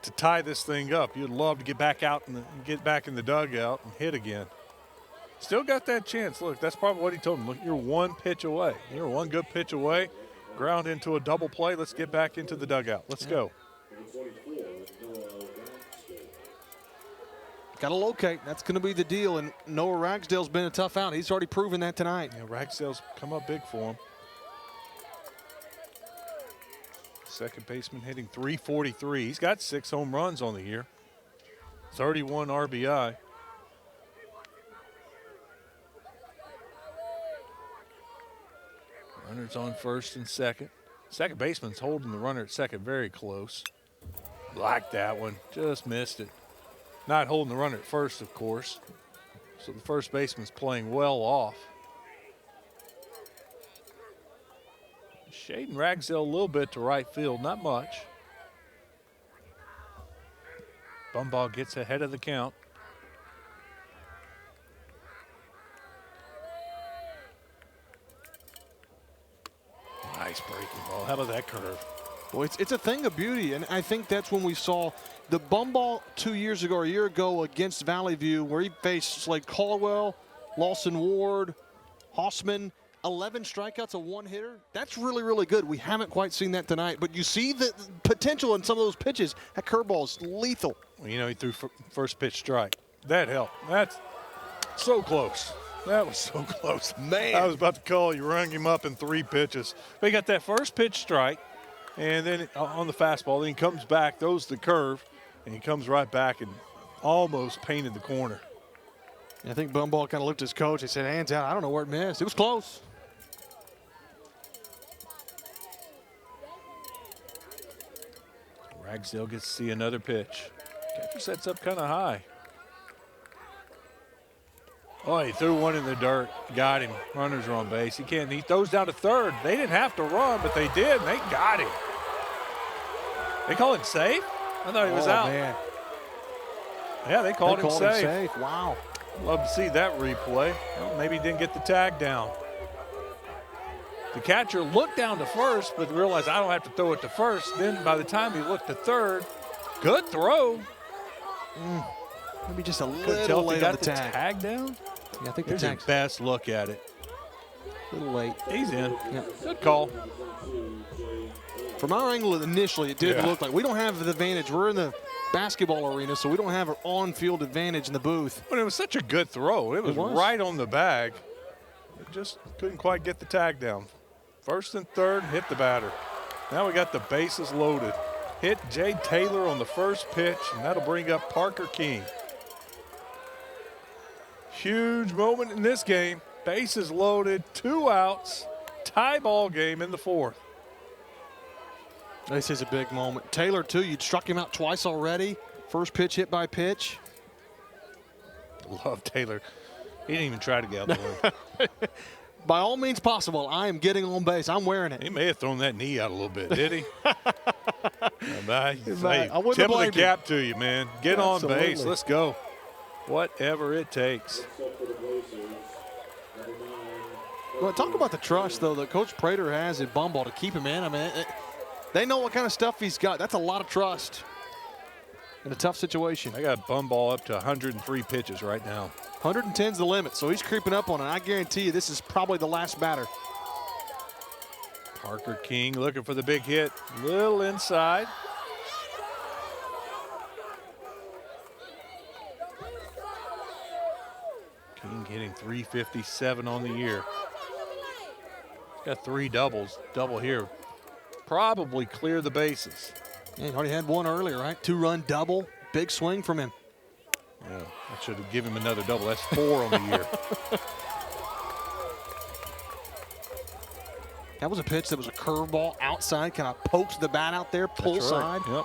to tie this thing up. You'd love to get back out and get back in the dugout and hit again. Still got that chance. Look, that's probably what he told him. Look, you're 1 pitch away. You're 1 good pitch away. Ground into a double play. Let's get back into the dugout. Let's go. Got to locate. That's going to be the deal. And Noah Ragsdale's been a tough out. He's already proven that tonight. Yeah, Ragsdale's come up big for him. Second baseman hitting .343. He's got 6 home runs on the year. 31 RBI. Runners on first and second. Second baseman's holding the runner at second very close. Like that one. Just missed it. Not holding the runner at first, of course. So the first baseman's playing well off. Shading Ragsdale a little bit to right field, not much. Bumball gets ahead of the count. Nice breaking ball. How about that curve? Well, it's a thing of beauty, and I think that's when we saw the Bumball 2 years ago, or a year ago, against Valley View, where he faced Slade Caldwell, Lawson Ward, Hossman, 11 strikeouts, a 1-hitter. That's really, really good. We haven't quite seen that tonight, but you see the potential in some of those pitches. That curveball is lethal. Well, he threw first pitch strike. That helped. That's so close. That was so close. Man. I was about to call you, rung him up in 3 pitches. But he got that first pitch strike, and then on the fastball, then he comes back, throws the curve, and he comes right back and almost painted the corner. I think Bumball kind of looked at his coach. He said, hands out. I don't know where it missed. It was close. Ragsdale gets to see another pitch. Catcher sets up kind of high. Oh, he threw one in the dirt. Got him. Runners are on base. He throws down to third. They didn't have to run, but they did, and they got him. They call it safe? I thought he was out. Man. Yeah, they called him safe. Wow. Love to see that replay. Well, maybe he didn't get the tag down. The catcher looked down to first, but realized I don't have to throw it to first. Then by the time he looked to third, good throw. Maybe just a little late on the tag. Tag down? Yeah, I think Here's the tag's his best look at it. a little late. He's in. Yeah. Good call. From our angle initially, it did look like we don't have the advantage. We're in the basketball arena, so we don't have an on-field advantage in the booth. But it was such a good throw. It was right on the bag. It just couldn't quite get the tag down. First and third, hit the batter. Now we got the bases loaded. Hit Jay Taylor on the first pitch, and that'll bring up Parker King. Huge moment in this game. Bases loaded, 2 outs, tie ball game in the 4th. This is a big moment. Taylor, too, you struck him out twice already. First pitch hit by pitch. Love Taylor. He didn't even try to get out the way. By all means possible, I am getting on base. I'm wearing it. He may have thrown that knee out a little bit, did he? I Tip of the cap to you, man. Get on base. Let's go. Whatever it takes. Well, talk about the trust, though, that Coach Prater has in Bumball to keep him in. I mean, they know what kind of stuff he's got. That's a lot of trust in a tough situation. I got Bumball up to 103 pitches right now. 110's the limit, so he's creeping up on it. I guarantee you this is probably the last batter. Parker King looking for the big hit. Little inside. King hitting 357 on the year. He's got 3 doubles. Double here. Probably clear the bases. Yeah, he already had one earlier, right? 2-run double. Big swing from him. Yeah, I should have given him another double. That's 4 on the year. That was a pitch that was a curveball outside, kind of pokes the bat out there, pull side. Yep.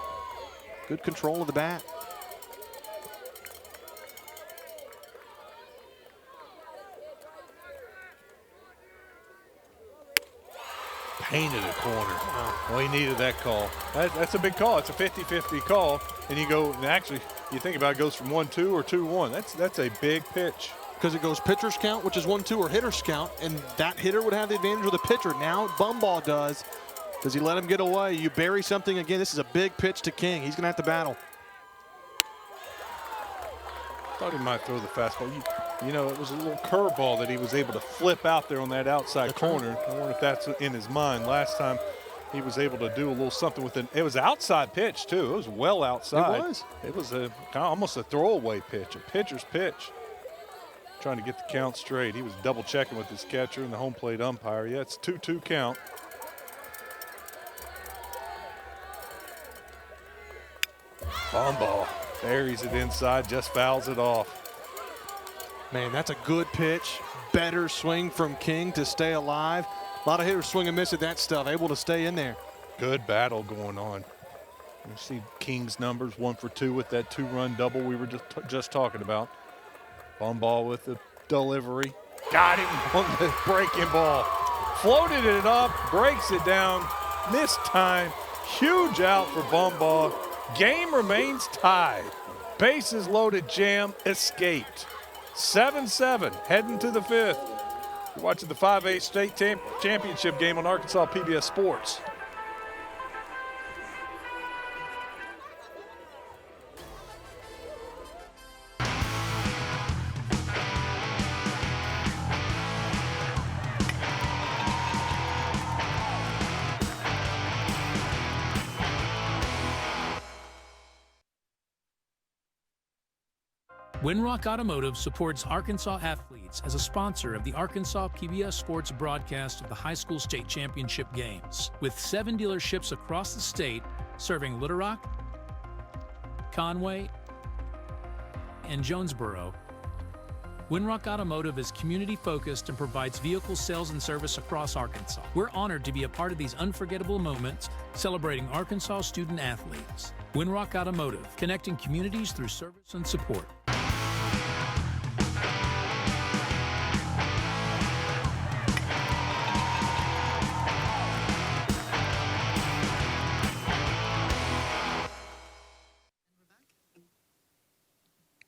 Good control of the bat. Painted a corner. Well, he needed that call. That's a big call. It's a 50-50 call. And you go, and actually, you think about it, goes from 1-2 or 2-1. That's a big pitch. Because it goes pitcher's count, which is 1-2, or hitter's count, and that hitter would have the advantage of the pitcher. Now Bumball does. Does he let him get away? You bury something again. This is a big pitch to King. He's going to have to battle. Thought he might throw the fastball. You know, it was a little curveball that he was able to flip out there on that outside corner. I wonder if that's in his mind. Last time he was able to do a little something with it. It was an outside pitch, too. It was well outside. It was. It was a kind of almost a throwaway pitch, a pitcher's pitch. Trying to get the count straight. He was double checking with his catcher and the home plate umpire. Yeah, it's 2-2 count. Bumball buries it inside, just fouls it off. Man, that's a good pitch. Better swing from King to stay alive. A lot of hitters swing and miss at that stuff, able to stay in there. Good battle going on. You see King's numbers, 1 for 2 with that 2-run double we were just talking about. Bumball with the delivery. Got him on the breaking ball. Floated it up, breaks it down. Missed time. Huge out for Bumball. Game remains tied. Bases loaded jam escaped. 7-7 heading to the 5th. You're watching the 5A state championship game on Arkansas PBS Sports. Winrock Automotive supports Arkansas athletes as a sponsor of the Arkansas PBS Sports broadcast of the high school state championship games, with 7 dealerships across the state serving Little Rock, Conway, and Jonesboro. Winrock Automotive is community-focused and provides vehicle sales and service across Arkansas. We're honored to be a part of these unforgettable moments celebrating Arkansas student athletes. Winrock Automotive, connecting communities through service and support.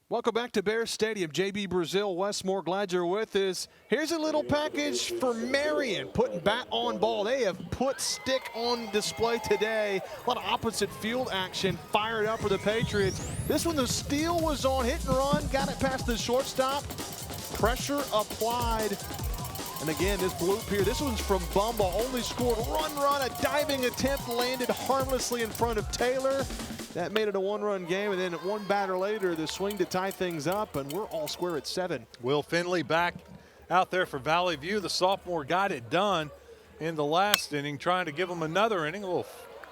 Welcome back to Bears Stadium. JB Brazil, Westmore, glad you're with us. Here's a little package for Marion, putting bat on ball. They have put stick on display today. A lot of opposite field action fired up for the Patriots. This one, the steal was on, hit and run, got it past the shortstop. Pressure applied. And again, this bloop here, this one's from Bumball. Only scored one run, a diving attempt landed harmlessly in front of Taylor. That made it a 1-run game, and then one batter later, the swing to tie things up, and we're all square at 7. Will Finley back out there for Valley View. The sophomore got it done in the last inning, trying to give him another inning. A little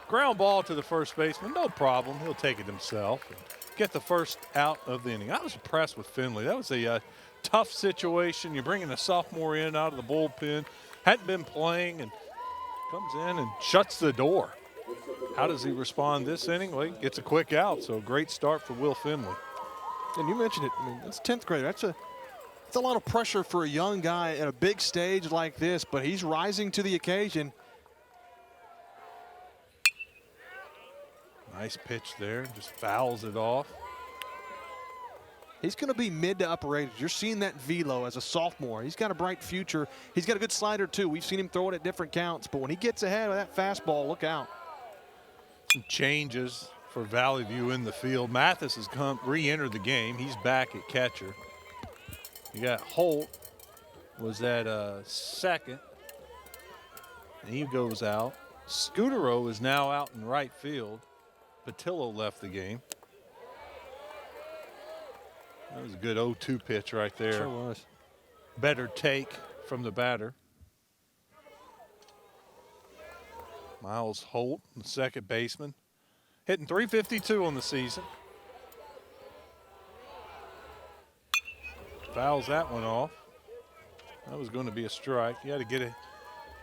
ground ball to the first baseman, no problem. He'll take it himself and get the first out of the inning. I was impressed with Finley. That was a tough situation. You're bringing a sophomore in out of the bullpen, hadn't been playing, and comes in and shuts the door. How does he respond this inning? Well, he gets a quick out, so a great start for Will Finley. And you mentioned it, I mean, that's 10th grade. That's a lot of pressure for a young guy at a big stage like this, but he's rising to the occasion. Nice pitch there, just fouls it off. He's going to be mid to upper 80s. You're seeing that velo as a sophomore. He's got a bright future. He's got a good slider, too. We've seen him throw it at different counts, but when he gets ahead of that fastball, look out. Some changes for Valley View in the field. Mathis has re-entered the game. He's back at catcher. You got Holt was at second, and he goes out. Scutero is now out in right field. Patillo left the game. That was a good 0-2 pitch right there. Sure was. Better take from the batter. Miles Holt, the second baseman, hitting .352 on the season. Fouls that one off. That was going to be a strike. He had to get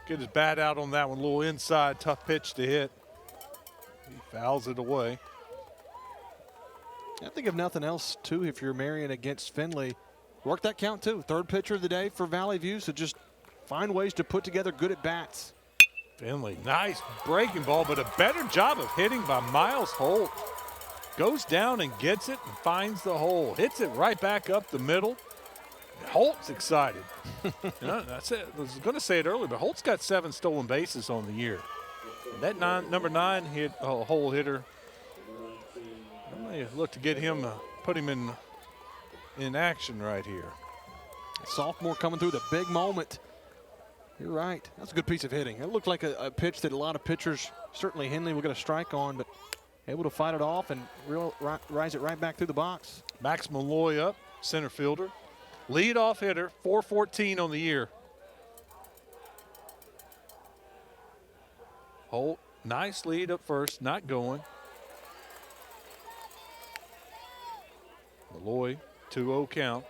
his bat out on that one. A little inside, tough pitch to hit. He fouls it away. I think if nothing else, too, if you're Marion against Findlay, work that count, too. Third pitcher of the day for Valley View, so just find ways to put together good at-bats. Findlay, nice breaking ball, but a better job of hitting by Miles Holt. Goes down and gets it and finds the hole. Hits it right back up the middle. Holt's excited. That's it. I was going to say it earlier, but Holt's got 7 stolen bases on the year. That number 9 hit hole hitter. I may look to get him, put him in action right here. Sophomore coming through the big moment. You're right. That's a good piece of hitting. It looked like a pitch that a lot of pitchers, certainly Henley, will get a strike on, but able to fight it off and rise it right back through the box. Max Malloy up, center fielder. Leadoff hitter, .414 on the year. Holt, nice lead up first, not going. Malloy, 2-0 count.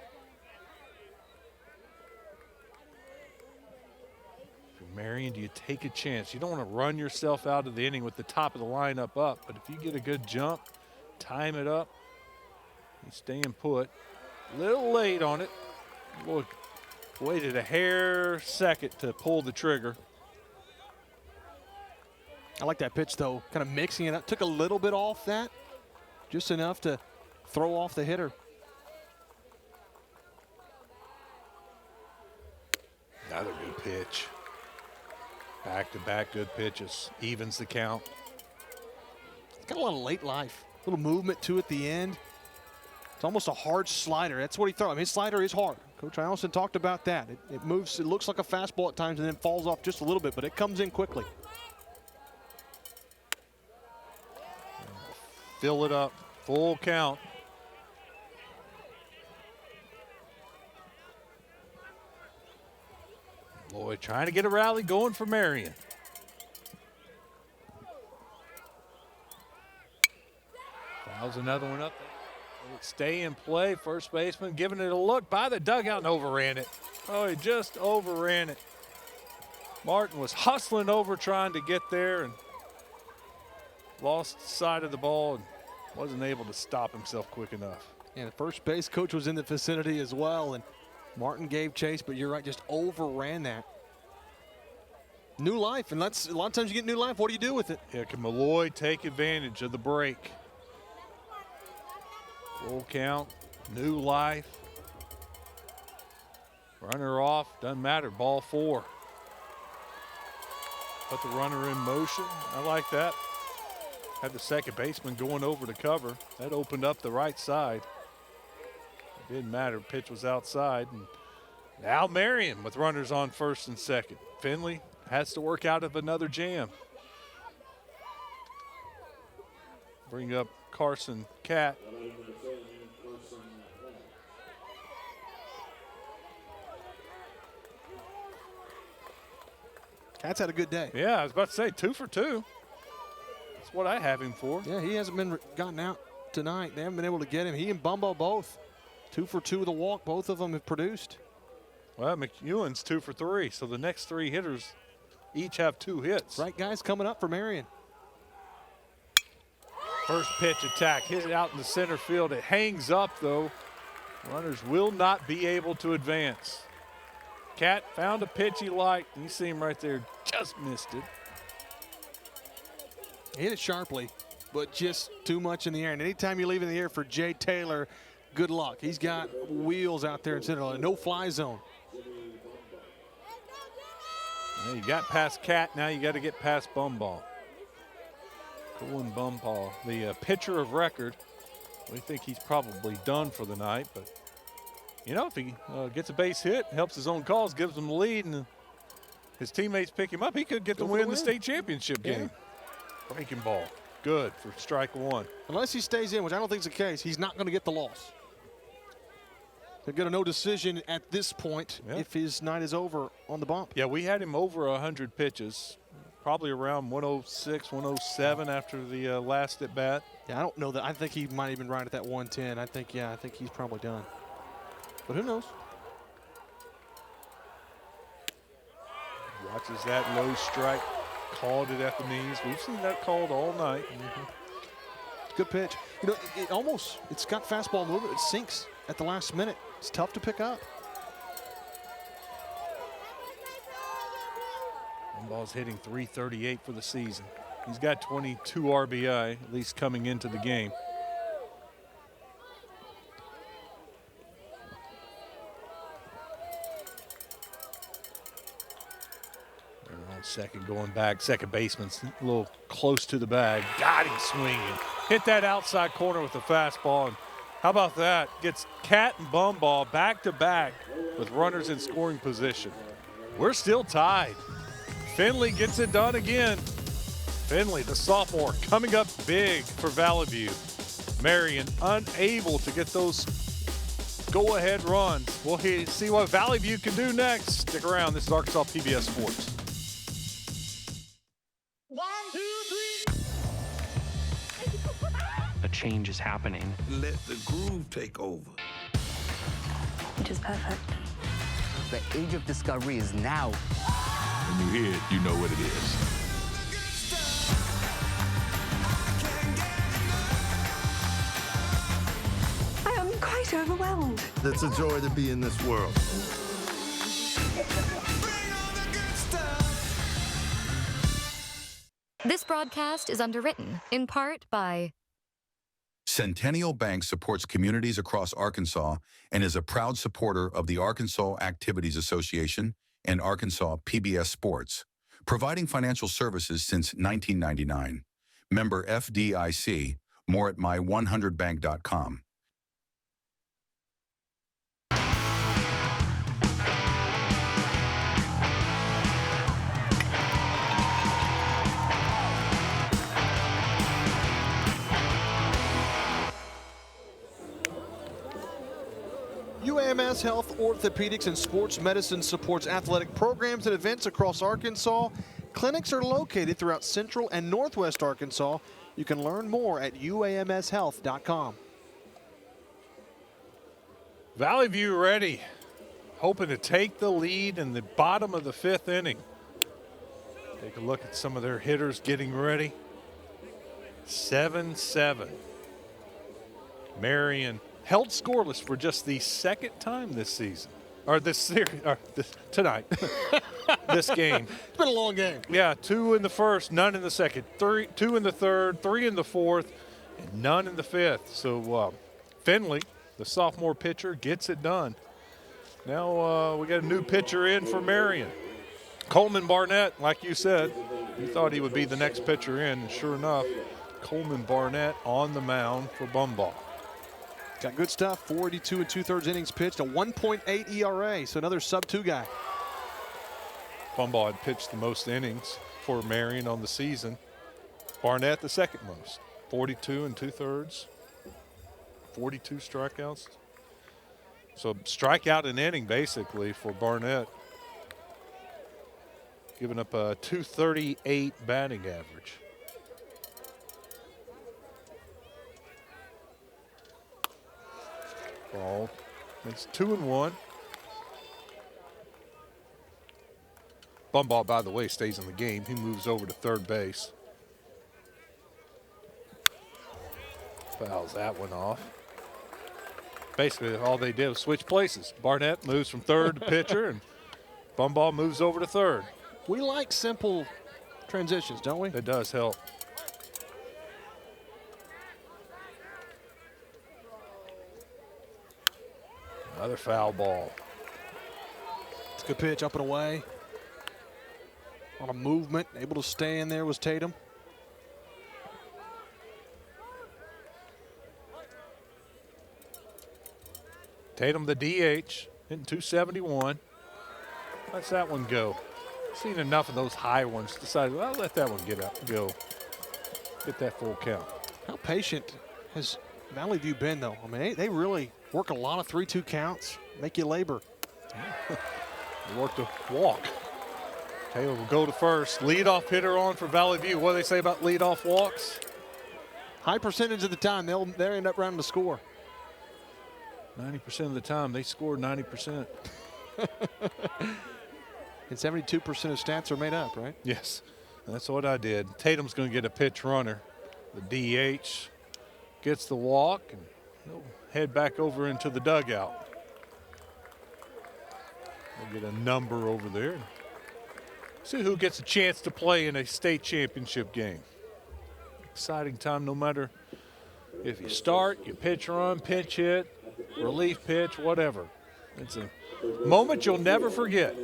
If you're Marion, do you take a chance? You don't want to run yourself out of the inning with the top of the lineup up, but if you get a good jump, time it up, he's staying put. A little late on it. Boy, waited a hair second to pull the trigger. I like that pitch, though, kind of mixing it up. Took a little bit off that, just enough to throw off the hitter. Another good pitch. Back-to-back good pitches. Evens the count. It's got a lot of late life. A little movement, too, at the end. It's almost a hard slider. That's what he throws. I mean, his slider is hard. Coach Allison talked about that. It moves, it looks like a fastball at times and then falls off just a little bit, but it comes in quickly. Fill it up, full count. Lloyd trying to get a rally going for Marion. Fouls another one up. Stay in play, first baseman giving it a look by the dugout and overran it. Oh, he just overran it. Martin was hustling over trying to get there and lost sight of the ball and wasn't able to stop himself quick enough. And the first base coach was in the vicinity as well, and Martin gave chase, but you're right, just overran that. New life, and a lot of times you get new life. What do you do with it? Yeah, can Malloy take advantage of the break? Full count, new life. Runner off, doesn't matter, ball 4. Put the runner in motion, I like that. Had the second baseman going over to cover. That opened up the right side. It didn't matter, pitch was outside. And now Marion with runners on first and second. Findlay has to work out of another jam. Bring up Carson Catt. Catt's had a good day. Yeah, I was about to say 2 for 2. That's what I have him for. Yeah, he hasn't been gotten out tonight. They haven't been able to get him. He and Bumbo both. 2 for 2 with a walk. Both of them have produced. Well, McEwen's 2 for 3, so the next 3 hitters each have 2 hits. Right guys coming up for Marion. First pitch attack, hit it out in the center field. It hangs up, though. Runners will not be able to advance. Catt found a pitch he liked. You see him right there, just missed it. Hit it sharply, but just too much in the air. And anytime you leave in the air for Jay Taylor, good luck. He's got wheels out there in center, no fly zone. Well, you got past Cat, now you got to get past Bumball. Colin Bumball, the pitcher of record. We think he's probably done for the night, but you know, if he gets a base hit, helps his own cause, gives them the lead, and his teammates pick him up, he could get the win in the state championship game. Breaking ball, good for strike one. Unless he stays in, which I don't think is the case, he's not going to get the loss. They've got a no decision at this point if his night is over on the bump. Yeah, we had him over 100 pitches, probably around 106, 107 after the last at bat. Yeah, I don't know that. I think he might even ride at that 110. I think he's probably done. But who knows? Watches that low strike, called it at the knees. We've seen that called all night. Good pitch. You know, it's got fastball movement. It sinks at the last minute. It's tough to pick up. Bumball's hitting .338 for the season. He's got 22 RBI, at least coming into the game. Second going back, second baseman's a little close to the bag. Got him swinging. Hit that outside corner with the fastball. And how about that? Gets Cat and Bumball back to back with runners in scoring position. We're still tied. Finley gets it done again. Finley, the sophomore, coming up big for Valley View. Marion unable to get those go-ahead runs. We'll see what Valley View can do next. Stick around. This is Arkansas PBS Sports. A change is happening. Let the groove take over. Which is perfect. The age of discovery is now. When you hear it, you know what it is. I am quite overwhelmed. It's a joy to be in this world. This broadcast is underwritten, in part by Centennial Bank supports communities across Arkansas and is a proud supporter of the Arkansas Activities Association and Arkansas PBS Sports, providing financial services since 1999. Member FDIC. More at my100bank.com. UAMS Health, Orthopedics, and Sports Medicine supports athletic programs and events across Arkansas. Clinics are located throughout Central and Northwest Arkansas. You can learn more at uamshealth.com. Valley View ready, hoping to take the lead in the bottom of the fifth inning. Take a look at some of their hitters getting ready. 7-7. Marion held scoreless for just the second time this season, or this series, or tonight, this game. It's been a long game. Yeah, 2 in the first, none in the second, 2 in the third, 3 in the fourth, and none in the fifth. So Finley, the sophomore pitcher, gets it done. Now we got a new pitcher in for Marion. Coleman Barnett, like you said, you thought he would be the next pitcher in, and sure enough, Coleman Barnett on the mound for Bumball. Got good stuff, 42 2/3 innings pitched, a 1.8 ERA, so another sub-2 guy. Bumball had pitched the most innings for Marion on the season. Barnett the second most, 42 2/3, 42 strikeouts. So strikeout an inning basically for Barnett, giving up a .238 batting average. Ball. It's 2-1. Bumball, by the way, stays in the game. He moves over to third base. Fouls that one off. Basically, all they did was switch places. Barnett moves from third to pitcher, and Bumball moves over to third. We like simple transitions, don't we? It does help. Another foul ball. It's a good pitch, up and away. On a movement, able to stay in there was Tatum. Tatum, the DH, hitting 271. Let's that one go. Seen enough of those high ones. Decided, well, let that one go. Get that full count. How patient has Valley View been, though? I mean, they really work a lot of 3-2 counts, make you labor. They work the walk. Taylor will go to first. Leadoff hitter on for Valley View. What do they say about leadoff walks? High percentage of the time, they'll end up rounding the score. 90% of the time, they score 90%. And 72% of stats are made up, right? Yes, that's what I did. Tatum's going to get a pitch runner. The DH gets the walk, and he'll head back over into the dugout. We'll get a number over there. See who gets a chance to play in a state championship game. Exciting time no matter if you start, you pitch run, pinch hit, relief pitch, whatever. It's a moment you'll never forget.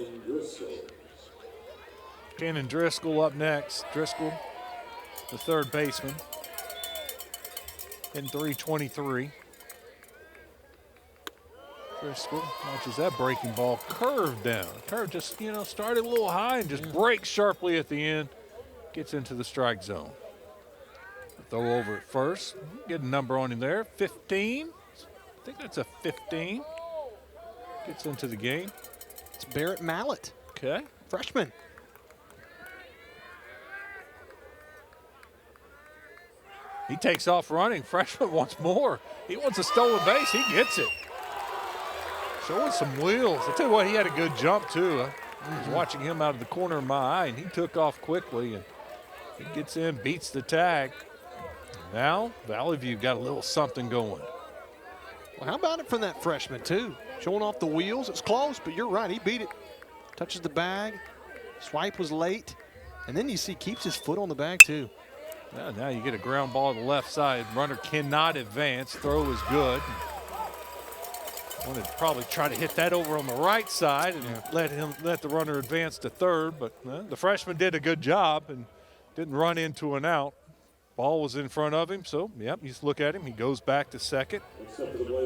Cannon Driscoll up next. Driscoll, the third baseman, in 323. Driscoll launches that breaking ball curved down. Curve just, started a little high and just breaks sharply at the end. Gets into the strike zone. Throw over at first. Get a number on him there. 15. I think that's a 15. Gets into the game. It's Barrett Mallett. Okay. Freshman. He takes off running. Freshman wants more. He wants a stolen base. He gets it. Showing some wheels. I tell you what, he had a good jump too. I was watching him out of the corner of my eye, and he took off quickly, and he gets in, beats the tag. Now, Valley View got a little something going. Well, how about it from that freshman too? Showing off the wheels. It's close, but you're right. He beat it. Touches the bag. Swipe was late. And then you see keeps his foot on the bag too. Yeah, now you get a ground ball to the left side. Runner cannot advance. Throw is good. Wanted to probably try to hit that over on the right side and let the runner advance to third, but the freshman did a good job and didn't run into an out. Ball was in front of him, so you just look at him. He goes back to second,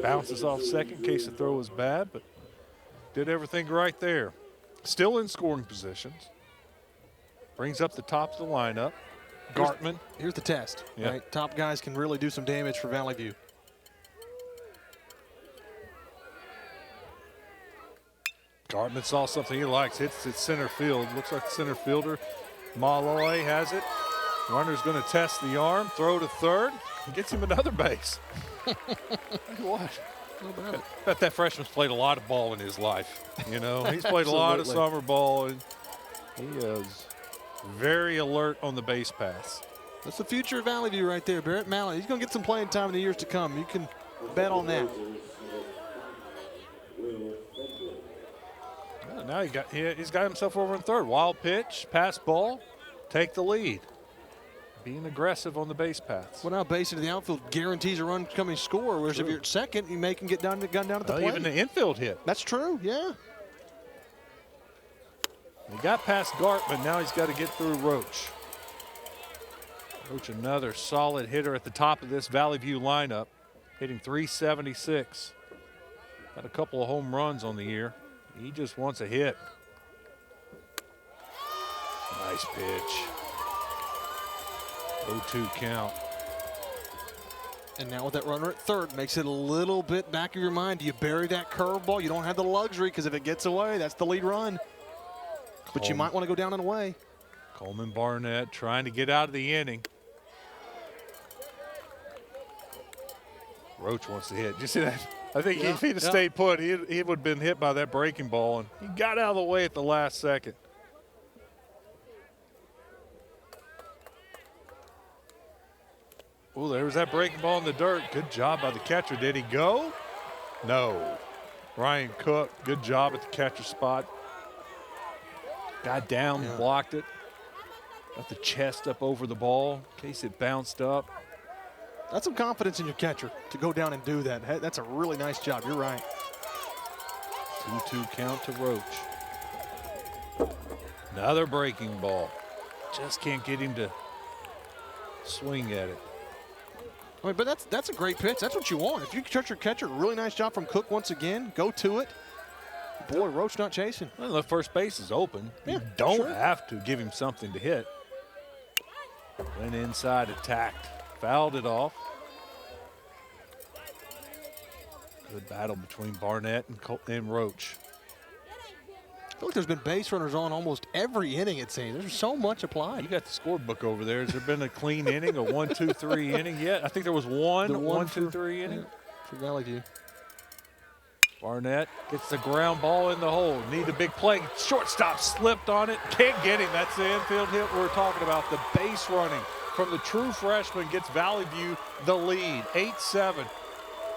bounces off second in case the throw was bad, but did everything right there. Still in scoring positions. Brings up the top of the lineup. Gartman. Here's the test. Right? Top guys can really do some damage for Valley View. Gartman saw something he likes. Hits it center field. Looks like the center fielder. Malloy has it. Runner's going to test the arm. Throw to third. Gets him another base. What? Bet that freshman's played a lot of ball in his life. He's played a lot of summer ball, and he is very alert on the base pass. That's the future of Valley View right there. Barrett Mallett. He's going to get some playing time in the years to come. You can bet on that. Now he's got himself over in third. Wild pitch, pass ball, take the lead. Being aggressive on the base paths. Well, now base into the outfield guarantees a run coming score, whereas if you're at second, you can get down at the plate. Even the infield hit. That's true, yeah. He got past Gartman. Now he's got to get through Roach. Roach, another solid hitter at the top of this Valley View lineup, hitting 376. Got a couple of home runs on the year. He just wants a hit. Nice pitch. 0-2 count. And now with that runner at third, makes it a little bit back of your mind. Do you bury that curveball? You don't have the luxury because if it gets away, that's the lead run. But you might want to go down and away. Coleman Barnett trying to get out of the inning. Roach wants to hit. Did you see that? I think if he'd have stayed put, he would have been hit by that breaking ball, and he got out of the way at the last second. Oh, there was that breaking ball in the dirt. Good job by the catcher. Did he go? No. Ryan Cook, good job at the catcher spot. Got down, blocked it. Got the chest up over the ball in case it bounced up. That's some confidence in your catcher to go down and do that. That's a really nice job. You're right. 2-2 count to Roach. Another breaking ball. Just can't get him to swing at it. I mean, but that's a great pitch. That's what you want. If you touch your catcher, really nice job from Cook once again. Go to it. Boy, Roach not chasing. Well, the first base is open. Yeah, you don't have to give him something to hit. Went inside, attacked, fouled it off. Good battle between Barnett and Roach. I feel like there's been base runners on almost every inning, it seems. There's so much applied. You got the scorebook over there. Has there been a clean inning, a 1-2-3 inning yet? I think there was one 1-2-3 inning. For Valley View. Barnett gets the ground ball in the hole. Need a big play. Shortstop slipped on it. Can't get him. That's the infield hit we're talking about. The base running from the true freshman gets Valley View the lead. 8-7.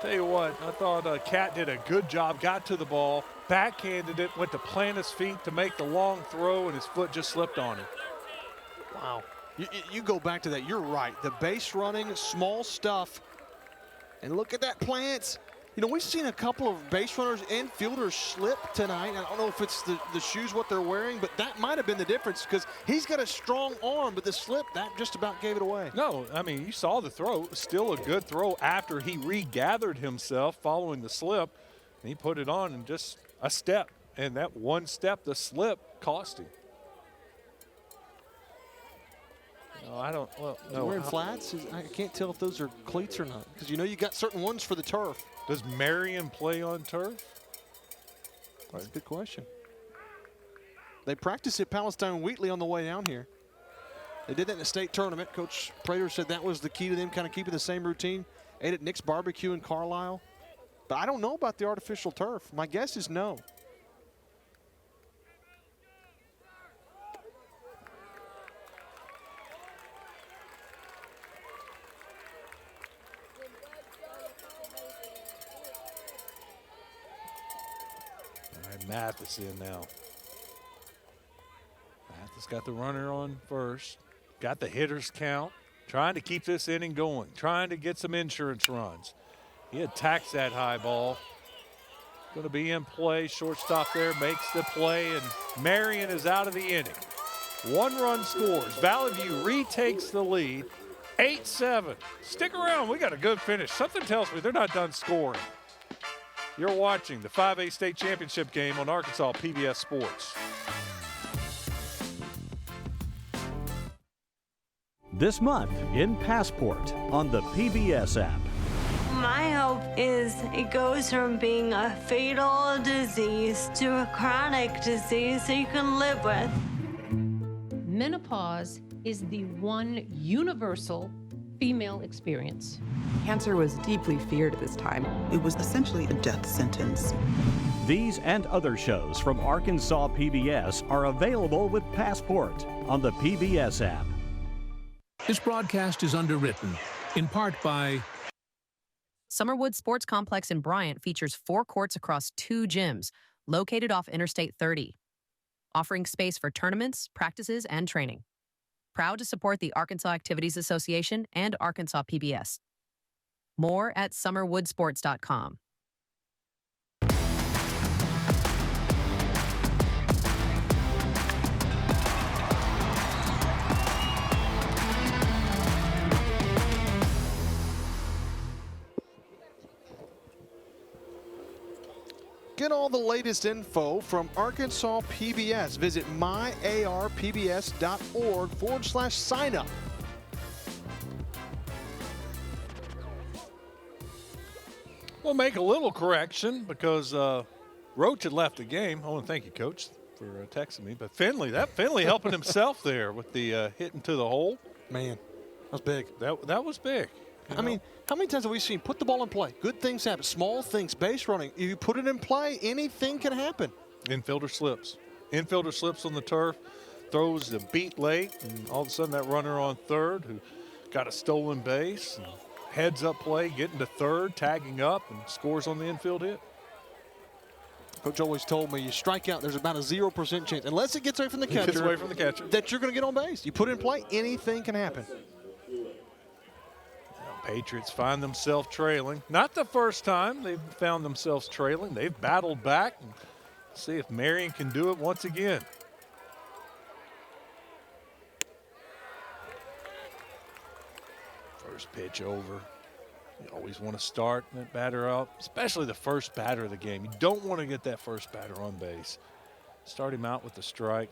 Tell you what, I thought Cat did a good job. Got to the ball, backhanded it, went to plant his feet to make the long throw, and his foot just slipped on it. Wow. You go back to that. You're right. The base running, small stuff. And look at that plant. You know, we've seen a couple of base runners and fielders slip tonight. I don't know if it's the shoes, what they're wearing, but that might have been the difference because he's got a strong arm, but the slip, that just about gave it away. No, I mean, you saw the throw. It was still a good throw after he regathered himself following the slip, and he put it on in just a step. And that one step, the slip, cost him. No, I don't, well, no. Wearing flats? I can't tell if those are cleats or not because you know you got certain ones for the turf. Does Marion play on turf? That's a good question. They practice at Palestine Wheatley on the way down here. They did that in the state tournament. Coach Prater said that was the key to them kind of keeping the same routine. Ate at Nick's Barbecue in Carlisle. But I don't know about the artificial turf. My guess is no. Mathis in now. Mathis got the runner on first. Got the hitters count. Trying to keep this inning going. Trying to get some insurance runs. He attacks that high ball. Going to be in play. Shortstop there makes the play, and Marion is out of the inning. 1 run scores. Valley View retakes the lead. 8-7. Stick around. We got a good finish. Something tells me they're not done scoring. You're watching the 5A state championship game on Arkansas PBS Sports. This month in Passport on the PBS app. My hope is it goes from being a fatal disease to a chronic disease that you can live with. Menopause is the one universal female experience. Cancer was deeply feared at this time. It was essentially a death sentence. These and other shows from Arkansas PBS are available with Passport on the PBS app. This broadcast is underwritten in part by Summerwood Sports Complex in Bryant features 4 courts across 2 gyms located off Interstate 30, offering space for tournaments, practices, and training. Proud to support the Arkansas Activities Association and Arkansas PBS. More at summerwoodsports.com. Get all the latest info from Arkansas PBS. Visit myarpbs.org/sign up. We'll make a little correction because Roach had left the game. I want to thank you, Coach, for texting me. But Finley helping himself there with the hit into the hole. Man, that was big. That was big. I mean, how many times have we seen put the ball in play? Good things happen. Small things, base running. If you put it in play, anything can happen. Infielder slips. Infielder slips on the turf, throws the beat late, and all of a sudden that runner on third who got a stolen base, and heads up play, getting to third, tagging up, and scores on the infield hit. Coach always told me you strike out, there's about a 0% chance, unless it gets away from the catcher, that you're going to get on base. You put it in play, anything can happen. Patriots find themselves trailing. Not the first time they've found themselves trailing. They've battled back and See if Marion can do it once again. First pitch over. You always want to start that batter out, especially the first batter of the game. You don't want to get that first batter on base. Start him out with the strike.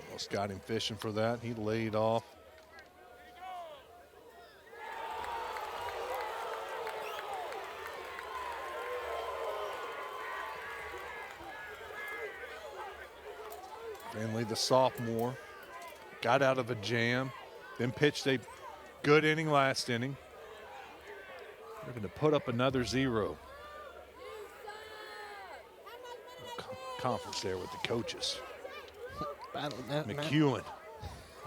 Almost got him fishing for that. He laid off. Finley, the sophomore, got out of a jam, then pitched a good inning last inning. They're going to put up another 0. Conference there with the coaches. McEwen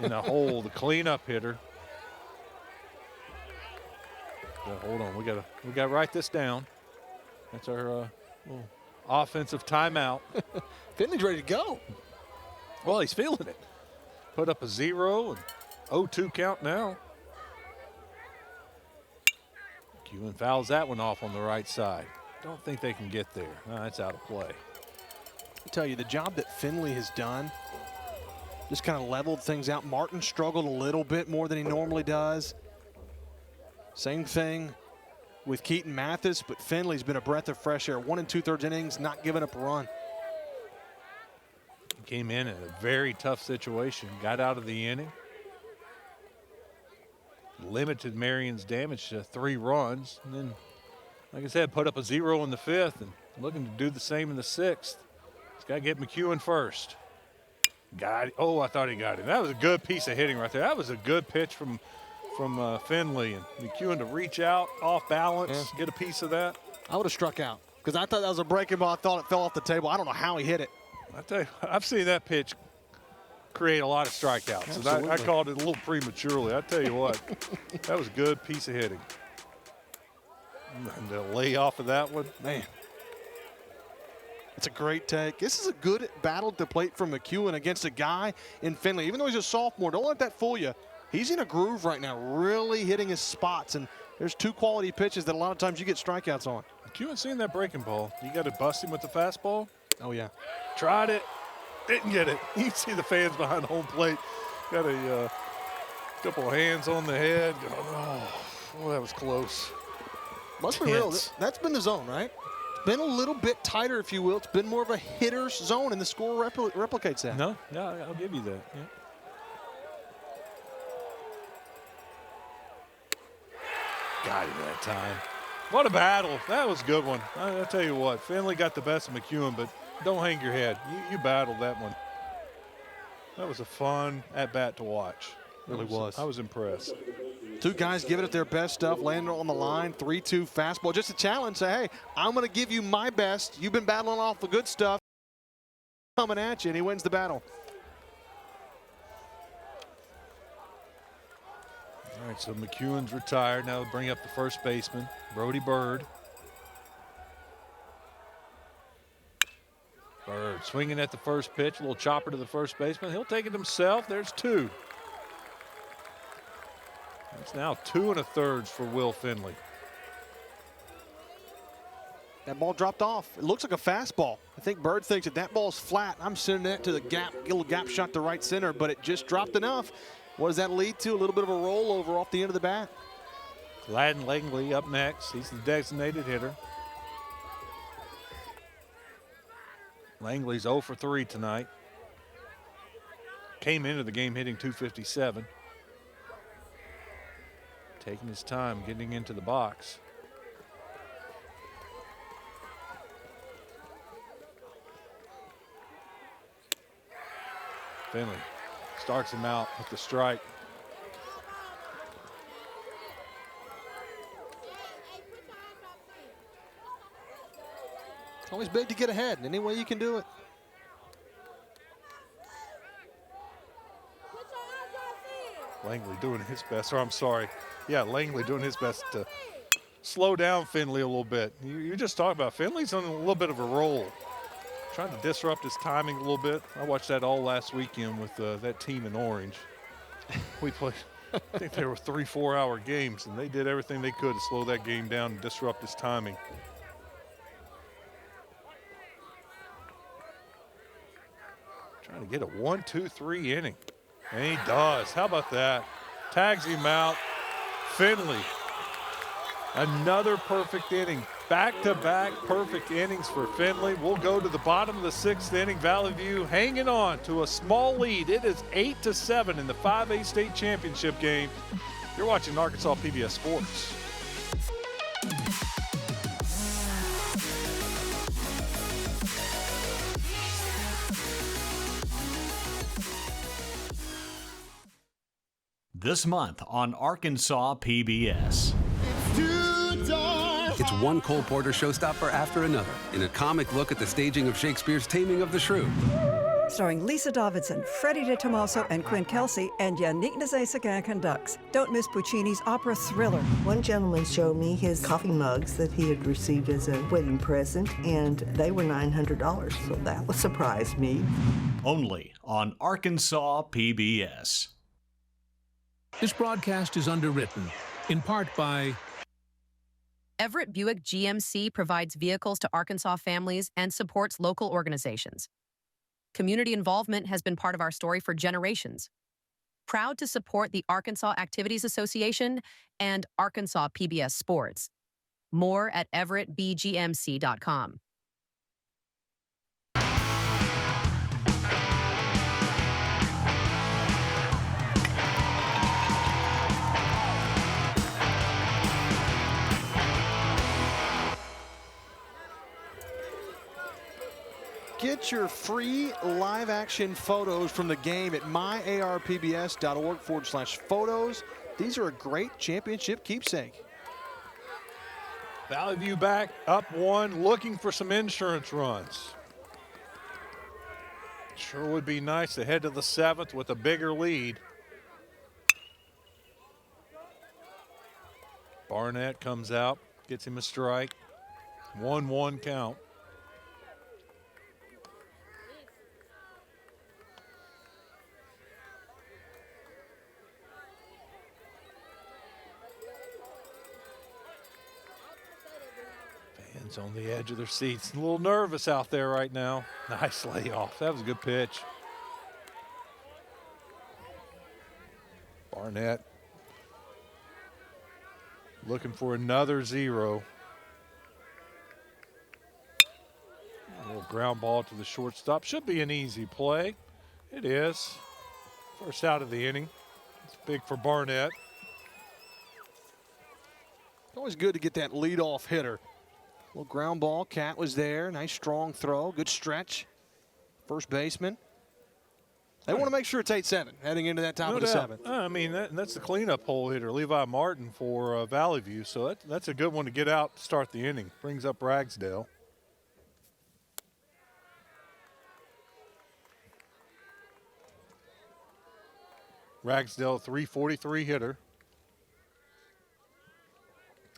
in a hole, the cleanup hitter. Hold on, we got to write this down. That's our little offensive timeout. Finley's ready to go. Well, he's feeling it. Put up a 0 and 0-2 count now. McEwen fouls that one off on the right side. Don't think they can get there. No, that's out of play. I'll tell you, the job that Finley has done just kind of leveled things out. Martin struggled a little bit more than he normally does. Same thing with Keaton Mathis, but Finley's been a breath of fresh air. 1 2/3 innings, not giving up a run. Came in a very tough situation, got out of the inning. Limited Marion's damage to 3 runs. And then, like I said, put up a 0 in the 5th and looking to do the same in the 6th. He's got to get McEwen first. Got it. Oh, I thought he got it. That was a good piece of hitting right there. That was a good pitch from Finley. And McEwen to reach out, off balance, get a piece of that. I would have struck out because I thought that was a breaking ball. I thought it fell off the table. I don't know how he hit it. I tell you, I've seen that pitch create a lot of strikeouts. And I called it a little prematurely. I tell you what, that was a good piece of hitting. And the lay off of that one, man. It's a great take. This is a good battle at the plate from McEwen against a guy in Finley. Even though he's a sophomore, don't let that fool you. He's in a groove right now, really hitting his spots. And there's 2 quality pitches that a lot of times you get strikeouts on. McEwen seeing that breaking ball. You got to bust him with the fastball. Oh, yeah. Tried it. Didn't get it. You can see the fans behind home plate. Got a couple of hands on the head. Oh, that was close. Must be real. That's been the zone, right? It's been a little bit tighter, if you will. It's been more of a hitter's zone, and the score replicates that. No, yeah, I'll give you that. Yeah. Got him that time. What a battle. That was a good one. I tell you what, Finley got the best of McEwen, but don't hang your head. You battled that one. That was a fun at-bat to watch. Really was. I was impressed. 2 guys giving it their best stuff, landing on the line, 3-2 fastball. Just a challenge. Say, hey, I'm going to give you my best. You've been battling off the good stuff. Coming at you, and he wins the battle. All right, so McEwen's retired. Now we'll bring up the first baseman, Brody Bird. Bird swinging at the first pitch, a little chopper to the first baseman. He'll take it himself. There's 2. It's now 2 1/3 for Will Finley. That ball dropped off. It looks like a fastball. I think Bird thinks that ball's flat. I'm sending that to the gap, a little gap shot to right center, but it just dropped enough. What does that lead to? A little bit of a rollover off the end of the bat. Gladden Langley up next. He's the designated hitter. Langley's 0 for 3 tonight. Came into the game hitting .257. Taking his time getting into the box. Finley starts him out with the strike. It's always big to get ahead, any way you can do it. Langley doing his best, or I'm sorry. Yeah, Langley doing his best to slow down Finley a little bit. You just talked about Finley's on a little bit of a roll. Trying to disrupt his timing a little bit. I watched that all last weekend with that team in orange. We I think they were 3-4 hour games, and they did everything they could to slow that game down and disrupt his timing. Trying to get a 1-2-3 inning. And he does. How about that? Tags him out. Finley. Another perfect inning. Back-to-back perfect innings for Finley. We'll go to the bottom of the 6th inning. Valley View hanging on to a small lead. It is 8-7 in the 5A state championship game. You're watching Arkansas PBS Sports. This month on Arkansas PBS. It's one Cole Porter showstopper after another in a comic look at the staging of Shakespeare's Taming of the Shrew. Starring Lisa Davidson, Freddie DeTomaso, and Quinn Kelsey, and Yannick Nazay-Sagan conducts. Don't miss Puccini's opera thriller. One gentleman showed me his coffee mugs that he had received as a wedding present, and they were $900, so that surprised me. Only on Arkansas PBS. This broadcast is underwritten, in part by Everett Buick GMC provides vehicles to Arkansas families and supports local organizations. Community involvement has been part of our story for generations. Proud to support the Arkansas Activities Association and Arkansas PBS Sports. More at everettbgmc.com. Get your free live action photos from the game at myarpbs.org/photos. These are a great championship keepsake. Valley View back, up 1, looking for some insurance runs. Sure would be nice to head to the 7th with a bigger lead. Barnett comes out, gets him a strike. 1-1 count. Fans on the edge of their seats. A little nervous out there right now. Nice layoff. That was a good pitch. Barnett looking for another 0. A little ground ball to the shortstop. Should be an easy play. It is. First out of the inning. It's big for Barnett. Always good to get that leadoff hitter. Little ground ball. Cat was there. Nice strong throw. Good stretch. First baseman. They want to make sure it's 8-7 heading into that top of the 7th. I mean, that's the cleanup hole hitter, Levi Martin for Valley View. So that's a good one to get out to start the inning. Brings up Ragsdale. Ragsdale, 343 hitter.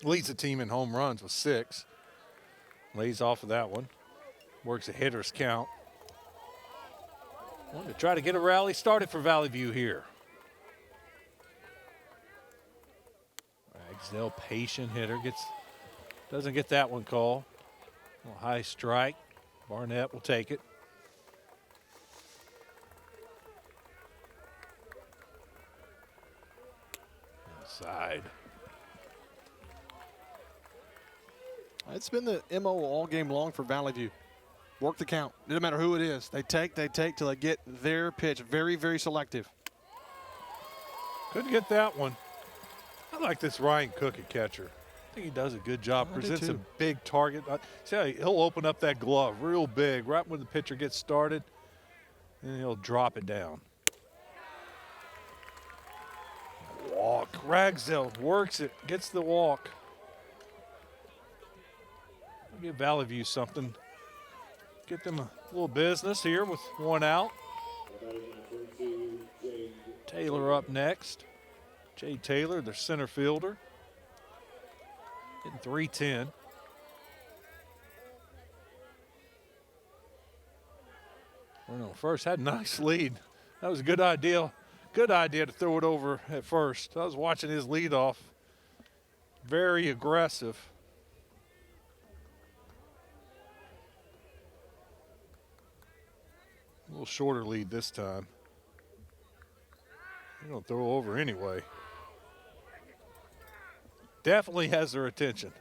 Leads the team in home runs with 6. Lays off of that one. Works a hitter's count. Want to try to get a rally started for Valley View here. Ragsdale, patient hitter, doesn't get that one called. A little high strike. Barnett will take it. Inside. It's been the MO all game long for Valley View. Work the count. Doesn't matter who it is. They take till they get their pitch. Very, very selective. Couldn't get that one. I like this Ryan Cook at catcher. I think he does a good job. Presents a big target. See how he'll open up that glove real big right when the pitcher gets started, and he'll drop it down. Walk. Ragsdale works it, gets the walk. I'll give Valley View something. Get them a little business here with 1 out. Taylor up next. Jay Taylor, their center fielder. Hitting .310. First had a nice lead. That was a good idea. good idea to throw it over at first. I was watching his leadoff. Very aggressive. A little shorter lead this time. They're going to throw over anyway. Definitely has their attention.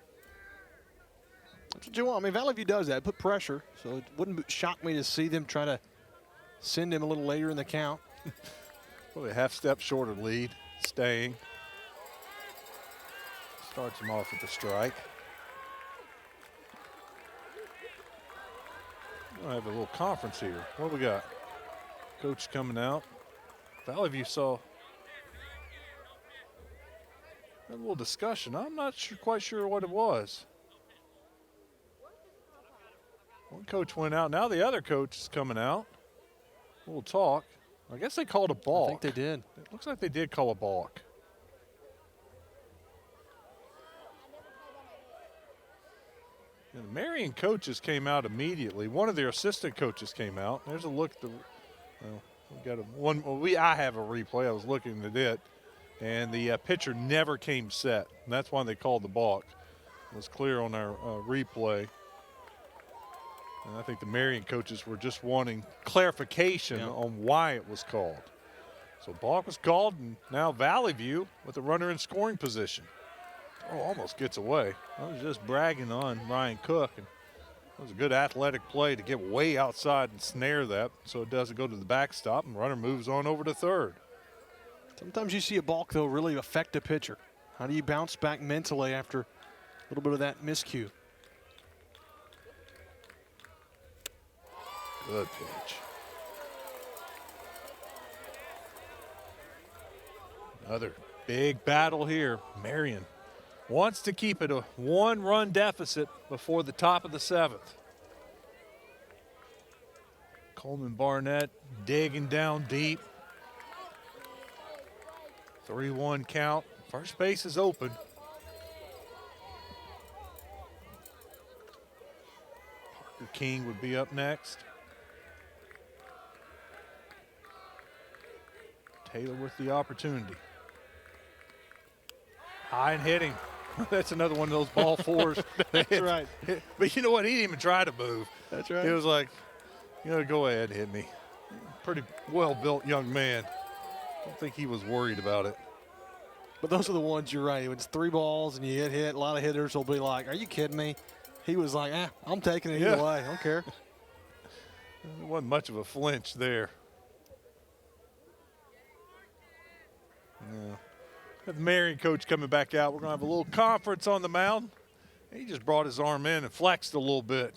That's what you want. I mean, Valley View does that, put pressure. So it wouldn't shock me to see them try to send him a little later in the count. Probably a half-step shorter lead, staying. Starts him off with the strike. We'll have a little conference here. What do we got? Coach coming out. Valley View saw a little discussion. I'm not quite sure what it was. One coach went out. Now the other coach is coming out. A little talk. I guess they called a balk. I think they did. It looks like they did call a balk. And the Marion coaches came out immediately. One of their assistant coaches came out. There's a look at the. Well, we got a one. Well, I have a replay. I was looking at it, and the pitcher never came set. And that's why they called the balk. It was clear on our replay. And I think the Marion coaches were just wanting clarification on why it was called. So balk was called, and now Valley View with a runner in scoring position. Oh, almost gets away. I was just bragging on Ryan Cook, and it was a good athletic play to get way outside and snare that so it doesn't go to the backstop, and runner moves on over to third. Sometimes you see a balk, though, really affect a pitcher. How do you bounce back mentally after a little bit of that miscue? Good pitch. Another big battle here. Marion wants to keep it a one-run deficit before the top of the seventh. Coleman Barnett digging down deep. 3-1 count. First base is open. Parker King would be up next. Taylor with the opportunity. High and hitting. That's another one of those ball fours. That's right. But you know what? He didn't even try to move. That's right. He was like, you know, go ahead, hit me. Pretty well-built young man. I don't think he was worried about it. But those are the ones, you're right. When it's 3 balls and you get hit, a lot of hitters will be like, are you kidding me? He was like, I'm taking it either way. I don't care. There wasn't much of a flinch there. Yeah. The Marion coach coming back out. We're going to have a little conference on the mound. He just brought his arm in and flexed a little bit.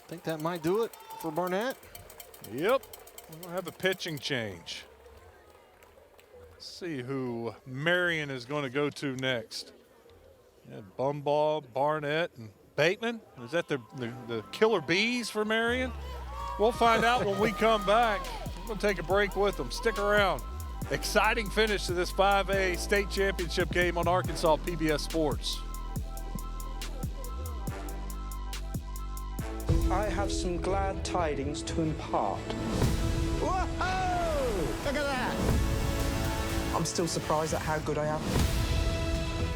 Think that might do it for Barnett. Yep. We're going to have a pitching change. Let's see who Marion is going to go to next. Yeah, Bumbaugh, Barnett, and Bateman. Is that the killer bees for Marion? We'll find out when we come back. We'll take a break with them. Stick around. Exciting finish to this 5A state championship game on Arkansas PBS Sports. I have some glad tidings to impart. Whoa! Look at that! I'm still surprised at how good I am.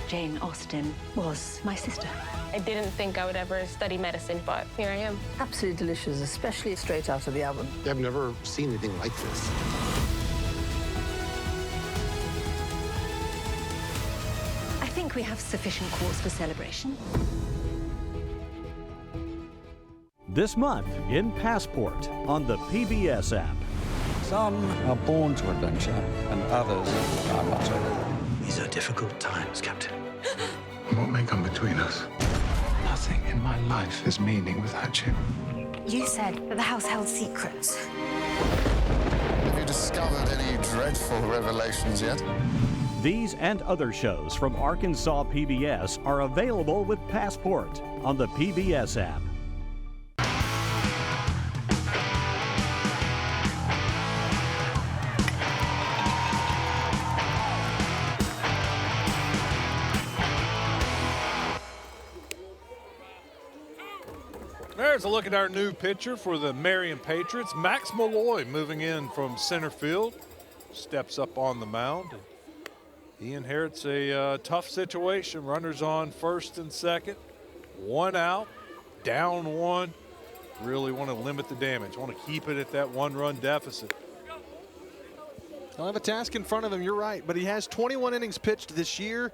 Jane Austen was my sister. I didn't think I would ever study medicine, but here I am. Absolutely delicious, especially straight out of the oven. I've never seen anything like this. I think we have sufficient cause for celebration. This month in Passport on the PBS app. Some are born to adventure, and others are not so. These are difficult times, Captain. What may come between us? Nothing in my life has meaning without you. You said that the house held secrets. Have you discovered any dreadful revelations yet? These and other shows from Arkansas PBS are available with Passport on the PBS app. There's a look at our new pitcher for the Marion Patriots, Max Malloy, moving in from center field. Steps up on the mound. He inherits a tough situation. Runners on first and second. 1 out, down 1. Really want to limit the damage. Want to keep it at that 1-run deficit. He'll have a task in front of him, you're right. But he has 21 innings pitched this year.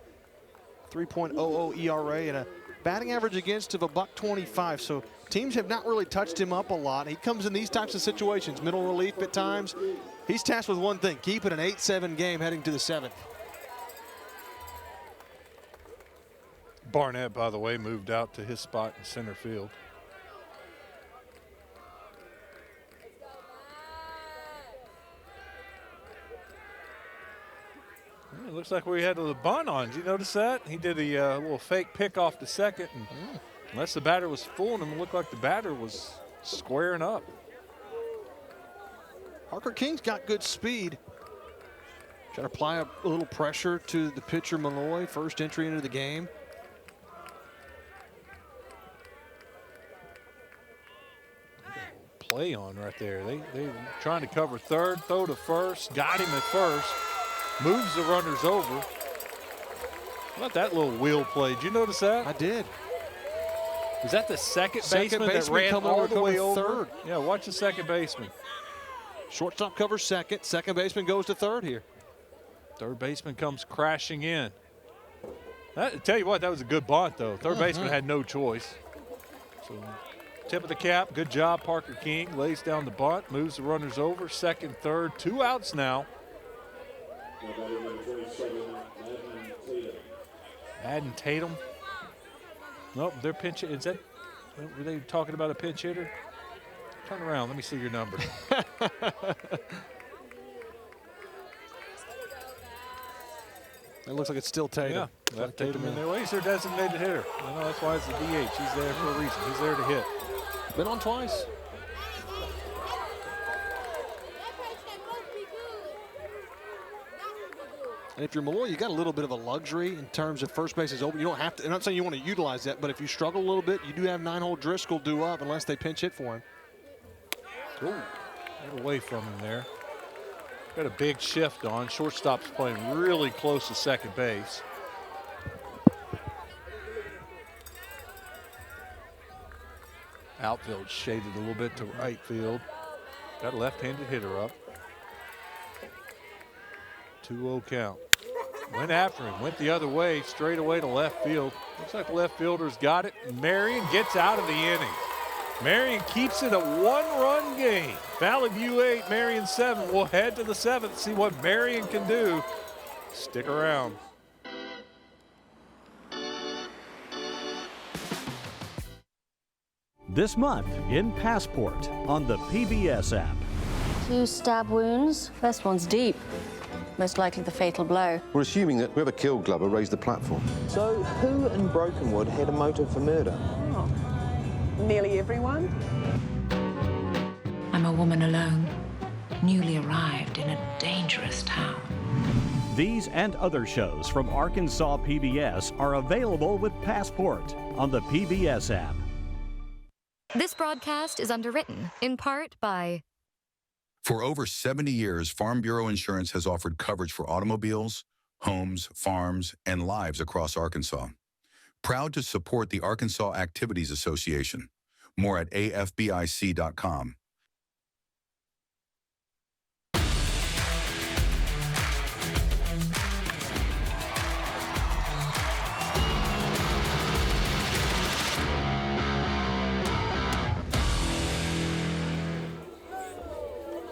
3.00 ERA and a batting average against of a .125. So teams have not really touched him up a lot. He comes in these types of situations, middle relief at times. He's tasked with one thing, keep it an 8-7 game heading to the 7th. Barnett, by the way, moved out to his spot in center field. It looks like we had a bunt on. Did you notice that? He did a little fake pick off the second. And unless the batter was fooling him, it looked like the batter was squaring up. Parker King's got good speed. Trying to apply a little pressure to the pitcher Malloy, first entry into the game. Play on right there. They were trying to cover third, throw to first, got him at first, moves the runners over. How about that little wheel play? Did you notice that? I did. Was that the second baseman that ran all the way over? Third. Yeah, watch the second baseman. Shortstop covers second. Second baseman goes to third here. Third baseman comes crashing in. I tell you what, that was a good bunt, though. Third baseman had no choice. So, tip of the cap. Good job, Parker King. Lays down the bunt, moves the runners over. Second, third, 2 outs now. Madden Tatum. Nope, they're pinch. Is that? Were they talking about a pinch hitter? Turn around. Let me see your number. It looks like it's still Tatum. Yeah, left Tatum in there. Well, he's their designated hitter. I know that's why it's the DH. He's there for a reason. He's there to hit. Been on twice. And if you're Malloy, you got a little bit of a luxury in terms of first base is open. You don't have to. I'm not saying you want to utilize that, but if you struggle a little bit, you do have 9-hole Driscoll due up unless they pinch hit for him. Ooh, get away from him there. Got a big shift on. Shortstop's playing really close to second base. Outfield shaded a little bit to right field. Got a left-handed hitter up. 2-0 count. Went after him, went the other way, straight away to left field. Looks like the left fielder's got it. Marion gets out of the inning. Marion keeps it a 1-run game. Valley View 8, Marion 7. We'll head to the 7th, see what Marion can do. Stick around. This month in Passport on the PBS app. 2 stab wounds. First one's deep. Most likely the fatal blow. We're assuming that whoever killed Glover raised the platform. So, who in Brokenwood had a motive for murder? Oh, nearly everyone. I'm a woman alone, newly arrived in a dangerous town. These and other shows from Arkansas PBS are available with Passport on the PBS app. This broadcast is underwritten in part by... For over 70 years, Farm Bureau Insurance has offered coverage for automobiles, homes, farms, and lives across Arkansas. Proud to support the Arkansas Activities Association. More at afbic.com.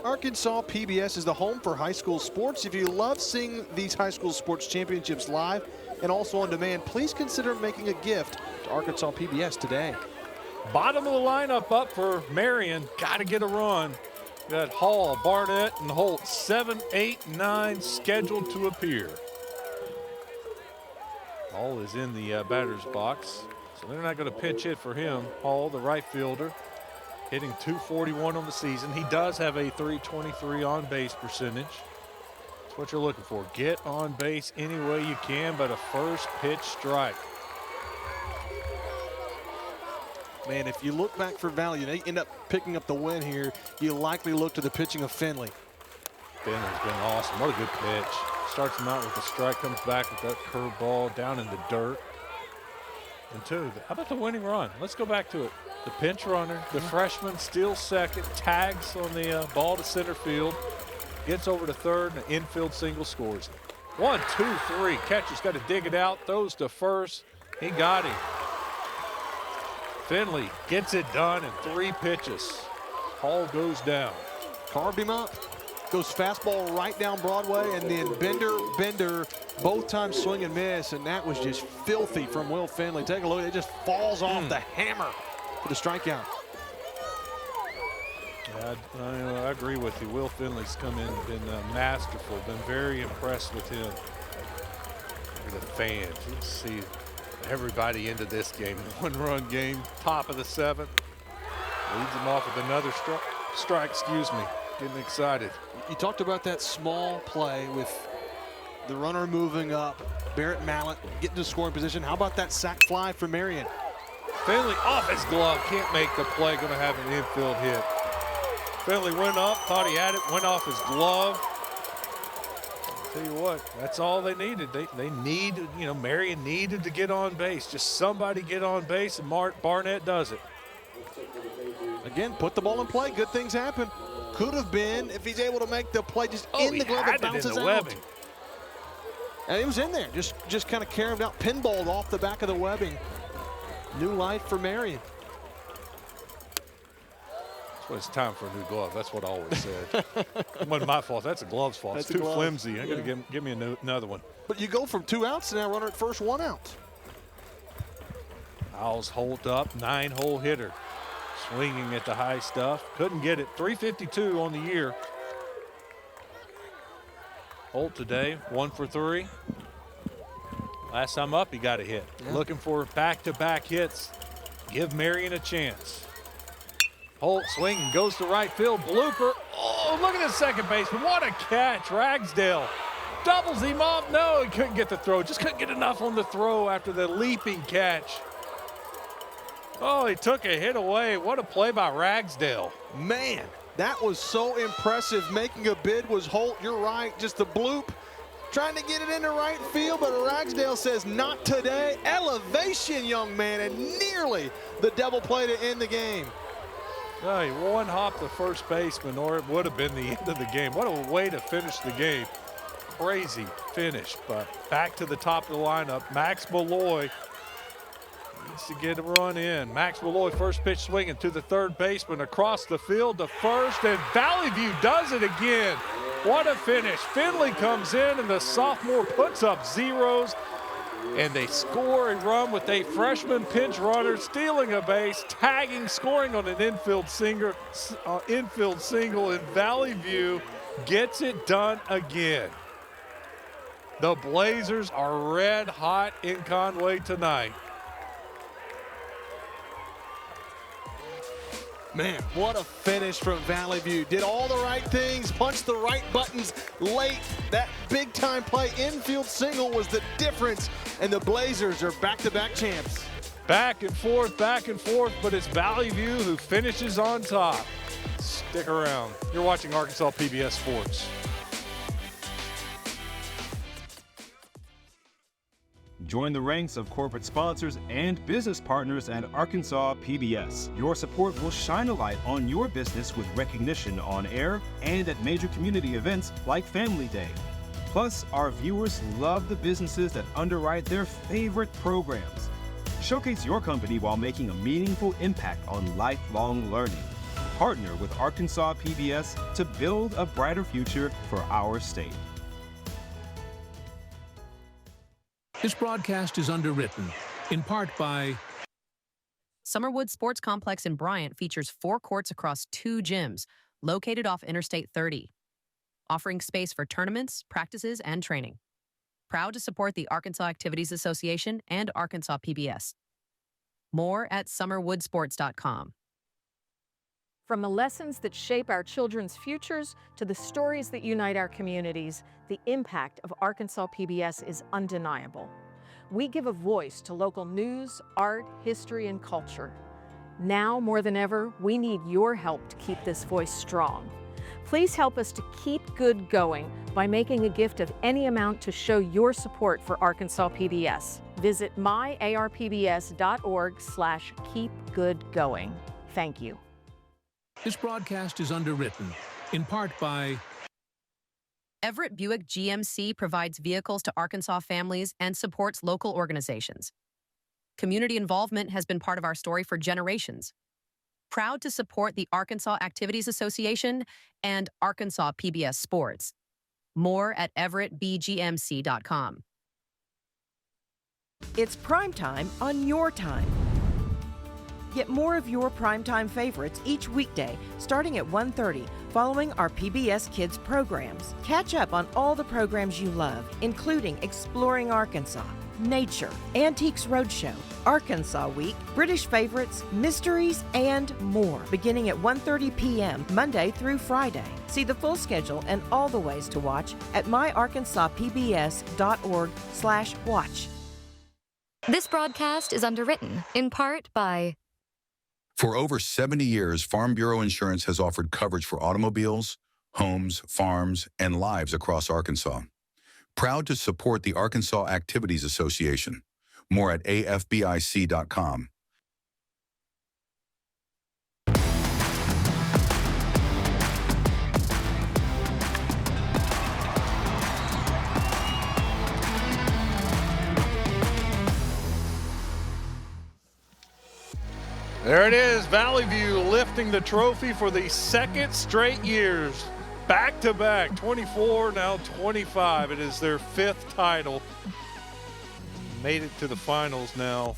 Arkansas PBS is the home for high school sports. If you love seeing these high school sports championships live and also on demand, please consider making a gift to Arkansas PBS today. Bottom of the lineup up for Marion. Got to get a run. Got Hall, Barnett, and Holt. 7, 8, 9 scheduled to appear. Hall is in the batter's box, so they're not going to pinch hit for him. Hall, the right fielder, hitting .241 on the season. He does have a .323 on base percentage. That's what you're looking for. Get on base any way you can, but a first pitch strike. Man, if you look back for Valley, they end up picking up the win here. You likely look to the pitching of Finley. Finley's been awesome. What a good pitch. Starts him out with a strike, comes back with that curveball down in the dirt. And two, how about the winning run? Let's go back to it. The pinch runner, the freshman steals second, tags on the ball to center field, gets over to third, and an infield single scores. 1, 2, 3. Catcher's got to dig it out, throws to first. He got him. Finley gets it done in 3 pitches. Hall goes down. Carved him up. Goes fastball right down Broadway, and then bender, both times swing and miss, and that was just filthy from Will Finley. Take a look, it just falls off the hammer for the strikeout. Yeah, I agree with you. Will Finley's come in and been masterful, been very impressed with him. The fans, you can see everybody into this game. 1-run game, top of the 7th. Leads him off with another strike, excuse me. Getting excited. You talked about that small play with the runner moving up, Barrett Mallett getting to scoring position. How about that sac fly for Marion? Finley off his glove, can't make the play, going to have an infield hit. Finley went up, thought he had it, went off his glove. I'll tell you what, that's all they needed. They needed, you know, Marion needed to get on base. Just somebody get on base, and Barnett does it. Again, put the ball in play, good things happen. Could have been if he's able to make the play just in the glove that bounces out. And he was in there, just kind of carved out, pinballed off the back of the webbing. New life for Marion. That's what it's time for a new glove. That's what I always said. It wasn't my fault. That's a glove's fault. It's too flimsy. I got to give me another one. But you go from 2 outs to now runner at first, 1 out. Owls hold up, 9-hole hitter. Swinging at the high stuff. Couldn't get it. 352 on the year. Holt today, 1 for 3. Last time up, he got a hit. Yeah. Looking for back-to-back hits. Give Marion a chance. Holt swinging, goes to right field. Blooper. Oh, look at the second baseman. What a catch. Ragsdale doubles him up. No, he couldn't get the throw. Just couldn't get enough on the throw after the leaping catch. Oh, he took a hit away. What a play by Ragsdale. Man, that was so impressive. Making a bid was Holt. You're right. Just the bloop. Trying to get it into right field, but Ragsdale says not today. Elevation, young man, and nearly the double play to end the game. Oh, he one-hopped the first baseman, or it would have been the end of the game. What a way to finish the game. Crazy finish, but back to the top of the lineup. Max Malloy needs to get a run in. Max Malloy, first pitch swinging to the third baseman, across the field to first, and Valley View does it again. What a finish. Finley comes in, and the sophomore puts up zeros, and they score a run with a freshman pinch runner stealing a base, tagging, scoring on an infield single, and Valley View gets it done again. The Blazers are red hot in Conway tonight. Man, what a finish from Valley View. Did all the right things, punched the right buttons late. That big-time play, infield single, was the difference, and the Blazers are back-to-back champs. Back and forth, but it's Valley View who finishes on top. Stick around. You're watching Arkansas PBS Sports. Join the ranks of corporate sponsors and business partners at Arkansas PBS. Your support will shine a light on your business with recognition on air and at major community events like Family Day. Plus, our viewers love the businesses that underwrite their favorite programs. Showcase your company while making a meaningful impact on lifelong learning. Partner with Arkansas PBS to build a brighter future for our state. This broadcast is underwritten, in part by... Summerwood Sports Complex in Bryant features 4 courts across 2 gyms, located off Interstate 30, offering space for tournaments, practices, and training. Proud to support the Arkansas Activities Association and Arkansas PBS. More at summerwoodsports.com. From the lessons that shape our children's futures to the stories that unite our communities, the impact of Arkansas PBS is undeniable. We give a voice to local news, art, history, and culture. Now more than ever, we need your help to keep this voice strong. Please help us to keep good going by making a gift of any amount to show your support for Arkansas PBS. Visit myarpbs.org/keepgoodgoing. Thank you. This broadcast is underwritten in part by Everett Buick GMC provides vehicles to Arkansas families and supports local organizations. Community involvement has been part of our story for generations. Proud to support the Arkansas Activities Association and Arkansas PBS Sports. More at everettbgmc.com. It's primetime on your time. Get more of your primetime favorites each weekday starting at 1:30 following our PBS Kids programs. Catch up on all the programs you love, including Exploring Arkansas, Nature, Antiques Roadshow, Arkansas Week, British Favorites, Mysteries, and more, beginning at 1:30 p.m. Monday through Friday. See the full schedule and all the ways to watch at myarkansaspbs.org/watch. This broadcast is underwritten in part by... For over 70 years, Farm Bureau Insurance has offered coverage for automobiles, homes, farms, and lives across Arkansas. Proud to support the Arkansas Activities Association. More at afbic.com. There it is, Valley View lifting the trophy for the second straight years. Back-to-back, 24, now 25. It is their fifth title. Made it to the finals now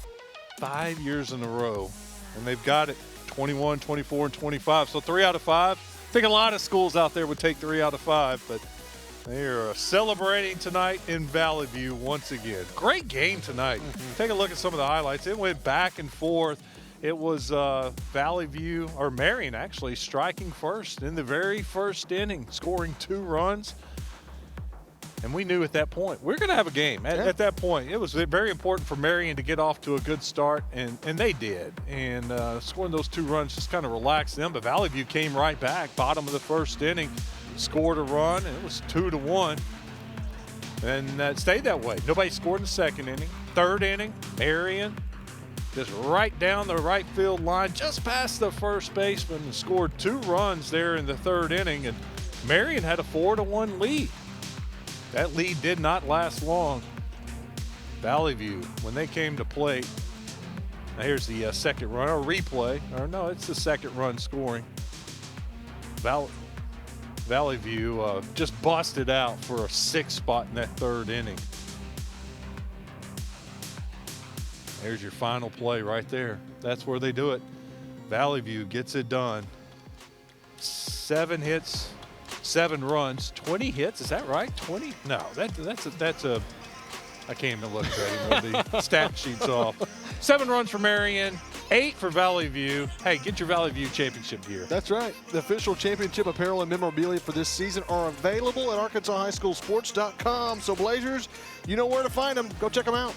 5 years in a row. And they've got it 21, 24, and 25. So 3 out of 5. I think a lot of schools out there would take 3 out of 5, but they are celebrating tonight in Valley View once again. Great game tonight. Take a look at some of the highlights. It went back and forth. It was Valley View, or Marion actually, striking first in the very first inning, scoring 2 runs. And we knew at that point, we're going to have a game. At that point, it was very important for Marion to get off to a good start, and they did. And scoring those 2 runs just kind of relaxed them. But Valley View came right back, bottom of the first inning, scored a run, and it was 2-1. And that stayed that way. Nobody scored in the second inning. Third inning, Marion just right down the right field line, just past the first baseman, and scored 2 runs there in the third inning. And Marion had a 4-1 lead. That lead did not last long. Valley View, when they came to plate, now here's the second run, or replay, or no, it's the second run scoring. Valley View just busted out for a 6th spot in that third inning. There's your final play right there. That's where they do it. Valley View gets it done. 7 hits, 7 runs, 20 hits. Is that right? 20? No, that's a. I can't even look at that anymore. The stat sheet's off. 7 runs for Marion, 8 for Valley View. Hey, get your Valley View championship gear. That's right. The official championship apparel and memorabilia for this season are available at ArkansasHighSchoolSports.com. So Blazers, you know where to find them. Go check them out.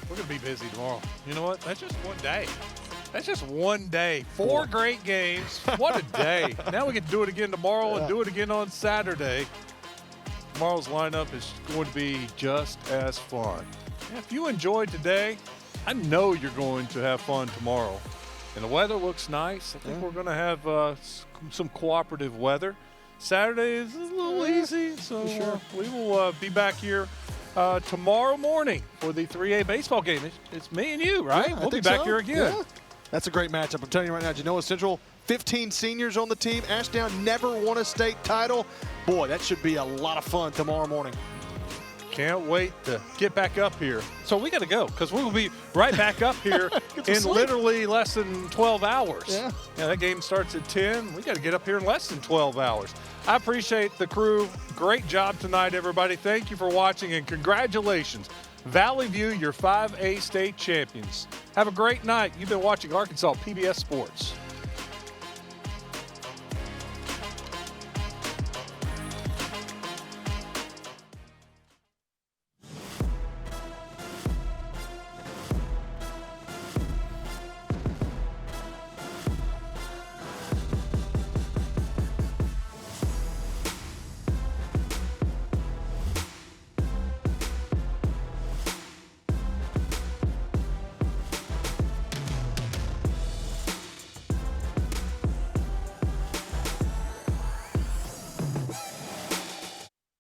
We're going to be busy tomorrow. You know what? That's just one day. That's just one day. 4 great games. What a day. Now we get to do it again tomorrow and do it again on Saturday. Tomorrow's lineup is going to be just as fun. Yeah, if you enjoyed today, I know you're going to have fun tomorrow. And the weather looks nice. I think we're going to have some cooperative weather. Saturday is a little easy, so we will be back here tomorrow morning for the 3A baseball game. It's me and you, right? Yeah, we'll be back here again. Yeah. That's a great matchup. I'm telling you right now, Genoa Central, 15 seniors on the team. Ashdown never won a state title. Boy, that should be a lot of fun tomorrow morning. Can't wait to get back up here. So we got to go because we will be right back up here in literally less than 12 hours. Yeah, that game starts at 10. We got to get up here in less than 12 hours. I appreciate the crew. Great job tonight, everybody. Thank you for watching, and congratulations. Valley View, your 5A state champions. Have a great night. You've been watching Arkansas PBS Sports.